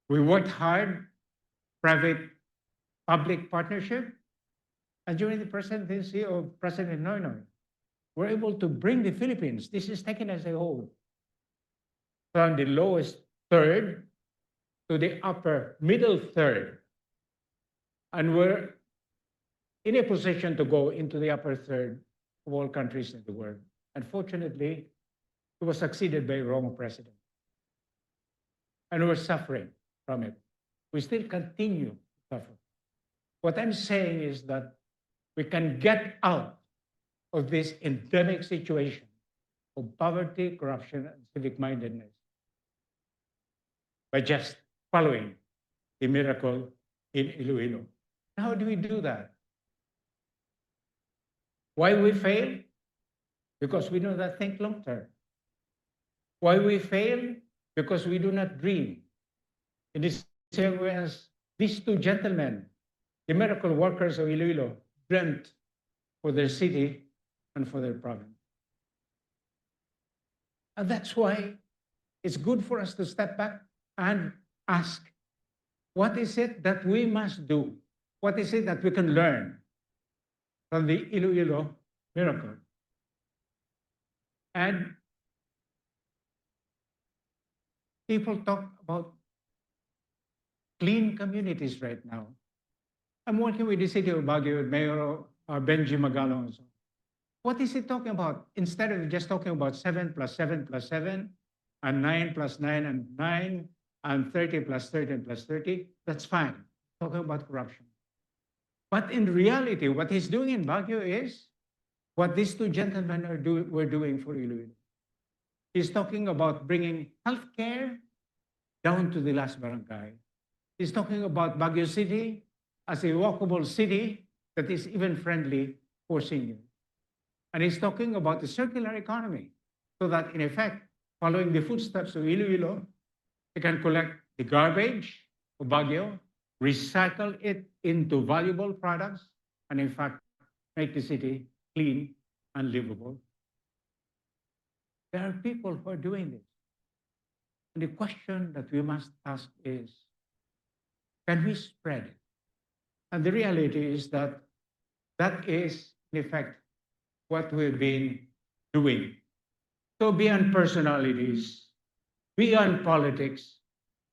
We worked hard, private-public partnership, and during the presidency of President Noynoy, we're able to bring the Philippines, this is taken as a whole, from the lowest third to the upper middle third. And we're in a position to go into the upper third of all countries in the world. Unfortunately, it was succeeded by a wrong president. And we're suffering from it. We still continue to suffer. What I'm saying is that we can get out of this endemic situation of poverty, corruption, and civic-mindedness by just following the miracle in Iloilo. How do we do that? Why we fail? Because we do not think long term. Why we fail? Because we do not dream. In the same way as these two gentlemen, the miracle workers of Iloilo, dreamt for their city and for their province. And that's why it's good for us to step back and ask, what is it that we must do? What is it that we can learn from the Iloilo miracle? And people talk about clean communities right now. I'm working with the city of Baguio with Mayor Benji Magalong. What is he talking about? Instead of just talking about 7 + 7 + 7, and 9 + 9 and 9, and 30 + 30 + 30, that's fine. Talking about corruption. But in reality, what he's doing in Baguio is what these two gentlemen were doing for Iloilo. He's talking about bringing healthcare down to the last barangay. He's talking about Baguio City as a walkable city that is even friendly for seniors. And he's talking about the circular economy, so that in effect, following the footsteps of Iloilo, they can collect the garbage of Baguio, recycle it into valuable products, and in fact, make the city clean and livable. There are people who are doing this. And the question that we must ask is, can we spread it? And the reality is that that is, in effect, what we've been doing. So beyond personalities, beyond politics,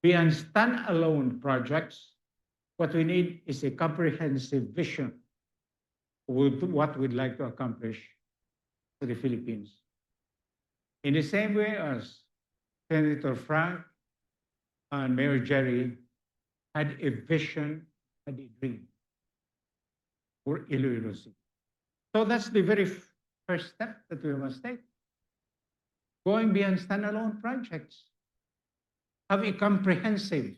beyond standalone projects, what we need is a comprehensive vision with what we'd like to accomplish for the Philippines. In the same way as Senator Frank and Mayor Jerry had a vision and a dream for Iloilo City. So that's the very first step that we must take. Going beyond standalone projects, have a comprehensive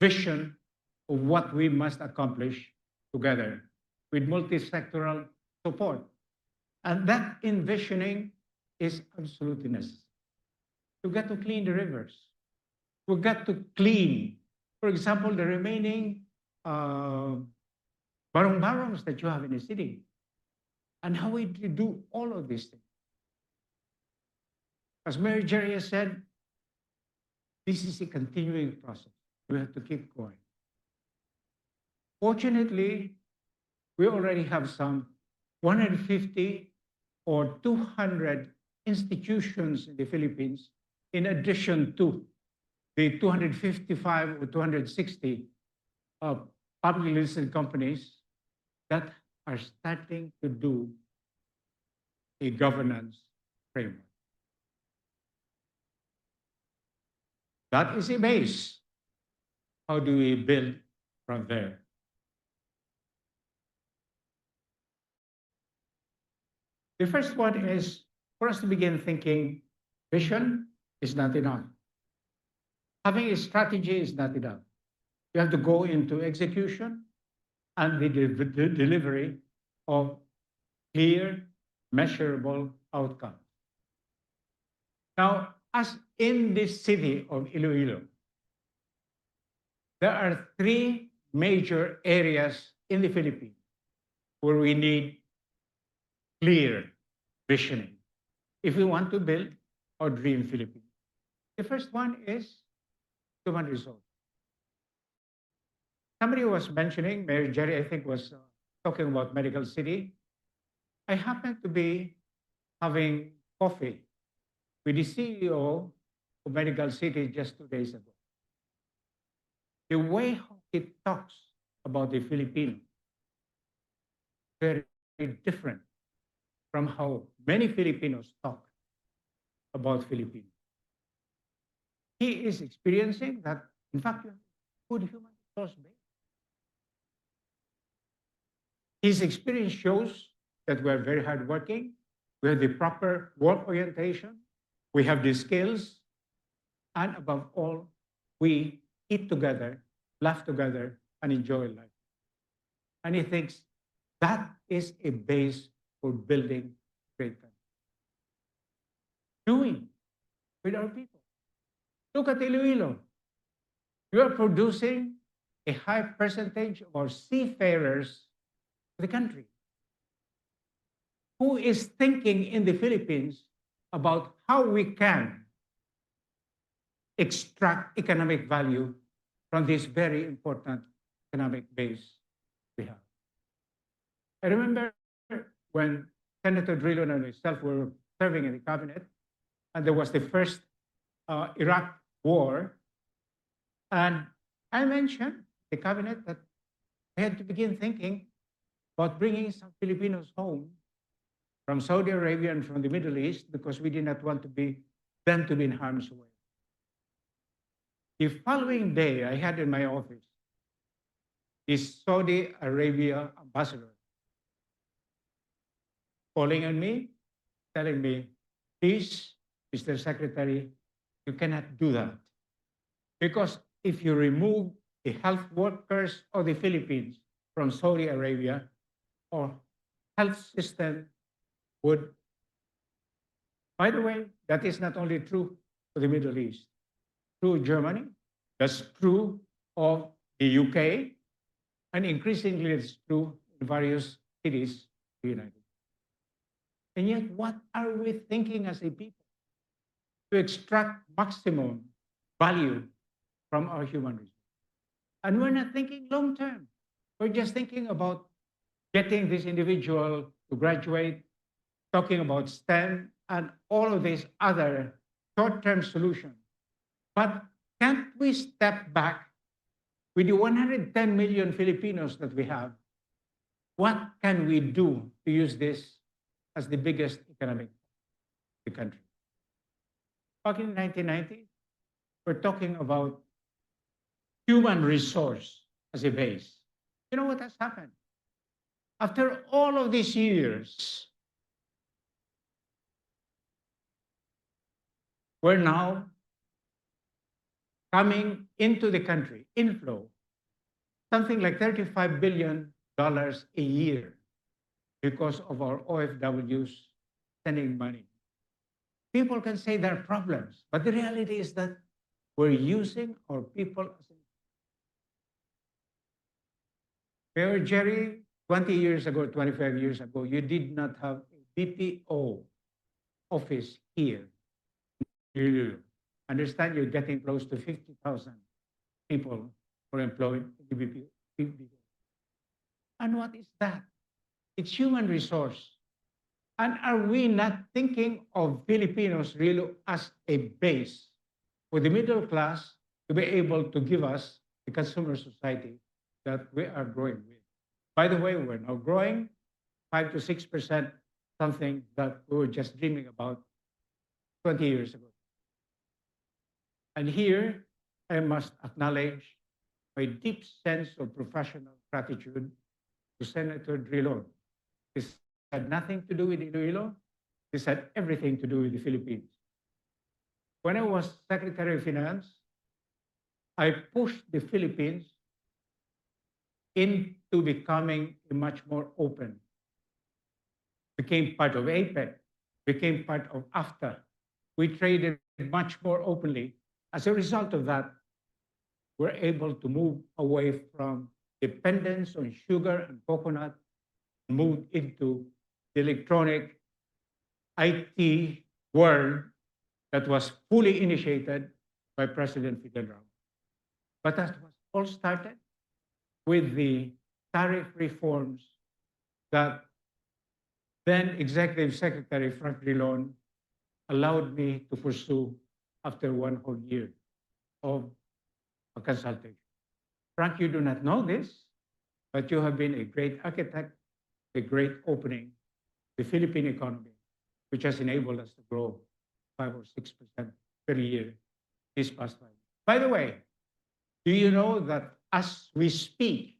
vision of what we must accomplish together with multi-sectoral support. And that envisioning is absolutely necessary. We've got to clean the rivers. We've got to clean, for example, the remaining barong-barongs that you have in the city. And how we do all of these things. As Mayor Jerry has said, this is a continuing process. We have to keep going. Fortunately, we already have some 150 or 200 institutions in the Philippines, in addition to the 255 or 260 publicly listed companies that are starting to do a governance framework. That is a base. How do we build from there? The first one is for us to begin thinking vision is not enough. Having a strategy is not enough. You have to go into execution and the delivery of clear, measurable outcomes. Now, as in this city of Iloilo, there are three major areas in the Philippines where we need clear visioning if we want to build our dream Philippines. The first one is human resource. Somebody was mentioning, Mayor Jerry, I think, was talking about Medical City. I happened to be having coffee with the CEO of Medical City just 2 days ago. The way he talks about the Filipino, very different from how many Filipinos talk about Filipinos. He is experiencing that, in fact, you have good human resource base. His experience shows that we are very hardworking, we have the proper work orientation, we have the skills, and above all, we eat together, laugh together, and enjoy life. And he thinks that is a base for building great country. Doing with our people. Look at Iloilo. We are producing a high percentage of our seafarers to the country. Who is thinking in the Philippines about how we can extract economic value from this very important economic base we have? I remember when Senator Drilon and myself were serving in the cabinet, and there was the first Iraq war, and I mentioned the cabinet that we had to begin thinking about bringing some Filipinos home from Saudi Arabia and from the Middle East because we did not want to be them to be in harm's way. The following day, I had in my office this Saudi Arabia ambassador calling on me, telling me, please, Mr. Secretary, you cannot do that. Because if you remove the health workers of the Philippines from Saudi Arabia, or health system would. By the way, that is not only true for the Middle East, true Germany, that's true of the UK, and increasingly it's true in various cities of the United States. And yet, what are we thinking as a people to extract maximum value from our human resources? And we're not thinking long term. We're just thinking about getting this individual to graduate, talking about STEM and all of these other short-term solutions. But can't we step back with the 110 million Filipinos that we have? What can we do to use this as the biggest economic of the country? Back in the 1990s, we're talking about human resource as a base. You know what has happened? After all of these years, we're now coming into the country, inflow, something like $35 billion a year because of our OFWs sending money. People can say there are problems, but the reality is that we're using our people as Mayor Jerry, 20 years ago, 25 years ago, you did not have a BPO office here. You understand you're getting close to 50,000 people who are employed in the BPO. And what is that? It's human resource. And are we not thinking of Filipinos really as a base for the middle class to be able to give us the consumer society that we are growing with? By the way, we're now growing 5 to 6%, something that we were just dreaming about 20 years ago. And here, I must acknowledge my deep sense of professional gratitude to Senator Drilon. This had nothing to do with Iloilo. This had everything to do with the Philippines. When I was Secretary of Finance, I pushed the Philippines into becoming a much more open, became part of APEC, became part of AFTA. We traded much more openly. As a result of that, we're able to move away from dependence on sugar and coconut, move into the electronic IT world that was fully initiated by President Fidel Ramos. But that was all started with the tariff reforms that then Executive Secretary Frank Drilon allowed me to pursue after one whole year of a consultation. Frank, you do not know this, but you have been a great architect, a great opening, the Philippine economy, which has enabled us to grow 5 or 6% per year this past 5 years. By the way, do you know that as we speak,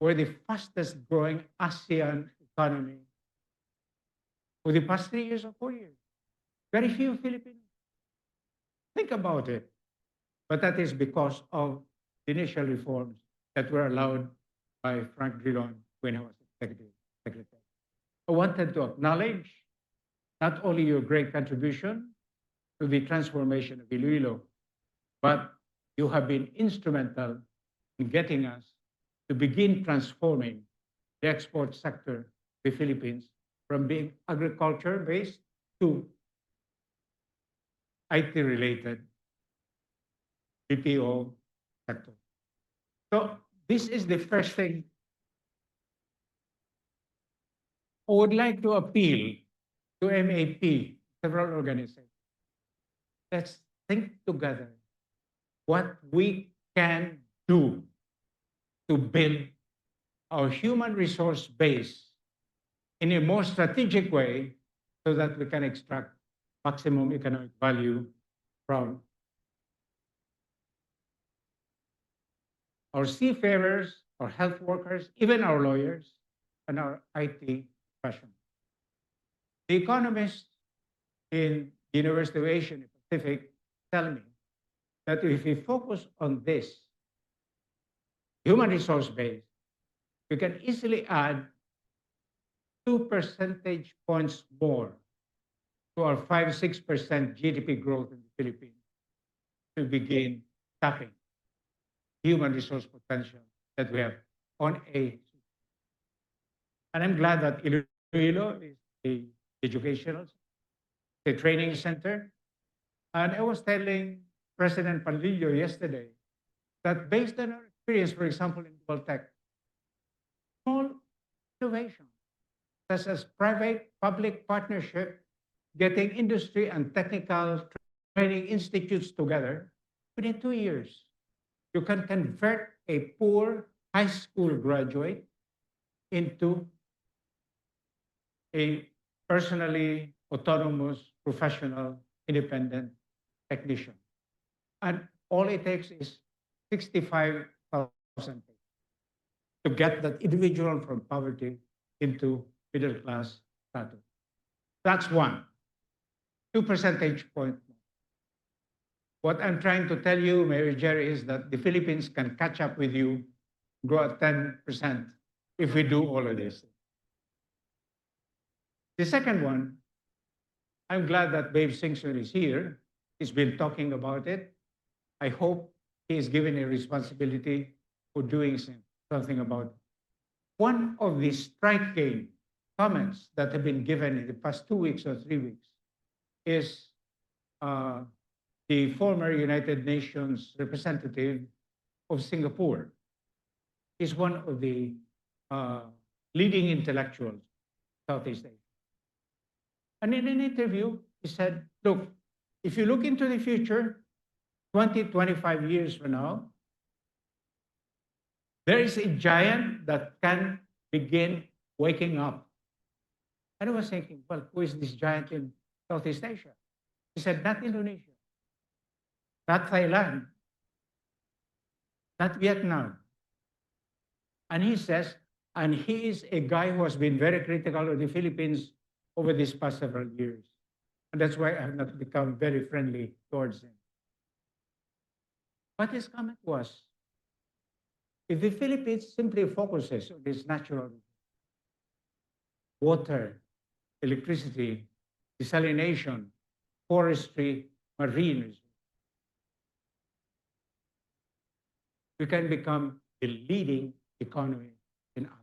we're the fastest growing ASEAN economy for the past 3 years or 4 years? Very few Filipinos. Think about it. But that is because of the initial reforms that were allowed by Frank Drilon when he was Executive Secretary. I wanted to acknowledge not only your great contribution to the transformation of Iloilo, but you have been instrumental in getting us to begin transforming the export sector of the Philippines from being agriculture-based to IT-related BPO sector. So this is the first thing. I would like to appeal to MAP, several organizations. Let's think together what we can do to build our human resource base in a more strategic way so that we can extract maximum economic value from our seafarers, our health workers, even our lawyers, and our IT professionals. The economists in the University of Asia Pacific tell me that if we focus on this, human resource base, we can easily add 2 percentage points more to our 5-6% GDP growth in the Philippines to begin tapping human resource potential that we have on a. And I'm glad that Iloilo is a educational, a training center. And I was telling President Pandillo yesterday that based on our experience, for example, in Dualtech, small innovation, such as private-public partnership, getting industry and technical training institutes together, within 2 years, you can convert a poor high school graduate into a personally autonomous, professional, independent technician. And all it takes is 65,000 to get that individual from poverty into middle class status. That's one. 2 percentage points. What I'm trying to tell you, Mayor Jerry, is that the Philippines can catch up with you, grow at 10% if we do all of this. The second one, I'm glad that Babe Singson is here. He's been talking about it. I hope he is given a responsibility for doing something about it. One of the striking comments that have been given in the past 2 weeks or 3 weeks is the former United Nations representative of Singapore. Is one of the leading intellectuals in Southeast Asia. And in an interview, he said, look, if you look into the future, 20, 25 years from now, there is a giant that can begin waking up. And I was thinking, well, who is this giant in Southeast Asia? He said, not Indonesia, not Thailand, not Vietnam. And he says, and he is a guy who has been very critical of the Philippines over these past several years. And that's why I have not become very friendly towards him. But his comment was, if the Philippines simply focuses on its natural water, electricity, desalination, forestry, marine resources, we can become the leading economy in Africa.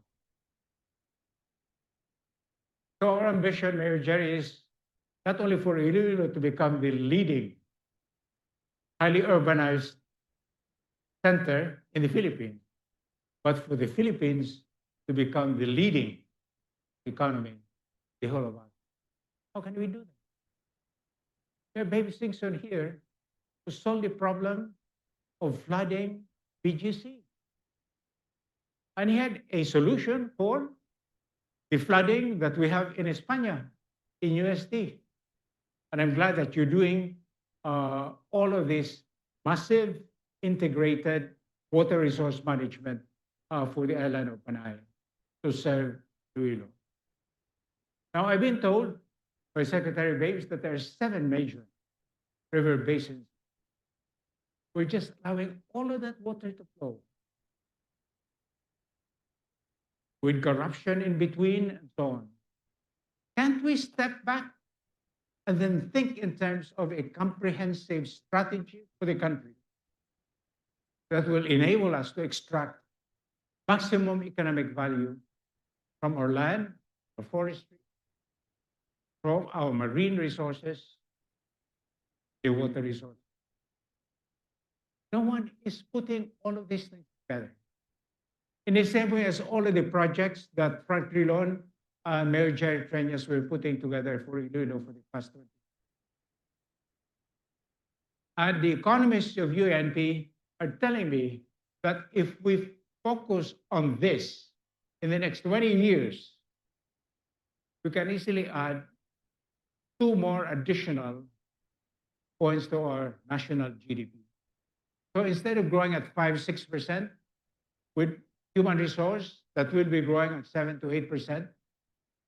So our ambition, Mayor Jerry, is not only for Iloilo to become the leading, highly urbanized center in the Philippines, but for the Philippines to become the leading economy, the whole of us. How can we do that? We have Babe Singson here to solve the problem of flooding BGC. And he had a solution for the flooding that we have in España, in UST. And I'm glad that you're doing all of this massive integrated water resource management for the island of Panay to serve Iloilo. Now, I've been told by Secretary Babes that there are 7 major river basins. We're just allowing all of that water to flow, with corruption in between and so on. Can't we step back and then think in terms of a comprehensive strategy for the country that will enable us to extract maximum economic value from our land, our forestry, from our marine resources, the water resources? No one is putting all of these things together. In the same way as all of the projects that Frank Drilon and Mayor Jerry Treñas were putting together for Iloilo for the past 20 years. And the economists of UNP are telling me that if we focus on this in the next 20 years, we can easily add 2 more additional points to our national GDP. So instead of growing at 5-6% with human resource that will be growing at 7 to 8%,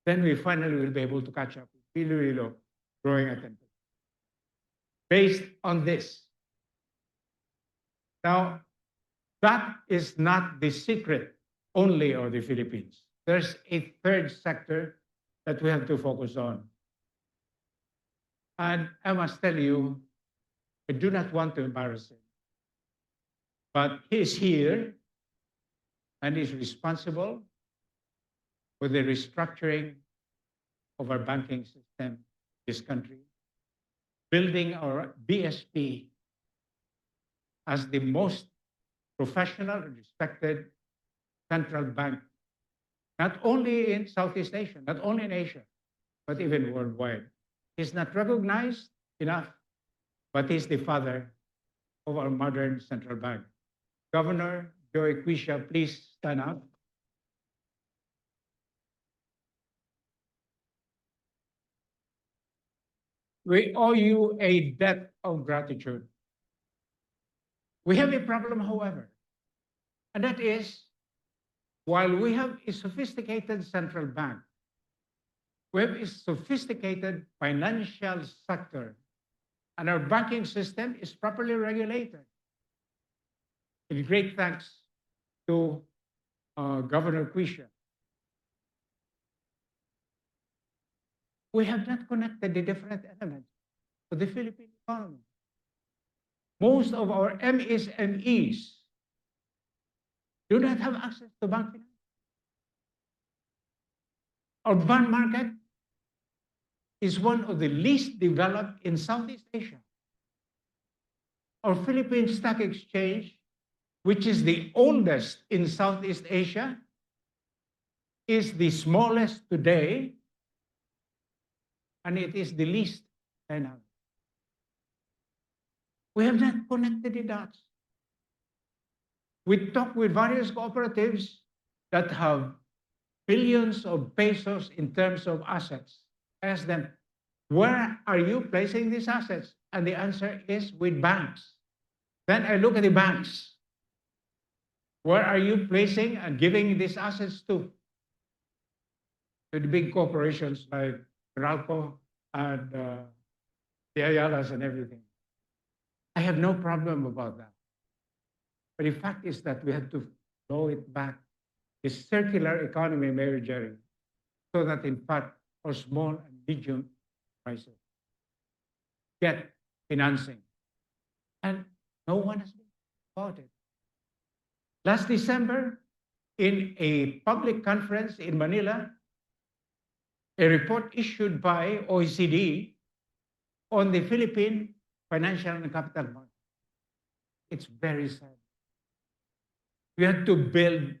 then we finally will be able to catch up with Iloilo growing at 10%. Based on this. Now, That is not the secret only of the Philippines. There's a third sector that we have to focus on. And I must tell you, I do not want to embarrass him, but he is here and is responsible for the restructuring of our banking system in this country, building our BSP as the most professional and respected central bank, not only in Southeast Asia, not only in Asia, but even worldwide. He's not recognized enough, but he's the father of our modern central bank. Governor Joey Quisha, please stand up. We owe you a debt of gratitude. We have a problem, however, and that is, while we have a sophisticated central bank, we have a sophisticated financial sector, and our banking system is properly regulated. In great thanks to Governor Quisha. We have not connected the different elements to the Philippine economy. Most of our MSMEs do not have access to bank finance. Our bond market is one of the least developed in Southeast Asia. Our Philippine Stock Exchange, which is the oldest in Southeast Asia, is the smallest today, and it is the least dynamic. We have not connected the dots. We talk with various cooperatives that have billions of pesos in terms of assets. Ask them, where are you placing these assets? And the answer is with banks. Then I look at the banks. Where are you placing and giving these assets to? To the big corporations like Meralco and the Ayalas and everything. I have no problem about that. But the fact is that we have to flow it back. The circular economy, Mayor Jerry, so that in fact our small and medium enterprises get financing. And no one has been about it. Last December, in a public conference in Manila, a report issued by OECD on the Philippine financial and capital market. It's very sad. We had to build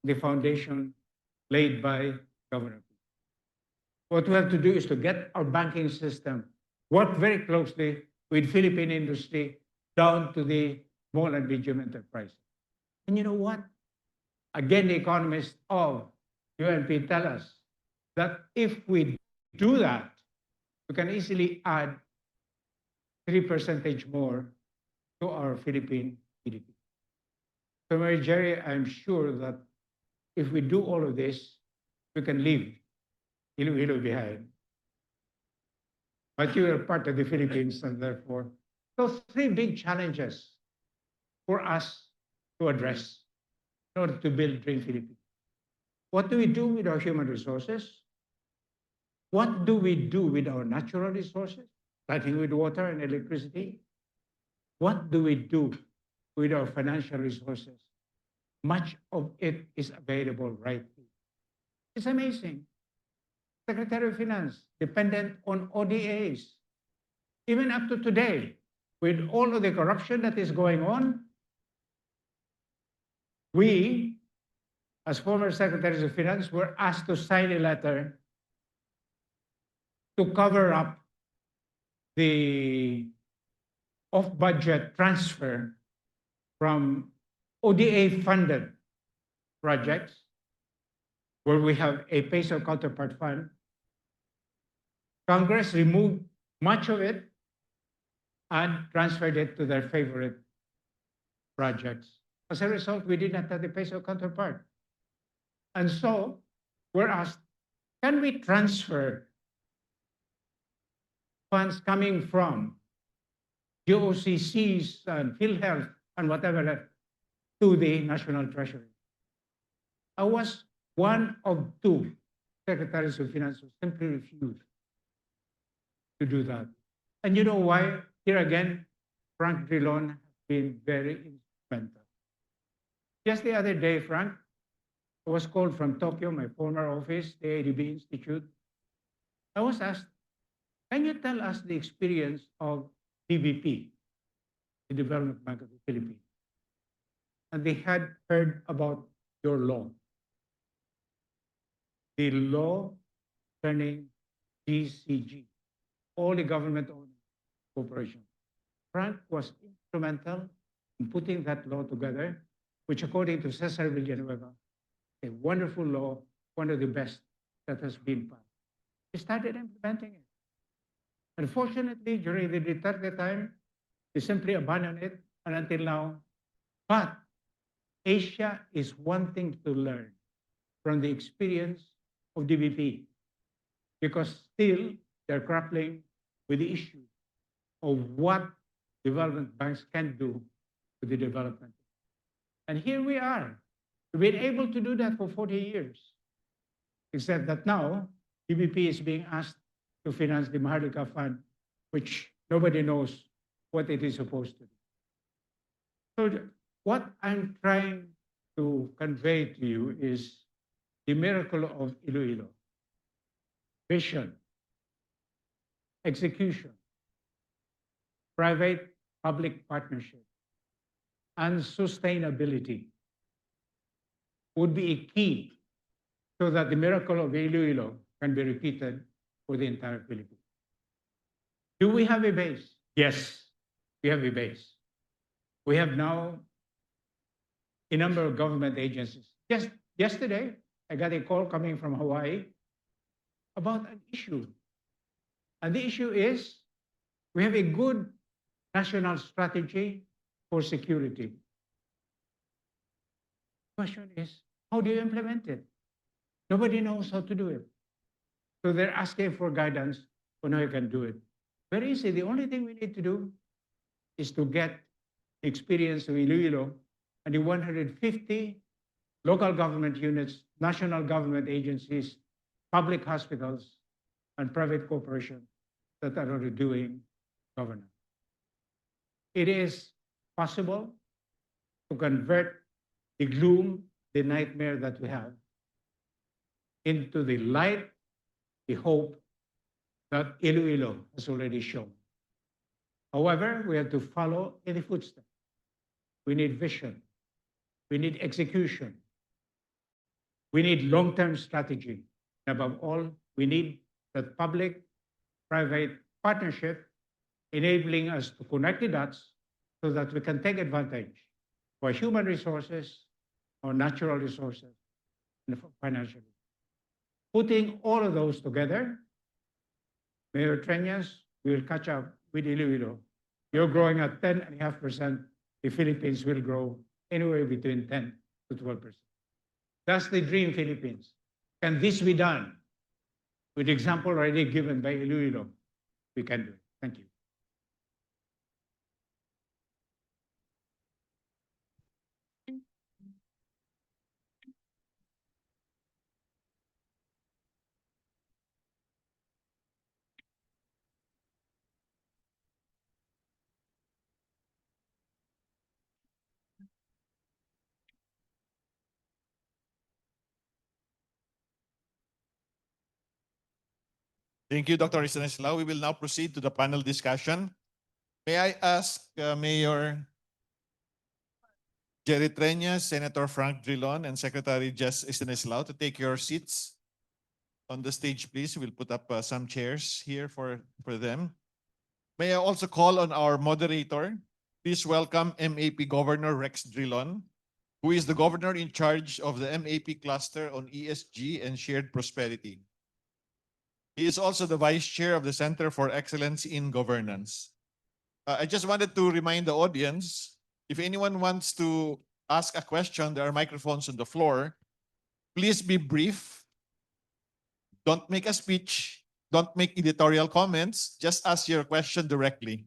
the foundation laid by Governor. What we have to do is to get our banking system, work very closely with Philippine industry down to the small and medium enterprise. And you know what? Again, the economists of UNP tell us that if we do that, we can easily add 3% more to our Philippine GDP. So, Mary Jerry, I'm sure that if we do all of this, we can leave Iloilo behind. But you are part of the Philippines, and therefore, those three big challenges for us to address in order to build Dream Philippines. What do we do with our human resources? What do we do with our natural resources, starting with water and electricity? What do we do with our financial resources? Much of it is available right here. It's amazing. Secretary of Finance, dependent on ODAs. Even up to today, with all of the corruption that is going on, we, as former secretaries of finance, were asked to sign a letter to cover up the off-budget transfer from ODA-funded projects, where we have a peso counterpart fund. Congress removed much of it and transferred it to their favorite projects. As a result, we did not have the peso counterpart. And so we're asked, can we transfer funds coming from GOCCs and PhilHealth and whatever to the National Treasury. I was one of two secretaries of finance who simply refused to do that. And you know why? Here again, Frank Drilon has been very instrumental. Just the other day, Frank, I was called from Tokyo, my former office, the ADB Institute. I was asked, can you tell us the experience of DBP, the Development Bank of the Philippines? And they had heard about your law. The law turning GCG, all the government-owned corporations. Frank was instrumental in putting that law together, which according to Cesar Villanueva, a wonderful law, one of the best that has been passed. He started implementing it. Unfortunately, during the Duterte time, they simply abandoned it, and until now. But Asia is wanting to learn from the experience of DBP, because still they're grappling with the issue of what development banks can do to the development. And here we are. We've been able to do that for 40 years, except that now DBP is being asked to finance the Maharlika Fund, which nobody knows what it is supposed to do. So what I'm trying to convey to you is the miracle of Iloilo. Vision, execution, private-public partnership, and sustainability would be a key so that the miracle of Iloilo can be repeated for the entire Philippines. Do we have a base? Yes, we have a base. We have now a number of government agencies. Just yesterday, I got a call coming from Hawaii about an issue. And the issue is we have a good national strategy for security. The question is, how do you implement it? Nobody knows how to do it. So they're asking for guidance on how you can do it. Very easy. The only thing we need to do is to get the experience of Iloilo and the 150 local government units, national government agencies, public hospitals, and private corporations that are already doing governance. It is possible to convert the gloom, the nightmare that we have, into the light, the hope that Iloilo has already shown. However, we have to follow in the footsteps. We need vision. We need execution. We need long-term strategy. Above all, we need that public-private partnership enabling us to connect the dots so that we can take advantage of our human resources, our natural resources, and financially. Putting all of those together, Mayor Treñas, we will catch up with Iloilo. You're growing at 10.5%. The Philippines will grow anywhere between 10 to 12%. That's the dream Philippines. Can this be done? With the example already given by Iloilo, we can do it. Thank you. Thank you, Dr. Stanislao. We will now proceed to the panel discussion. May I ask Mayor Jerry Treñas, Senator Frank Drilon, and Secretary Jess Stanislao to take your seats on the stage, please. We'll put up some chairs here for them. May I also call on our moderator. Please welcome MAP Governor Rex Drilon, who is the governor in charge of the MAP cluster on ESG and shared prosperity. He is also the vice chair of the Center for Excellence in Governance. I just wanted to remind the audience, if anyone wants to ask a question, there are microphones on the floor. Please be brief. Don't make a speech. Don't make editorial comments. Just ask your question directly.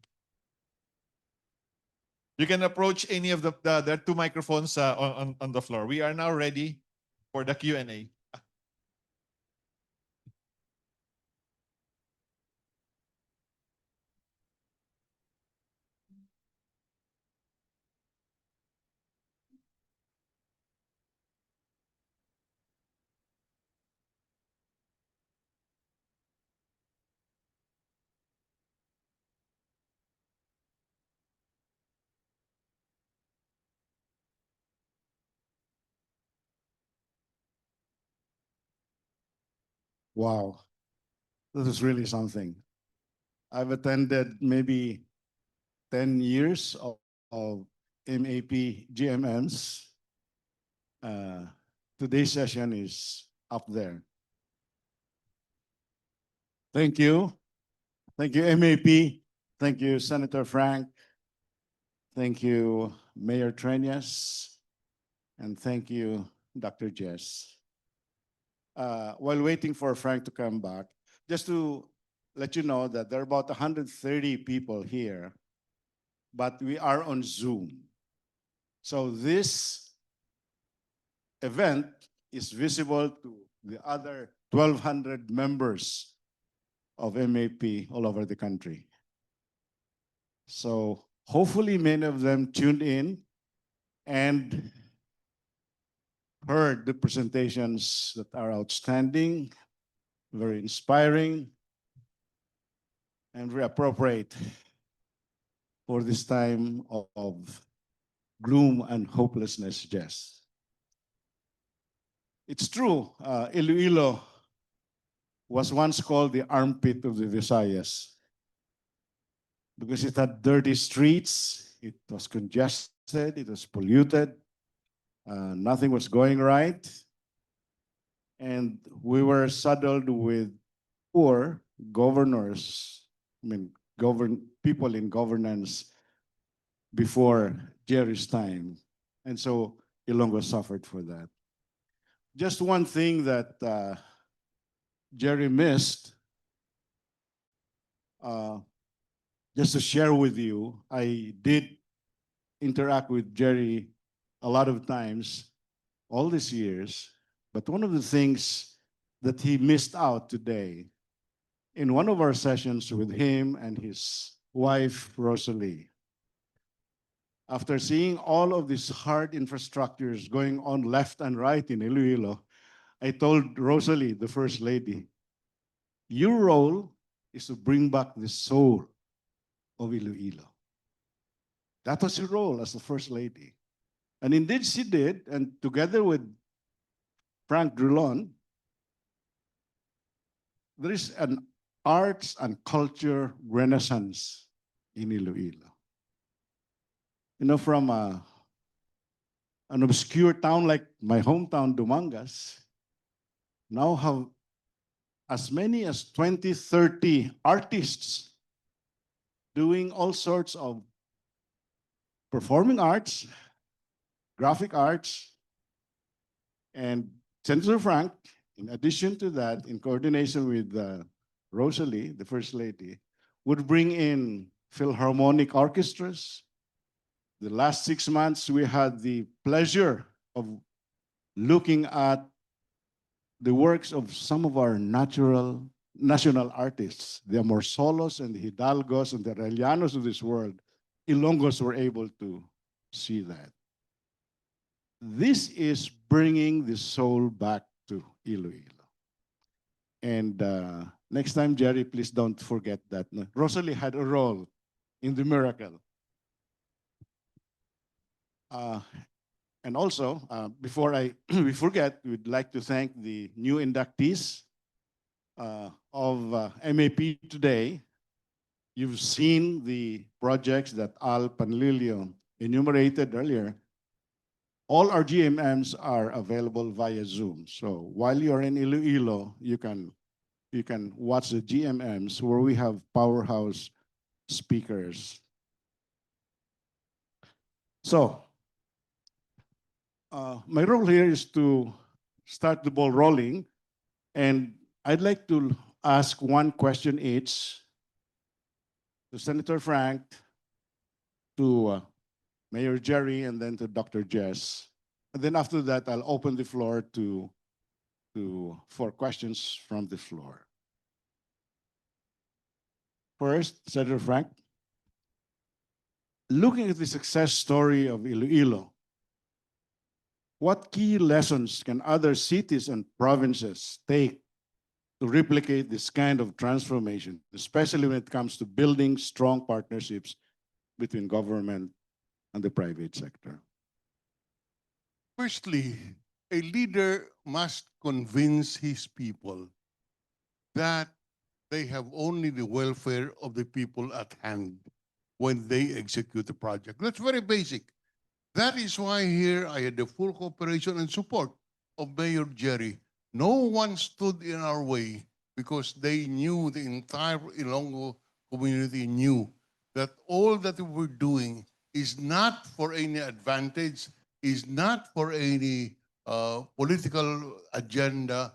You can approach any of there are two microphones on the floor. We are now ready for the Q&A. Wow, this is really something. I've attended maybe 10 years of MAP GMMs. Today's session is up there. Thank you. Thank you, MAP. Thank you, Senator Frank. Thank you, Mayor Treñas. And thank you, Dr. Jess. While waiting for Frank to come back, just to let you know that there are about 130 people here, but we are on Zoom. So this event is visible to the other 1,200 members of MAP all over the country. So hopefully many of them tuned in and heard the presentations that are outstanding, very inspiring, and very appropriate for this time of gloom and hopelessness, Jess. It's true, Iloilo was once called the armpit of the Visayas because it had dirty streets, it was congested, it was polluted, nothing was going right, and we were saddled with poor governors, people in governance before Jerry's time. And so Ilonggo suffered for that. Just one thing that Jerry missed, just to share with you, I did interact with Jerry a lot of times all these years, but one of the things that he missed out today in one of our sessions with him and his wife, Rosalie, after seeing all of these hard infrastructures going on left and right in Iloilo, I told Rosalie, the First Lady, your role is to bring back the soul of Iloilo. That was your role as the First Lady. And indeed she did, and together with Frank Drilon, there is an arts and culture renaissance in Iloilo. You know, from an obscure town like my hometown, Dumangas, now have as many as 20, 30 artists doing all sorts of performing arts, graphic arts, and Senator Frank, in addition to that, in coordination with Rosalie, the First Lady, would bring in Philharmonic orchestras. The last 6 months, we had the pleasure of looking at the works of some of our national artists, the Amorsolos and the Hidalgos and the Arellianos of this world. Ilonggos were able to see that. This is bringing the soul back to Iloilo. And next time, Jerry, please don't forget that Rosalie had a role in the miracle. And also, before we forget, we'd like to thank the new inductees of MAP today. You've seen the projects that Al Panlilio enumerated earlier. All our GMMs are available via Zoom. So while you're in Iloilo, you can watch the GMMs where we have powerhouse speakers. So my role here is to start the ball rolling, and I'd like to ask one question each to Senator Frank, to Mayor Jerry, and then to Dr. Jess. And then after that, I'll open the floor for questions from the floor. First, Senator Frank. Looking at the success story of Iloilo, what key lessons can other cities and provinces take to replicate this kind of transformation, especially when it comes to building strong partnerships between government and the private sector? Firstly, a leader must convince his people that they have only the welfare of the people at hand when they execute the project. That's very basic. That is why here I had the full cooperation and support of Mayor Jerry. No one stood in our way because they knew, the entire Ilonggo community knew that all that we were doing is not for any advantage, is not for any political agenda,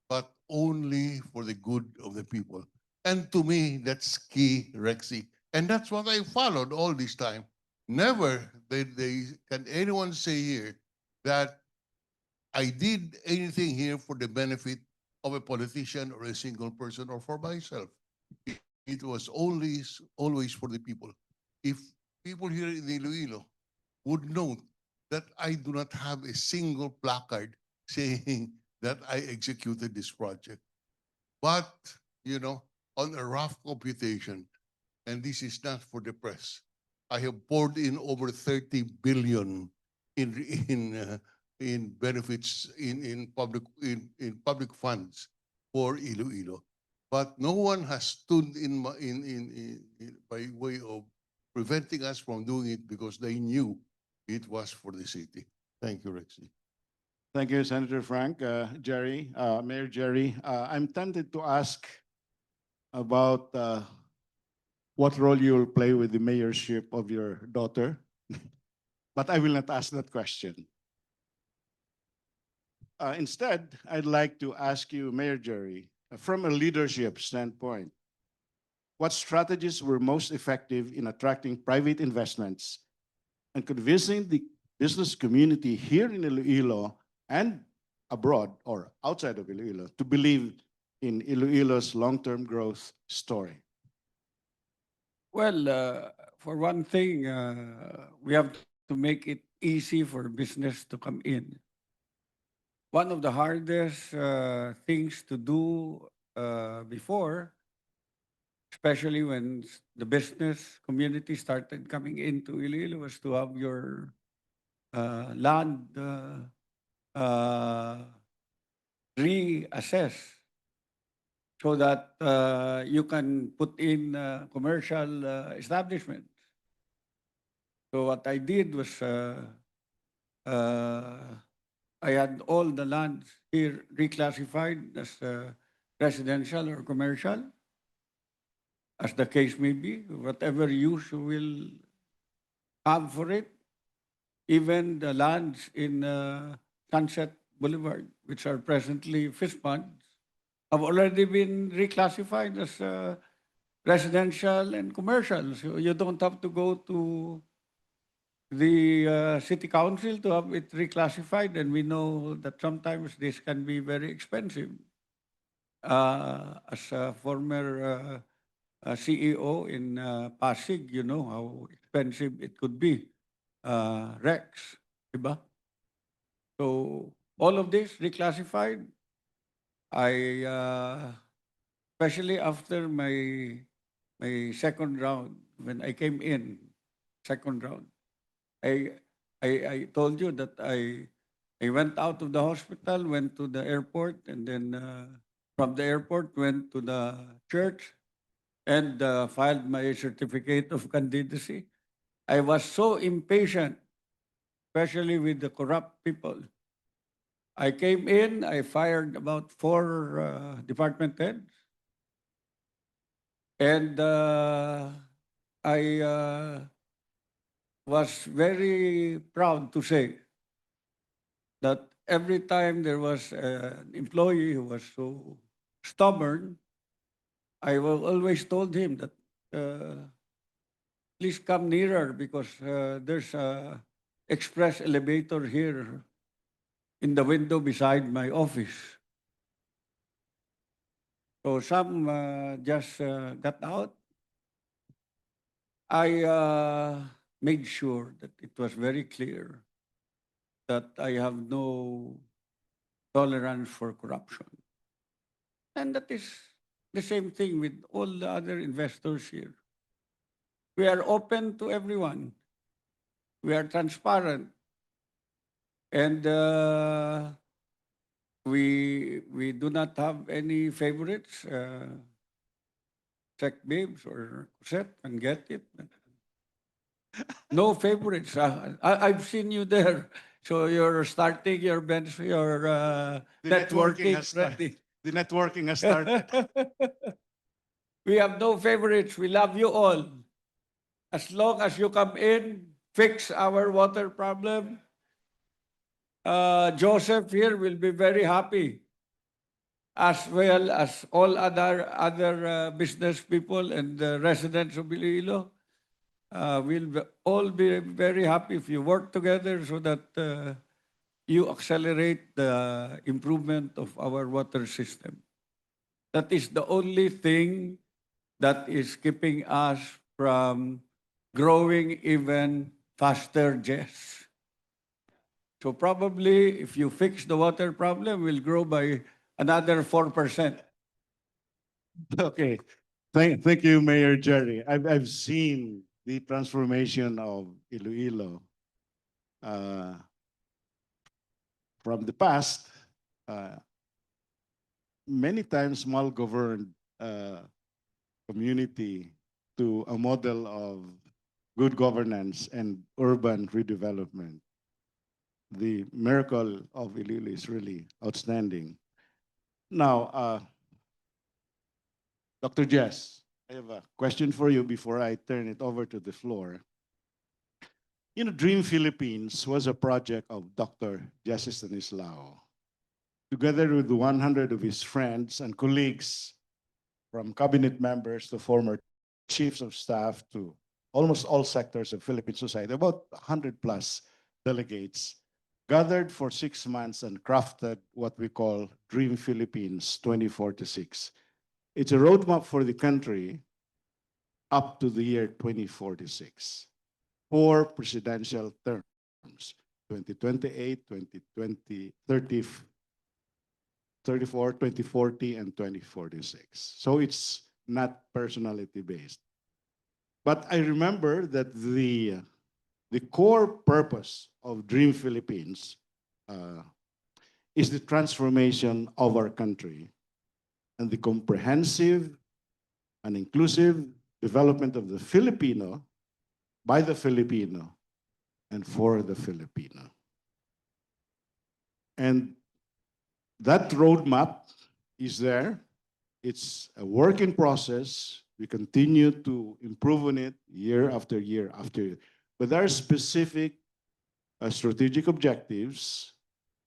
but only for the good of the people. And to me, that's key, Rexy. And that's what I followed all this time. Never can anyone say here that I did anything here for the benefit of a politician or a single person or for myself. It was always for the people. If people here in Iloilo would note that I do not have a single placard saying that I executed this project. But, you know, on a rough computation, and this is not for the press, I have poured in over 30 billion in benefits in public funds for Iloilo. But no one has stood in by way of preventing us from doing it because they knew it was for the city. Thank you, Rexy. Thank you, Senator Frank. Jerry, Mayor Jerry, I'm tempted to ask about what role you will play with the mayorship of your daughter, but I will not ask that question. Instead, I'd like to ask you, Mayor Jerry, from a leadership standpoint, what strategies were most effective in attracting private investments and convincing the business community here in Iloilo and abroad or outside of Iloilo to believe in Iloilo's long-term growth story? Well, for one thing, we have to make it easy for business to come in. One of the hardest things to do before, especially when the business community started coming into Iloilo, was to have your land reassessed so that you can put in commercial establishments. So what I did was I had all the lands here reclassified as residential or commercial, as the case may be, whatever use you will have for it. Even the lands in Sunset Boulevard, which are presently fish ponds, have already been reclassified as residential and commercial. So you don't have to go to the city council to have it reclassified, and we know that sometimes this can be very expensive. As a former CEO in Pasig, you know how expensive it could be. Rex, diba? So all of this reclassified. I especially after my second round, when I came in second round, I told you that I went out of the hospital, went to the airport, and then from the airport went to the church and filed my certificate of candidacy. I was so impatient, especially with the corrupt people. I came in, I fired about 4 department heads, and I was very proud to say that every time there was an employee who was so stubborn, I will always told him that please come nearer because there's a express elevator here in the window beside my office. So some just got out. I made sure that it was very clear that I have no tolerance for corruption. And that is the same thing with all the other investors here. We are open to everyone. We are transparent. And we do not have any favorites. Check Babes or Cosette and get it. No favorites. I've seen you there. So you're starting your bench, your The networking has started. ready. The networking has started. We have no favorites. We love you all. As long as you come in, fix our water problem, Joseph here will be very happy, as well as all other business people and residents of Iloilo. All be very happy if you work together so that you accelerate the improvement of our water system. That is the only thing that is keeping us from growing even faster, Jess. So probably if you fix the water problem, we'll grow by another 4%. Okay. Thank you, Mayor Jerry. I've seen the transformation of Iloilo from the past. Many times mal-governed community to a model of good governance and urban redevelopment. The miracle of Iloilo is really outstanding. Now, Dr. Jess, I have a question for you before I turn it over to the floor. You know, Dream Philippines was a project of Dr. Jesse Stanislao, together with 100 of his friends and colleagues, from cabinet members to former chiefs of staff to almost all sectors of Philippine society, about 100 plus delegates, gathered for 6 months and crafted what we call Dream Philippines 2046. It's a roadmap for the country up to the year 2046. 4 presidential terms, 2028, 2020, 34, 2040, and 2046. So it's not personality based. But I remember that the core purpose of Dream Philippines is the transformation of our country and the comprehensive and inclusive development of the Filipino by the Filipino and for the Filipino. And that roadmap is there. It's a work in process. We continue to improve on it year after year after year. But there are specific strategic objectives,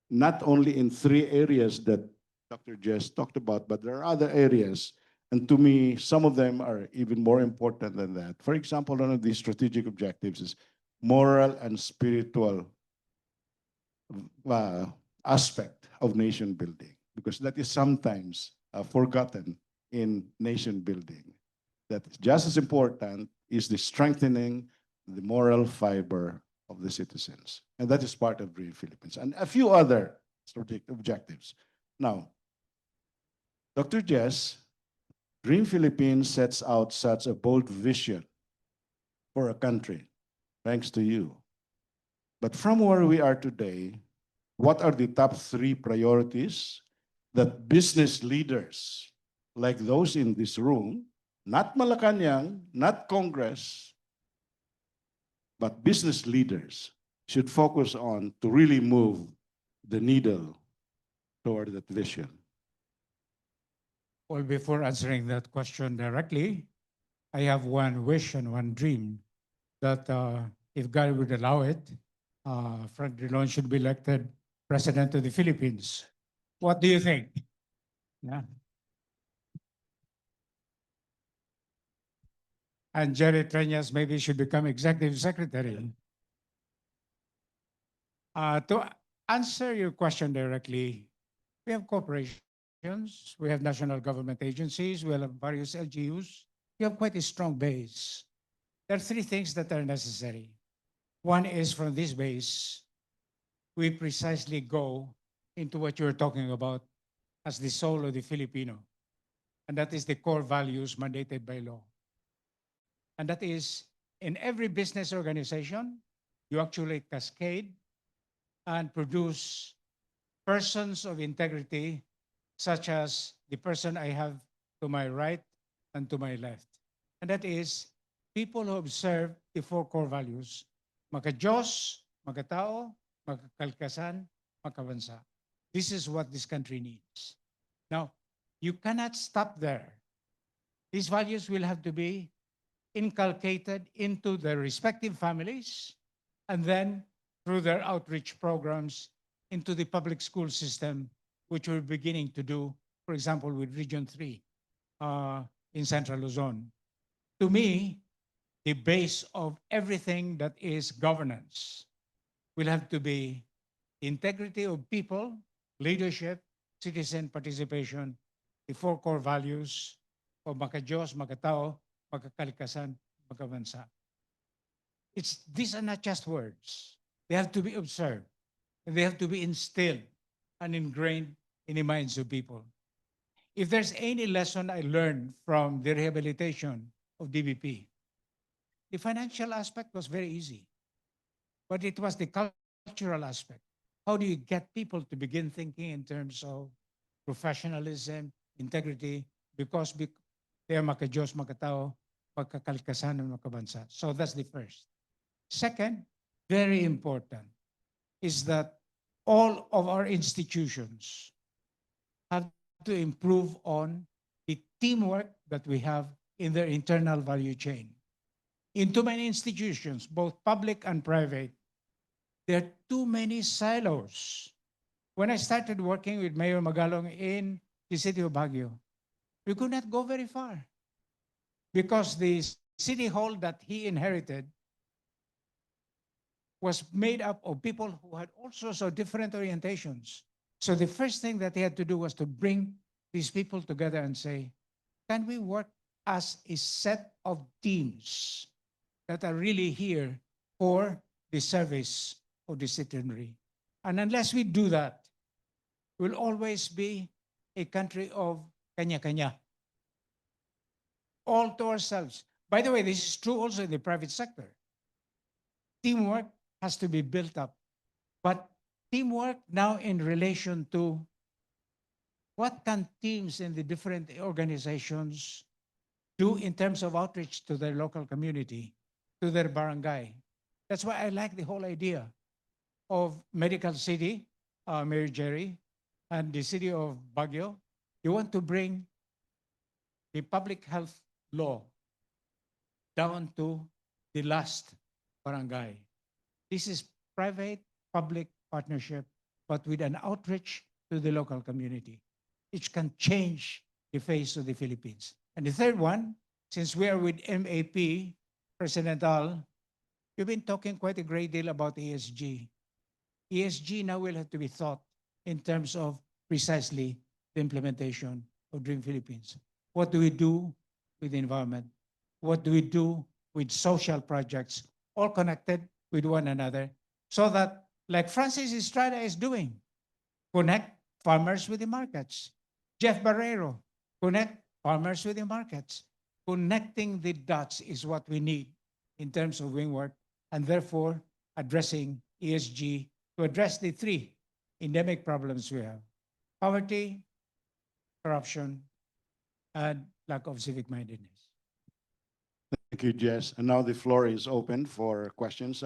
not only in 3 areas that Dr. Jess talked about, but there are other areas. And to me, some of them are even more important than that. For example, one of these strategic objectives is moral and spiritual aspect of nation building, because that is sometimes forgotten in nation building. That just as important is the strengthening the moral fiber of the citizens. And that is part of Dream Philippines and a few other strategic objectives. Now, Dr. Jess, Dream Philippines sets out such a bold vision for a country, thanks to you. But from where we are today, what are the top 3 priorities that business leaders like those in this room, not Malacanang, not Congress, but business leaders should focus on to really move the needle toward that vision? Well, before answering that question directly, I have one wish and one dream that if God would allow it, Frank Drilon should be elected President of the Philippines. What do you think? Yeah. And Jerry Treñas maybe should become executive secretary. To answer your question directly, we have corporations, we have national government agencies, we have various LGUs. We have quite a strong base. There are three things that are necessary. One is from this base, we precisely go into what you're talking about as the soul of the Filipino. And that is the core values mandated by law. And that is in every business organization, you actually cascade and produce persons of integrity, such as the person I have to my right and to my left. And that is people who observe the four core values, maka-Diyos, maka-tao, maka-kalikasan, maka-bansa. This is what this country needs. Now, you cannot stop there. These values will have to be inculcated into their respective families and then through their outreach programs into the public school system, which we're beginning to do, for example, with Region 3 in Central Luzon. To me, the base of everything that is governance will have to be integrity of people, leadership, citizen participation, the four core values of maka-Diyos, maka-tao, maka-kalikasan, maka-bansa. These are not just words. They have to be observed, and they have to be instilled and ingrained in the minds of people. If there's any lesson I learned from the rehabilitation of DBP, the financial aspect was very easy, but it was the cultural aspect. How do you get people to begin thinking in terms of professionalism, integrity, because they are maka-Diyos, maka-tao, maka-kalikasan, and maka-bansa. So that's the first. Second, very important, is that all of our institutions have to improve on the teamwork that we have in their internal value chain. In too many institutions, both public and private, there are too many silos. When I started working with Mayor Magalong in the city of Baguio, we could not go very far because the city hall that he inherited was made up of people who had all sorts of different orientations. So the first thing that he had to do was to bring these people together and say, can we work as a set of teams that are really here for the service of the citizenry? And unless we do that, we'll always be a country of kanya-kanya. All to ourselves. By the way, this is true also in the private sector. Teamwork has to be built up. But teamwork now in relation to what can teams in the different organizations do in terms of outreach to their local community, to their barangay. That's why I like the whole idea of Medical City, Mayor Jerry, and the city of Baguio. You want to bring the public health law down to the last barangay. This is private-public partnership, but with an outreach to the local community. It can change the face of the Philippines. And the third one, since we are with MAP, President Al, you've been talking quite a great deal about ESG. ESG now will have to be thought in terms of precisely the implementation of Dream Philippines. What do we do with the environment? What do we do with social projects, all connected with one another, so that, like Francis Estrada is doing, connect farmers with the markets. Jeff Barrero, connect farmers with the markets. Connecting the dots is what we need in terms of wingwork, and therefore addressing ESG to address the three endemic problems we have: poverty, corruption, and lack of civic mindedness. Thank you, Jess. And now the floor is open for questions.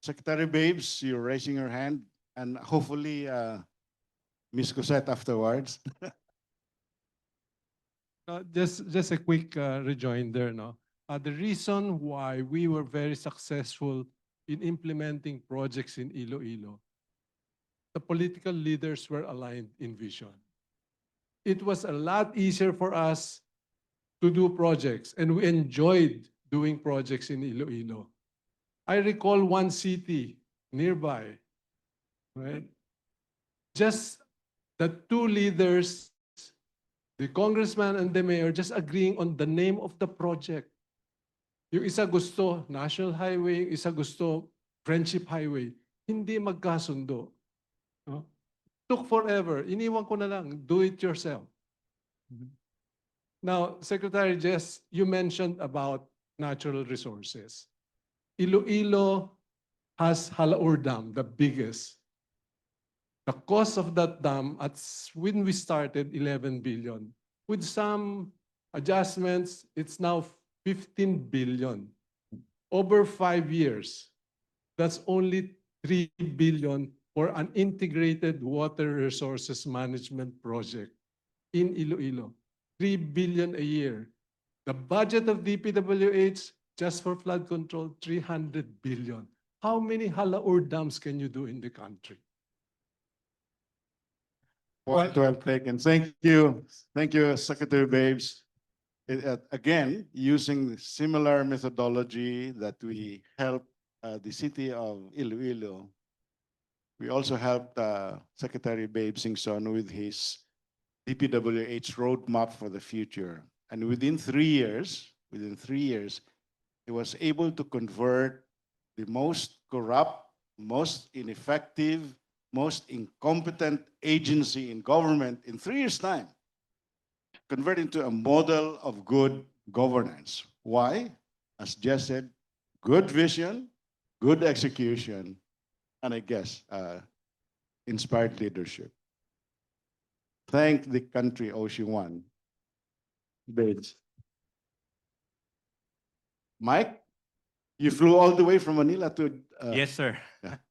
Secretary Babes, you're raising your hand, and hopefully Ms. Cosette afterwards. Just a quick rejoinder. No? The reason why we were very successful in implementing projects in Iloilo, the political leaders were aligned in vision. It was a lot easier for us to do projects, and we enjoyed doing projects in Iloilo. I recall one city nearby, right? Just the two leaders, the congressman and the mayor, just agreeing on the name of the project. Yung isa gusto National Highway, yung isa gusto Friendship Highway. Hindi magkasundo. No? Took forever. Iniwan ko na lang, do it yourself. Now, Secretary Jess, you mentioned about natural resources. Iloilo has Halaur Dam, the biggest. The cost of that dam when we started, 11 billion. With some adjustments, it's now 15 billion. Over 5 years, that's only 3 billion for an integrated water resources management project in Iloilo. 3 billion a year. The budget of DPWH just for flood control, 300 billion. How many Halaur dams can you do in the country? Point well taken. Thank you. Thank you, Secretary Babes. Again, using similar methodology that we helped the city of Iloilo, we also helped Secretary Babe Singson with his DPWH roadmap for the future. And within 3 years, he was able to convert the most corrupt, most ineffective, most incompetent agency in government in 3 years' time, convert into a model of good governance. Why? As Jess said, good vision, good execution, and I guess inspired leadership. Thank the country, Ocean One. Babes. Mike, you flew all the way from Manila to. Yes, sir.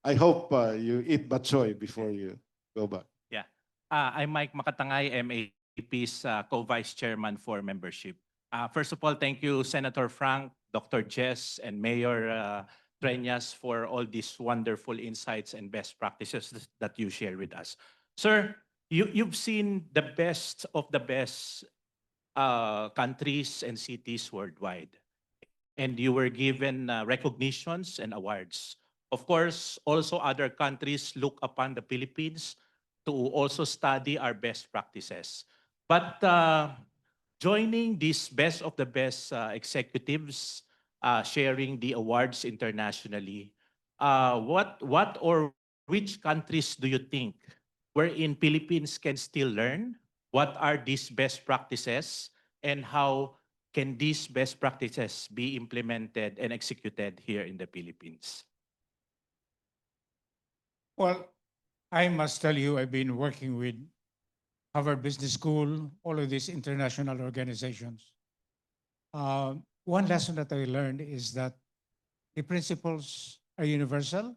I hope you eat batsoy before you go back. Yeah. I'm Mike Makatangay, MAP's co-vice chairman for membership. First of all, thank you, Senator Frank, Dr. Jess, and Mayor Treñas for all these wonderful insights and best practices that you share with us. Sir, you've seen the best of the best countries and cities worldwide. And you were given recognitions and awards. Of course, also other countries look upon the Philippines to also study our best practices. But joining these best of the best executives sharing the awards internationally, what or which countries do you think wherein Philippines can still learn? What are these best practices and how can these best practices be implemented and executed here in the Philippines? Well, I must tell you, I've been working with Harvard Business School, all of these international organizations. One lesson that I learned is that the principles are universal.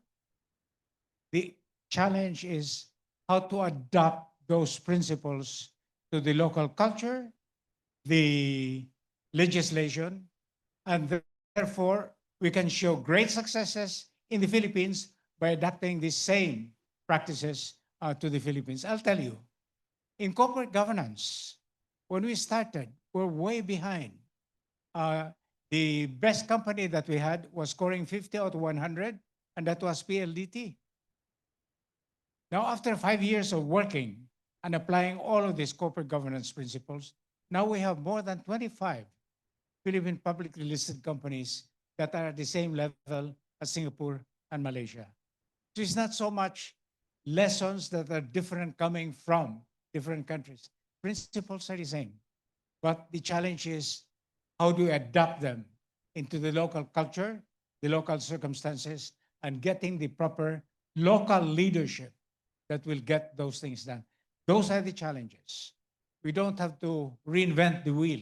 The challenge is how to adopt those principles to the local culture, the legislation, and therefore we can show great successes in the Philippines by adapting the same practices to the Philippines. I'll tell you, in corporate governance, when we started, we're way behind. The best company that we had was scoring 50 out of 100, and that was PLDT. Now, after 5 years of working and applying all of these corporate governance principles, now we have more than 25 Philippine publicly listed companies that are at the same level as Singapore and Malaysia. So it's not so much lessons that are different coming from different countries. Principles are the same. But the challenge is how do you adapt them into the local culture, the local circumstances, and getting the proper local leadership that will get those things done. Those are the challenges. We don't have to reinvent the wheel.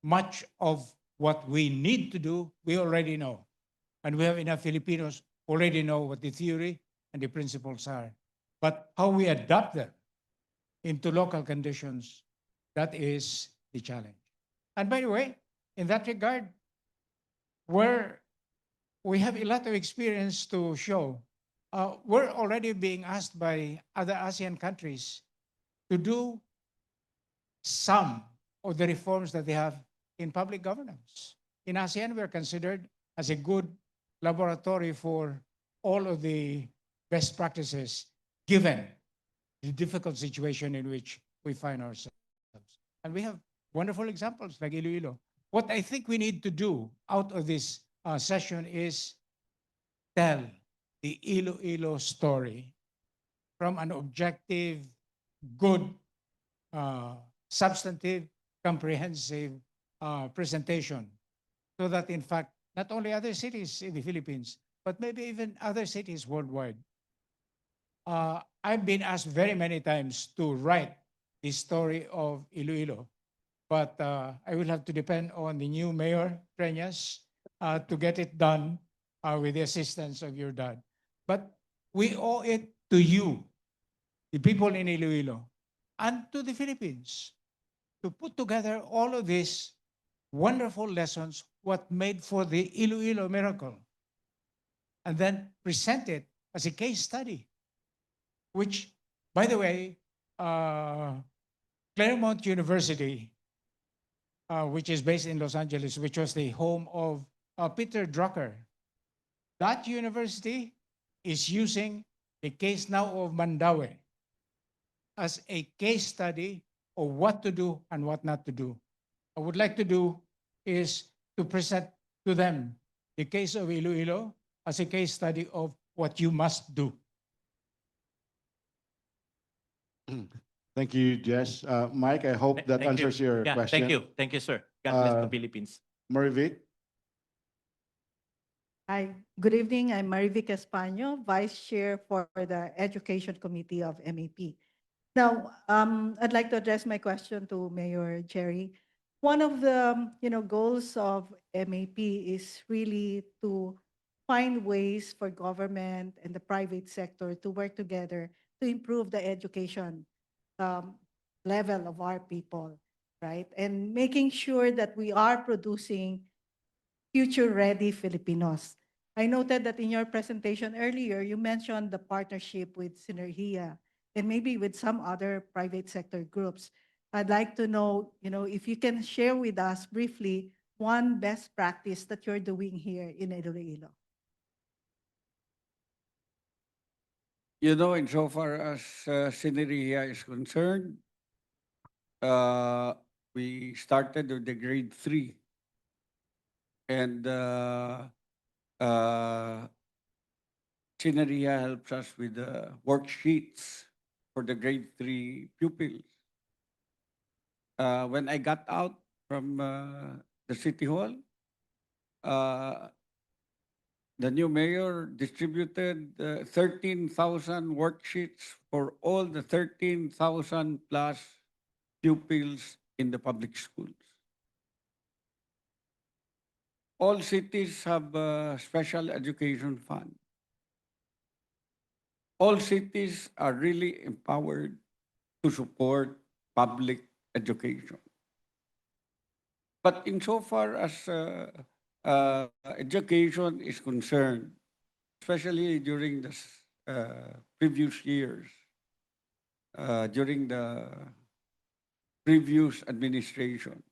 Much of what we need to do, we already know. And we have enough Filipinos already know what the theory and the principles are. But how we adapt them into local conditions, that is the challenge. And by the way, in that regard, we have a lot of experience to show. We're already being asked by other ASEAN countries to do some of the reforms that they have in public governance. In ASEAN, we are considered as a good laboratory for all of the best practices, given the difficult situation in which we find ourselves. And we have wonderful examples like Iloilo. What I think we need to do out of this session is tell the Iloilo story from an objective, good, substantive, comprehensive presentation, so that in fact, not only other cities in the Philippines, but maybe even other cities worldwide. I've been asked very many times to write the story of Iloilo, but I will have to depend on the new mayor, Treñas, to get it done with the assistance of your dad. But we owe it to you, the people in Iloilo, and to the Philippines, to put together all of these wonderful lessons, what made for the Iloilo miracle, and then present it as a case study, which, by the way, Claremont University, which is based in Los Angeles, which was the home of Peter Drucker, that university is using the case now of Mandaue as a case study of what to do and what not to do. I would like to do is to present to them the case of Iloilo as a case study of what you must do. Thank you, Jess. Mike, I hope that Thank you. answers your Yeah, question. thank you. Thank you, sir. God bless the Uh, Philippines. Marivic? Hi, good evening. I'm Marivic Españo, Vice Chair for the Education Committee of MAP. Now, I'd like to address my question to Mayor Jerry. One of the goals of MAP is really to find ways for government and the private sector to work together to improve the education level of our people, right? And making sure that we are producing future-ready Filipinos. I noted that in your presentation earlier, you mentioned the partnership with Synergia and maybe with some other private sector groups. I'd like to know, if you can share with us briefly one best practice that you're doing here in Iloilo. Insofar as Synergia is concerned, we started with the grade 3. And Synergia helps us with the worksheets for the grade 3 pupils. When I got out from the City Hall, the new mayor distributed 13,000 worksheets for all the 13,000 plus pupils in the public schools. All cities have a special education fund. All cities are really empowered to support public education. But insofar as education is concerned, especially during the previous years, during the previous administration,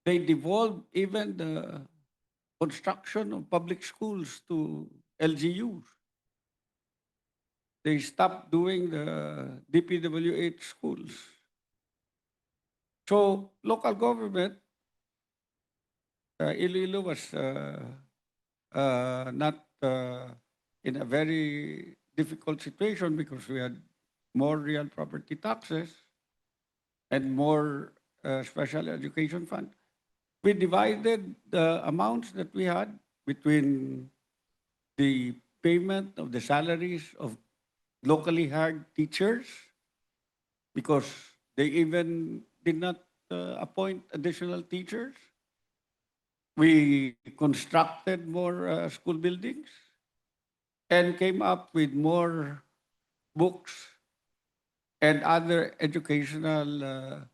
they devolved even the construction of public schools to LGUs. They stopped doing the DPWH schools. So local government, Iloilo was not in a very difficult situation because we had more real property taxes and more special education fund. We divided the amounts that we had between the payment of the salaries of locally hired teachers, because they even did not appoint additional teachers. We constructed more school buildings and came up with more books and other educational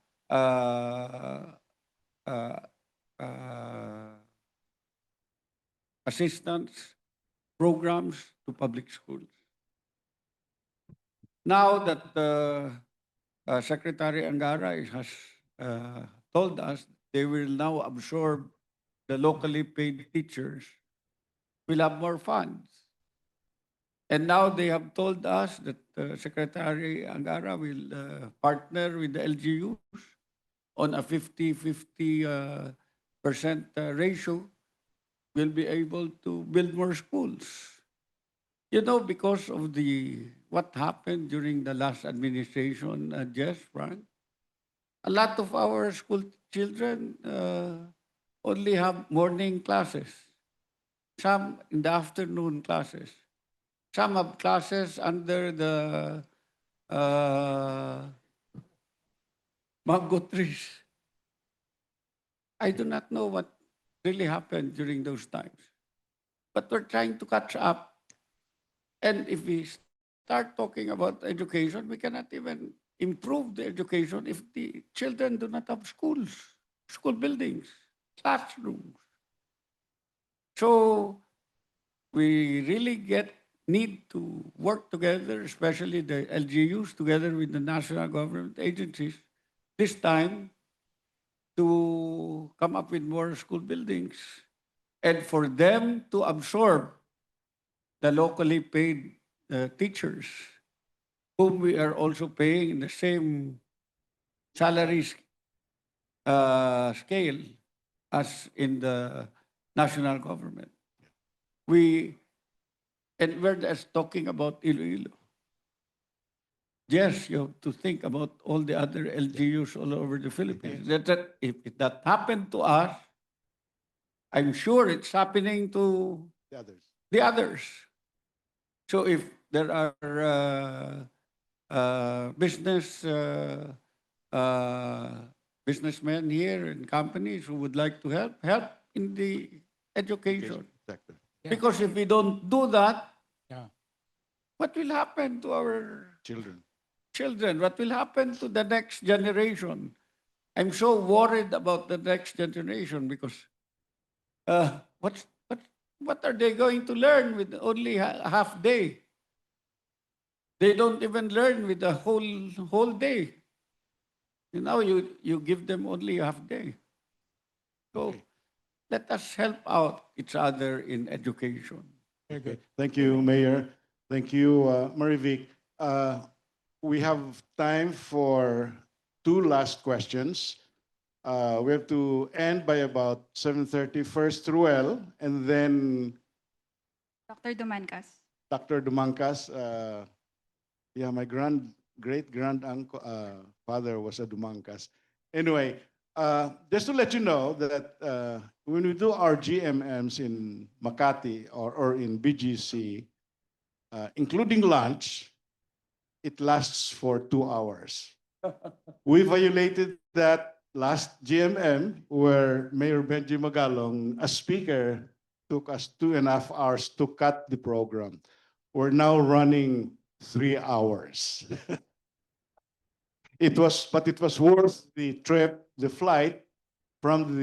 assistance programs to public schools. Now that Secretary Angara has told us they will now absorb the locally paid teachers, will have more funds. And now they have told us that Secretary Angara will partner with the LGUs on a 50-50 percent ratio. Will be able to build more schools. You know, because of what happened during the last administration, Jess, Frank, a lot of our school children only have morning classes, some in the afternoon classes. Some have classes under the mango trees. I do not know what really happened during those times. But we're trying to catch up. And if we start talking about education, we cannot even improve the education if the children do not have schools, school buildings, classrooms. So we really need to work together, especially the LGUs, together with the national government agencies, this time to come up with more school buildings and for them to absorb the locally paid teachers, whom we are also paying in the same salary scale as in the national government. We're just talking about Iloilo. Yes, you have to think about all the other LGUs all over the Philippines. That if that happened to us, I'm sure it's happening to the others. So if there are businessmen here and companies who would like to help in the education. Sector. Because if we don't do that, Yeah. what will happen to our Children. children? What will happen to the next generation? I'm so worried about the next generation because what are they going to learn with only a half day? They don't even learn with the whole day. You know, you give them only a half day. So let us help out each other in education. Very good. Thank you, Mayor. Thank you, Marivic. We have time for two last questions. We have to end by about 7:30. First, Ruel, and then Dr. Dumancas. Dr. Dumancas. Yeah, my great-grand-uncle father was a Dumancas. Anyway, just to let you know that when we do our GMMs in Makati or in BGC, including lunch, it lasts for 2 hours. We violated that last GMM where Mayor Benji Magalong, as speaker, took us 2.5 hours to cut the program. We're now running 3 hours. It was worth the trip, the flight from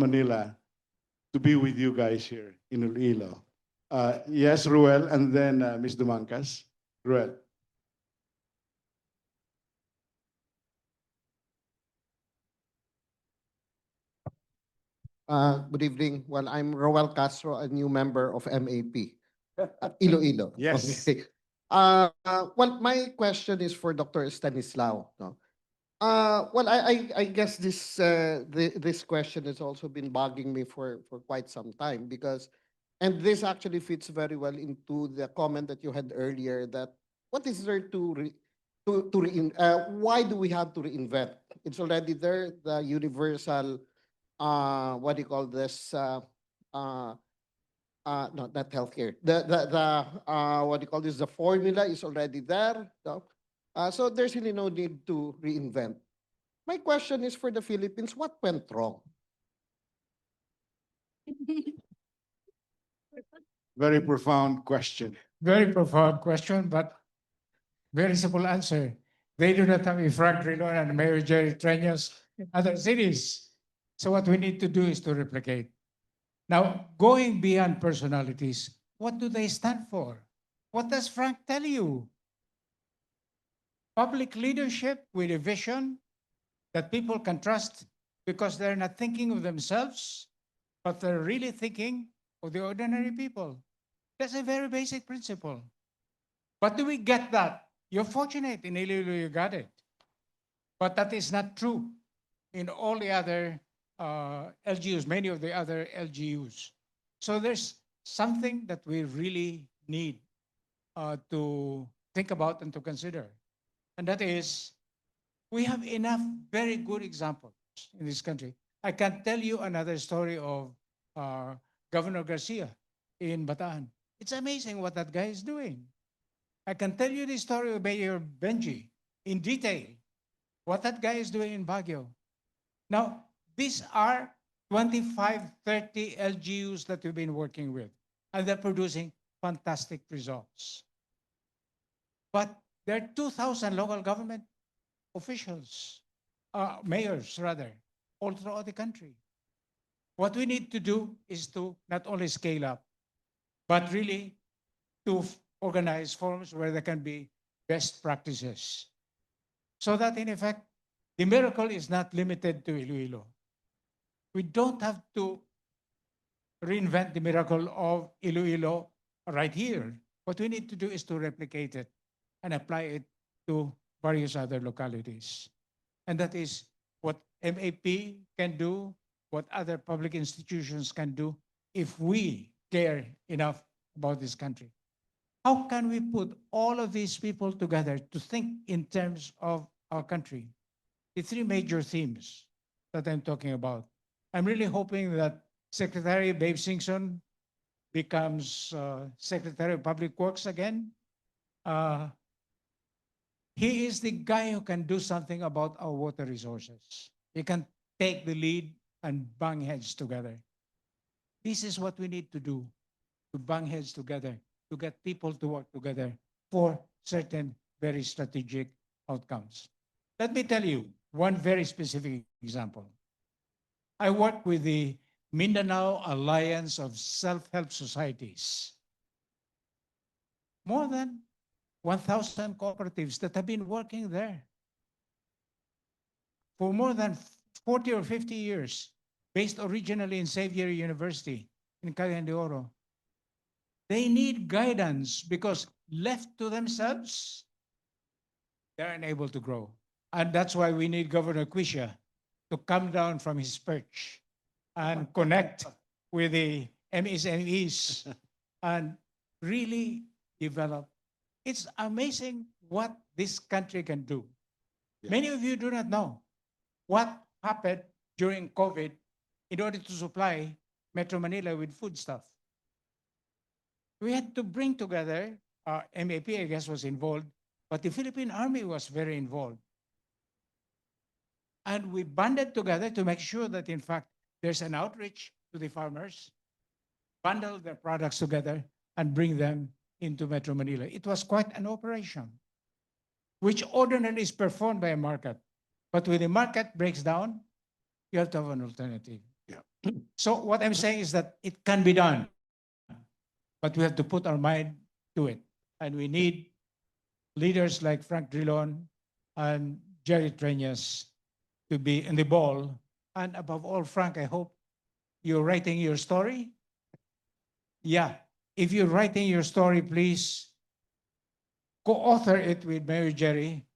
Manila to be with you guys here in Iloilo. Yes, Ruel, and then Ms. Dumancas. Ruel. Good evening. Well, I'm Roel Castro, a new member of MAP, Iloilo. Yes. Okay. Well, my question is for Dr. Stanislao. No? Well, I guess this question has also been bugging me for quite some time because, and this actually fits very well into the comment that you had earlier that what is there why do we have to reinvent? It's already there, the universal what do you call this? No, not healthcare. The what do you call this? The formula is already there. No? So there's really no need to reinvent. My question is for the Philippines: what went wrong? Very profound question. Very profound question, but very simple answer. They do not have a Frank Rilon and Mayor Jerry Treñas in other cities. So what we need to do is to replicate. Now, going beyond personalities, what do they stand for? What does Frank tell you? Public leadership with a vision that people can trust because they're not thinking of themselves, but they're really thinking of the ordinary people. That's a very basic principle. But do we get that? You're fortunate in Iloilo, you got it. But that is not true in all the other LGUs, many of the other LGUs. So there's something that we really need to think about and to consider. And that is, we have enough very good examples in this country. I can tell you another story of Governor Garcia in Bataan. It's amazing what that guy is doing. I can tell you the story of Mayor Benji in detail, what that guy is doing in Baguio. Now, these are 25, 30 LGUs that we've been working with, and they're producing fantastic results. But there are 2,000 local government officials, mayors rather, all throughout the country. What we need to do is to not only scale up, but really to organize forums where there can be best practices. So that in effect, the miracle is not limited to Iloilo. We don't have to reinvent the miracle of Iloilo right here. What we need to do is to replicate it and apply it to various other localities. And that is what MAP can do, what other public institutions can do if we care enough about this country. How can we put all of these people together to think in terms of our country? The three major themes that I'm talking about. I'm really hoping that Secretary Babe Singson becomes Secretary of Public Works again. He is the guy who can do something about our water resources. He can take the lead and bang heads together. This is what we need to do, to bang heads together, to get people to work together for certain very strategic outcomes. Let me tell you one very specific example. I work with the Mindanao Alliance of Self-Help Societies. More than 1,000 cooperatives that have been working there for more than 40 or 50 years, based originally in Xavier University in Cagayan de Oro. They need guidance because left to themselves, they're unable to grow. And that's why we need Governor Quisha to come down from his perch and connect with the MSMEs and really develop. It's amazing what this country can do. Yeah. Many of you do not know what happened during COVID in order to supply Metro Manila with foodstuff. We had to bring together, MAP, I guess, was involved, but the Philippine Army was very involved. And we banded together to make sure that, in fact, there's an outreach to the farmers, bundle their products together, and bring them into Metro Manila. It was quite an operation, which ordinarily is performed by a market. But when the market breaks down, you have to have an alternative. Yeah. So what I'm saying is that it can be done, but we have to put our mind to it. And we need leaders like Frank Drilon and Jerry Treñas to be in the ball. And above all, Frank, I hope you're writing your story. Yeah, if you're writing your story, please co-author it with Mayor Jerry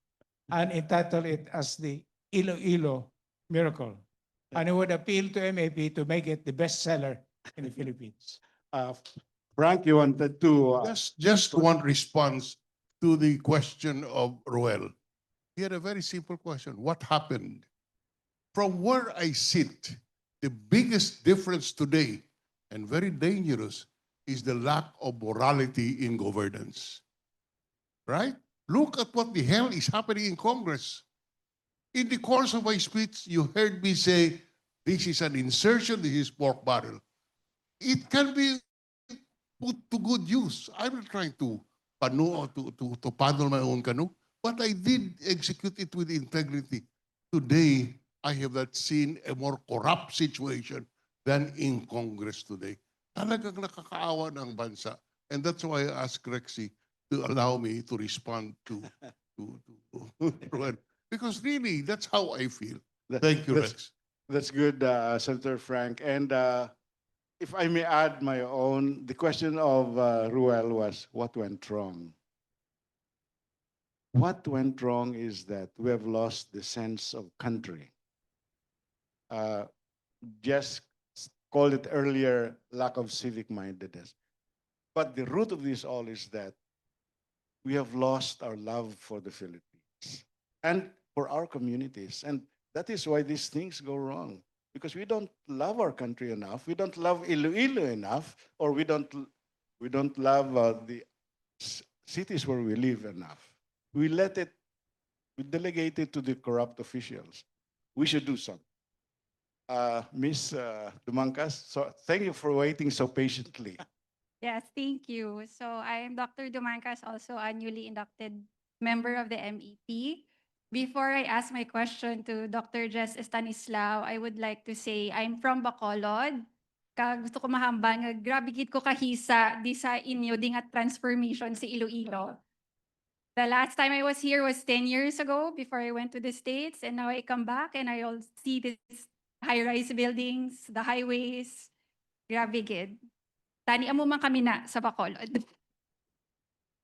and entitle it as the Iloilo Miracle. And I would appeal to MAP to make it the bestseller in the Philippines. Frank, you wanted to. Just one response to the question of Roel. He had a very simple question. What happened? From where I sit, the biggest difference today, and very dangerous, is the lack of morality in governance. Right? Look at what the hell is happening in Congress. In the course of my speech, you heard me say, this is an insertion, this is pork barrel. It can be put to good use. I'm not trying to paddle my own canoe, but I did execute it with integrity. Today, I have not seen a more corrupt situation than in Congress today. Talagang nakakaawa ng bansa. And that's why I asked Rexy to allow me to respond to Roel. Because really, that's how I feel. Thank you, that's- Rex. That's good, Senator Frank. And if I may add my own, the question of Ruel was, what went wrong? What went wrong is that we have lost the sense of country. Just called it earlier, lack of civic mindedness. But the root of this all is that we have lost our love for the Philippines and for our communities. And that is why these things go wrong. Because we don't love our country enough. We don't love Iloilo enough, or we don't love the cities where we live enough. We delegate it to the corrupt officials. We should do something. Ms. Dumancas, so thank you for waiting so patiently. Yes, thank you. So I am Dr. Dumancas, also a newly inducted member of the MEP. Before I ask my question to Dr. Jess Estanislao, I would like to say I'm from Bacolod. Gusto ko mahambal nga grabe gid ko kahisa di sa inyo di nga transformation sa Iloilo. The last time I was here was 10 years ago before I went to the States, and now I come back and I all see these high-rise buildings, the highways. Grabe gid. Tani amo man kami na sa Bacolod.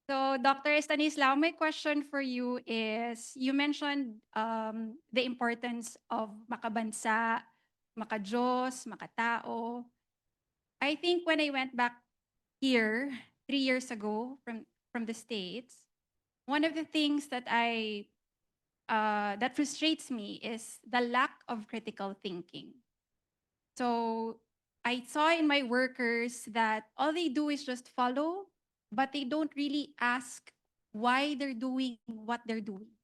So, Dr. Estanislao, my question for you is, you mentioned the importance of makabansa, makajos, makatao. I think when I went back here 3 years ago from the States, one of the things that that frustrates me is the lack of critical thinking. So I saw in my workers that all they do is just follow, but they don't really ask why they're doing what they're doing.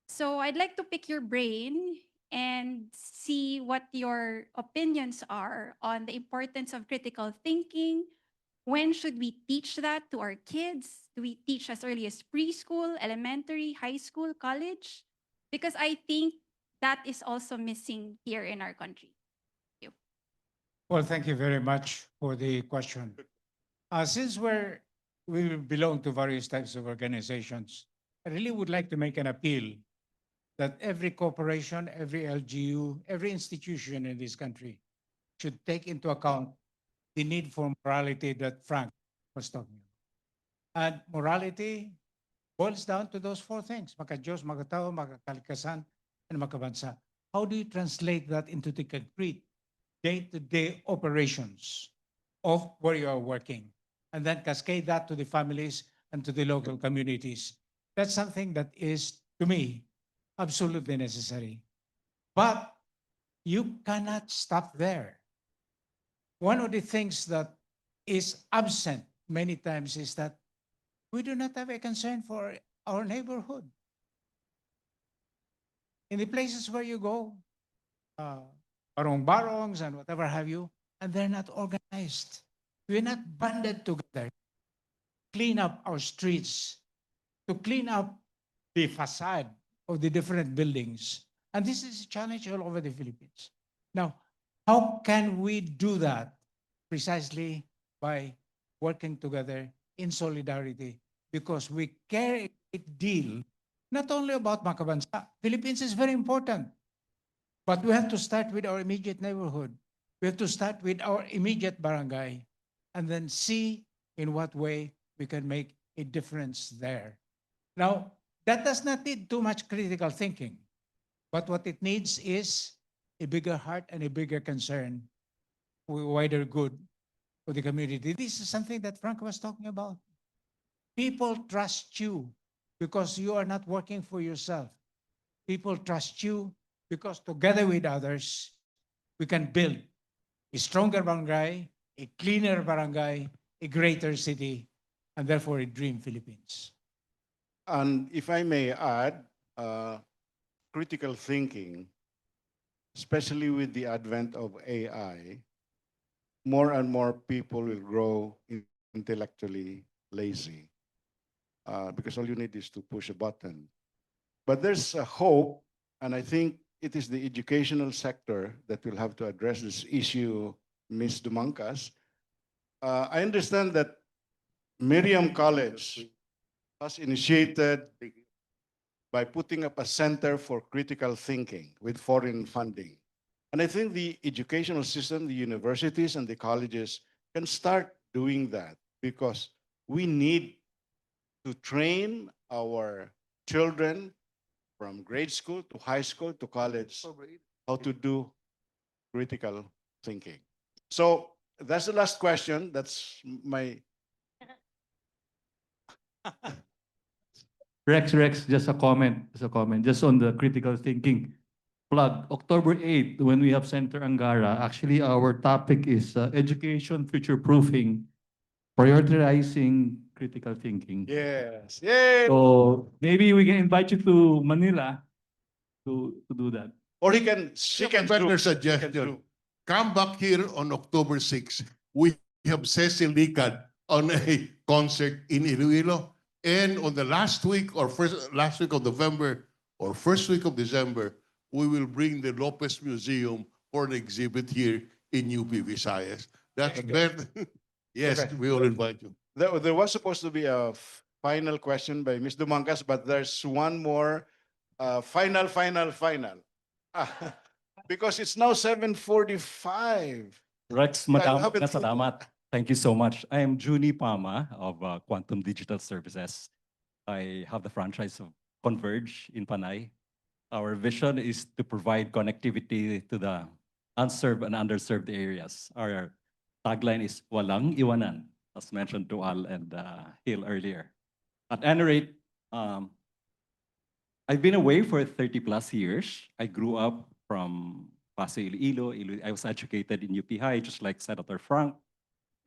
So I'd like to pick your brain and see what your opinions are on the importance of critical thinking. When should we teach that to our kids? Do we teach as early as preschool, elementary, high school, college? Because I think that is also missing here in our country. Well, thank you very much for the question. Since we belong to various types of organizations, I really would like to make an appeal that every corporation, every LGU, every institution in this country should take into account the need for morality that Frank was talking about. And morality boils down to those four things: makajos, makatao, makakalikasan, and makabansa. How do you translate that into the concrete day-to-day operations of where you are working, and then cascade that to the families and to the local communities? That's something that is, to me, absolutely necessary. But you cannot stop there. One of the things that is absent many times is that we do not have a concern for our neighborhood. In the places where you go, barong-barongs and whatever have you, and they're not organized. We're not banded together, clean up our streets, to clean up the facade of the different buildings. And this is a challenge all over the Philippines. Now, how can we do that? Precisely by working together in solidarity, because we care a deal, not only about Makabansa. Philippines is very important, but we have to start with our immediate neighborhood. We have to start with our immediate barangay, and then see in what way we can make a difference there. Now, that does not need too much critical thinking, but what it needs is a bigger heart and a bigger concern for wider good for the community. This is something that Frank was talking about. People trust you because you are not working for yourself. People trust you because together with others, we can build a stronger barangay, a cleaner barangay, a greater city, and therefore a dream Philippines. And if I may add, critical thinking, especially with the advent of AI, more and more people will grow intellectually lazy because all you need is to push a button. But there's a hope, and I think it is the educational sector that will have to address this issue, Ms. Dumancas. I understand that Miriam College has initiated by putting up a center for critical thinking with foreign funding. And I think the educational system, the universities and the colleges can start doing that because we need to train our children from grade school to high school to college how to do critical thinking. So that's the last question. That's my Rex, just a comment, just on the critical thinking. Plug, October 8th, when we have Senator Angara, actually our topic is education future-proofing, prioritizing critical thinking. yes. Yay! So maybe we can invite you to Manila to do that. Or she can better do- suggestion. Come back here on October 6th. We have Cecil Licad on a concert in Iloilo. And on the last week of November or first week of December, we will bring the Lopez Museum for an exhibit here in UP Visayas. That's better. Yes, Okay. we will invite you. There was supposed to be a final question by Ms. Dumangas, but there's one more final. Ah, because it's now 7:45. Rex, I Madam, haven't- salamat. Thank you so much. I am Juni Pama of Quantum Digital Services. I have the franchise of Converge in Panay. Our vision is to provide connectivity to the unserved and underserved areas. Our tagline is Walang Iwanan, as mentioned to Al and Hill earlier. At any rate, I've been away for 30 plus years. I grew up from Pasay, Iloilo. I was educated in UP High, just like Senator Frank,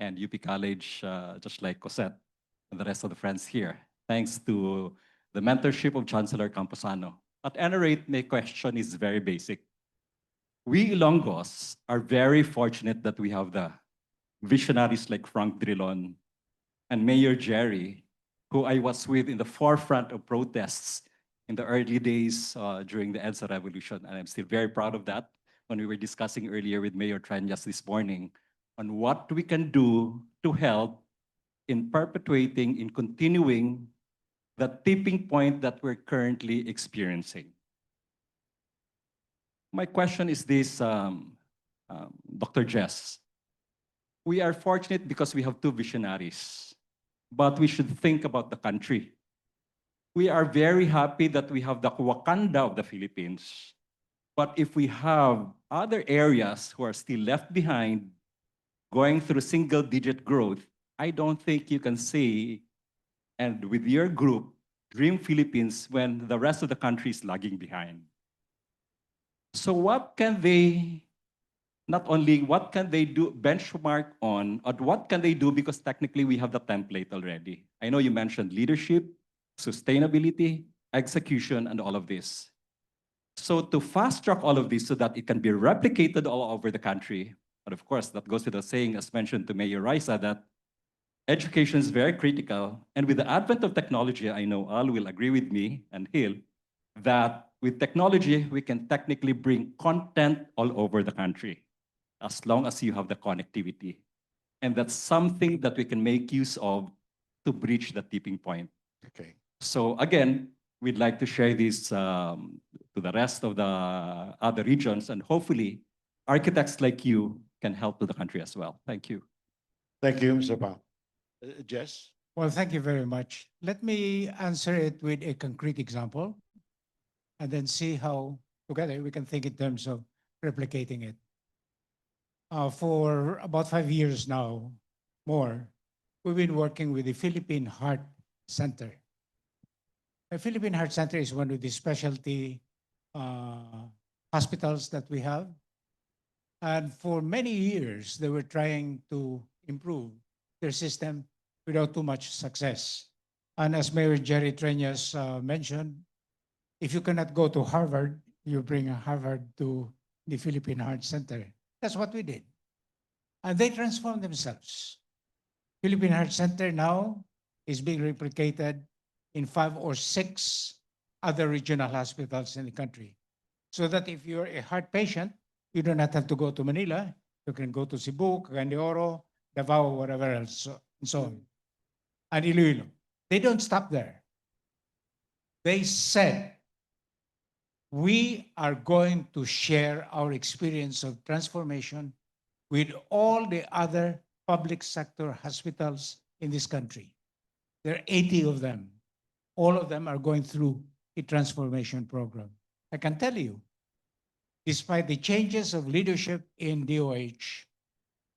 and UP College, just like Cosette and the rest of the friends here, thanks to the mentorship of Chancellor Camposano. At any rate, my question is very basic. We Ilonggos are very fortunate that we have the visionaries like Frank Drilon and Mayor Jerry, who I was with in the forefront of protests in the early days during the EDSA revolution. And I'm still very proud of that when we were discussing earlier with Mayor Treñas this morning on what we can do to help in perpetuating, in continuing the tipping point that we're currently experiencing. My question is this, Dr. Jess. We are fortunate because we have two visionaries, but we should think about the country. We are very happy that we have the Wakanda of the Philippines, but if we have other areas who are still left behind, going through single-digit growth, I don't think you can say, and with your group, Dream Philippines, when the rest of the country is lagging behind. So what can they, not only what can they do, benchmark on, or what can they do, because technically we have the template already. I know you mentioned leadership, sustainability, execution, and all of this. So to fast track all of this so that it can be replicated all over the country, but of course, that goes without saying, as mentioned to Mayor Raisa, that education is very critical. And with the advent of technology, I know Al will agree with me and Hill, that with technology, we can technically bring content all over the country, as long as you have the connectivity. And that's something that we can make use of to breach the tipping point. Okay. So again, we'd like to share this to the rest of the other regions, and hopefully architects like you can help to the country as well. Thank you. Thank you, Mr. Pam. Jess? Well, thank you very much. Let me answer it with a concrete example and then see how together we can think in terms of replicating it. For about 5 years now, more, we've been working with the Philippine Heart Center. The Philippine Heart Center is one of the specialty hospitals that we have. And for many years, they were trying to improve their system without too much success. And as Mayor Jerry Treñas mentioned, if you cannot go to Harvard, you bring Harvard to the Philippine Heart Center. That's what we did. And they transformed themselves. Philippine Heart Center now is being replicated in 5 or 6 other regional hospitals in the country. So that if you're a heart patient, you do not have to go to Manila. You can go to Cebu, Cagayan de Oro, Davao, whatever else, and so on. And Iloilo. They don't stop there. They said we are going to share our experience of transformation with all the other public sector hospitals in this country. There are 80 of them. All of them are going through a transformation program. I can tell you, despite the changes of leadership in DOH,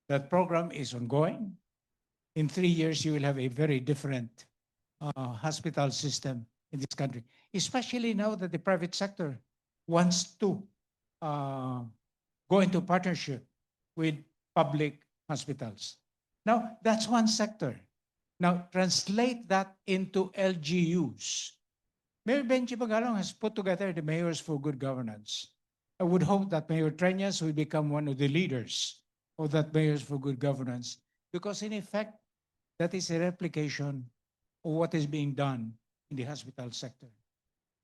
that program is ongoing. In 3 years, you will have a very different hospital system in this country, especially now that the private sector wants to go into partnership with public hospitals. Now, that's one sector. Now, translate that into LGUs. Mayor Benji Bagalong has put together the Mayors for Good Governance. I would hope that Mayor Treñas will become one of the leaders of that Mayors for Good Governance, because in effect, that is a replication of what is being done in the hospital sector.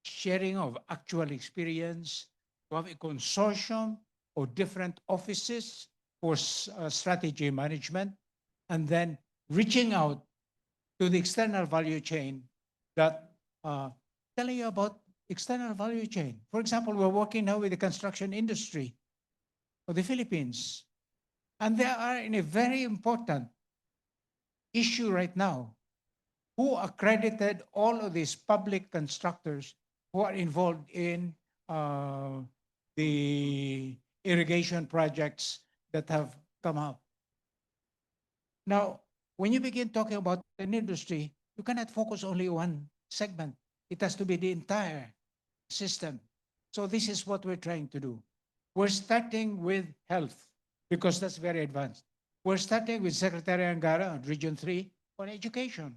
Sharing of actual experience, to have a consortium of different offices for strategy management, and then reaching out to the external value chain that telling you about external value chain. For example, we're working now with the construction industry of the Philippines. And they are in a very important issue right now. Who accredited all of these public constructors who are involved in the irrigation projects that have come up? Now, when you begin talking about an industry, you cannot focus only one segment. It has to be the entire system. So this is what we're trying to do. We're starting with health because that's very advanced. We're starting with Secretary Angara on Region 3 on education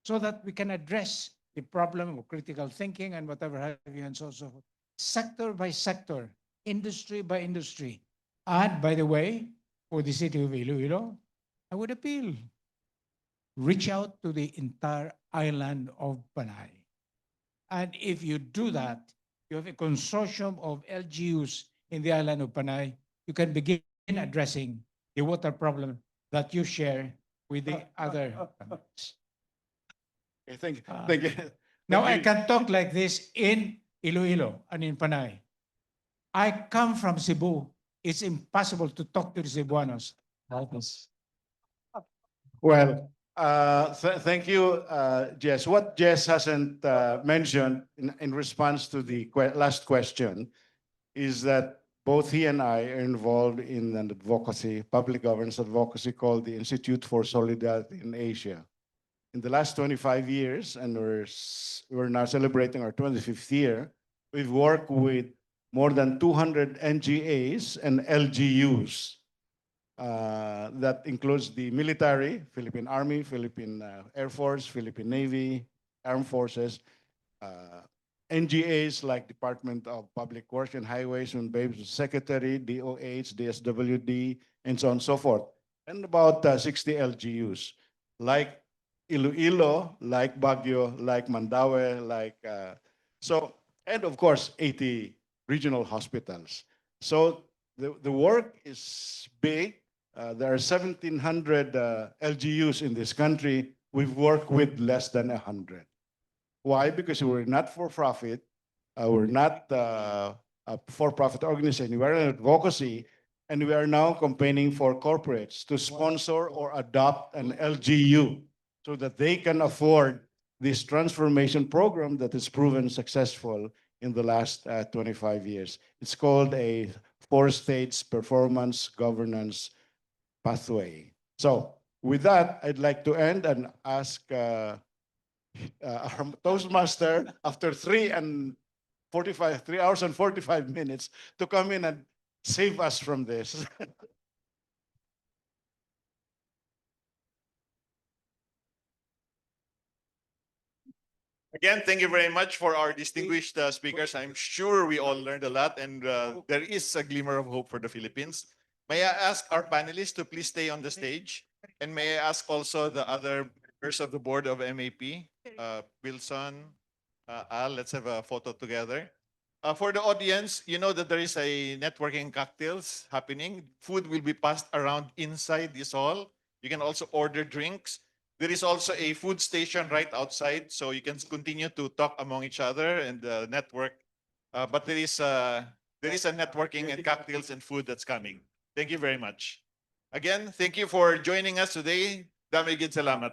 so that we can address the problem of critical thinking and whatever have you and so forth. Sector by sector, industry by industry. And by the way, for the city of Iloilo, I would appeal, reach out to the entire island of Panay. And if you do that, you have a consortium of LGUs in the island of Panay, you can begin addressing the water problem that you share with the other. Okay, thank you. Now I Thank you. can talk like this in Iloilo and in Panay. I come from Cebu. It's impossible to talk to the Cebuanos. Well, thank you, Jess. What Jess hasn't mentioned in response to the last question is that both he and I are involved in an advocacy, public governance advocacy called the Institute for Solidarity in Asia. In the last 25 years, and we're now celebrating our 25th year, we've worked with more than 200 NGAs and LGUs. That includes the military, Philippine Army, Philippine Air Force, Philippine Navy, Armed Forces, NGAs like Department of Public Works and Highways and Babes Secretary, DOH, DSWD, and so on and so forth. And about 60 LGUs, like Iloilo, like Baguio, like Mandaue, like, and of course, 80 regional hospitals. So the work is big. There are 1,700 LGUs in this country. We've worked with less than 100. Why? Because we're not for profit. We're not a for-profit organization. We are an advocacy, and we are now campaigning for corporates to sponsor or adopt an LGU so that they can afford this transformation program that has proven successful in the last 25 years. It's called a 4-stage performance governance pathway. So with that, I'd like to end and ask our Toastmaster after 3 hours and 45 minutes to come in and save us from this. Again, thank you very much for our distinguished speakers. I'm sure we all learned a lot, and there is a glimmer of hope for the Philippines. May I ask our panelists to please stay on the stage? And may I ask also the other members of the board of MAP, Wilson, Al, let's have a photo together. For the audience, you know that there is a networking cocktails happening. Food will be passed around inside this hall. You can also order drinks. There is also a food station right outside, so you can continue to talk among each other and network But there is a networking and cocktails and food that's coming. Thank you very much. Again, thank you for joining us today. Dami gid salamat.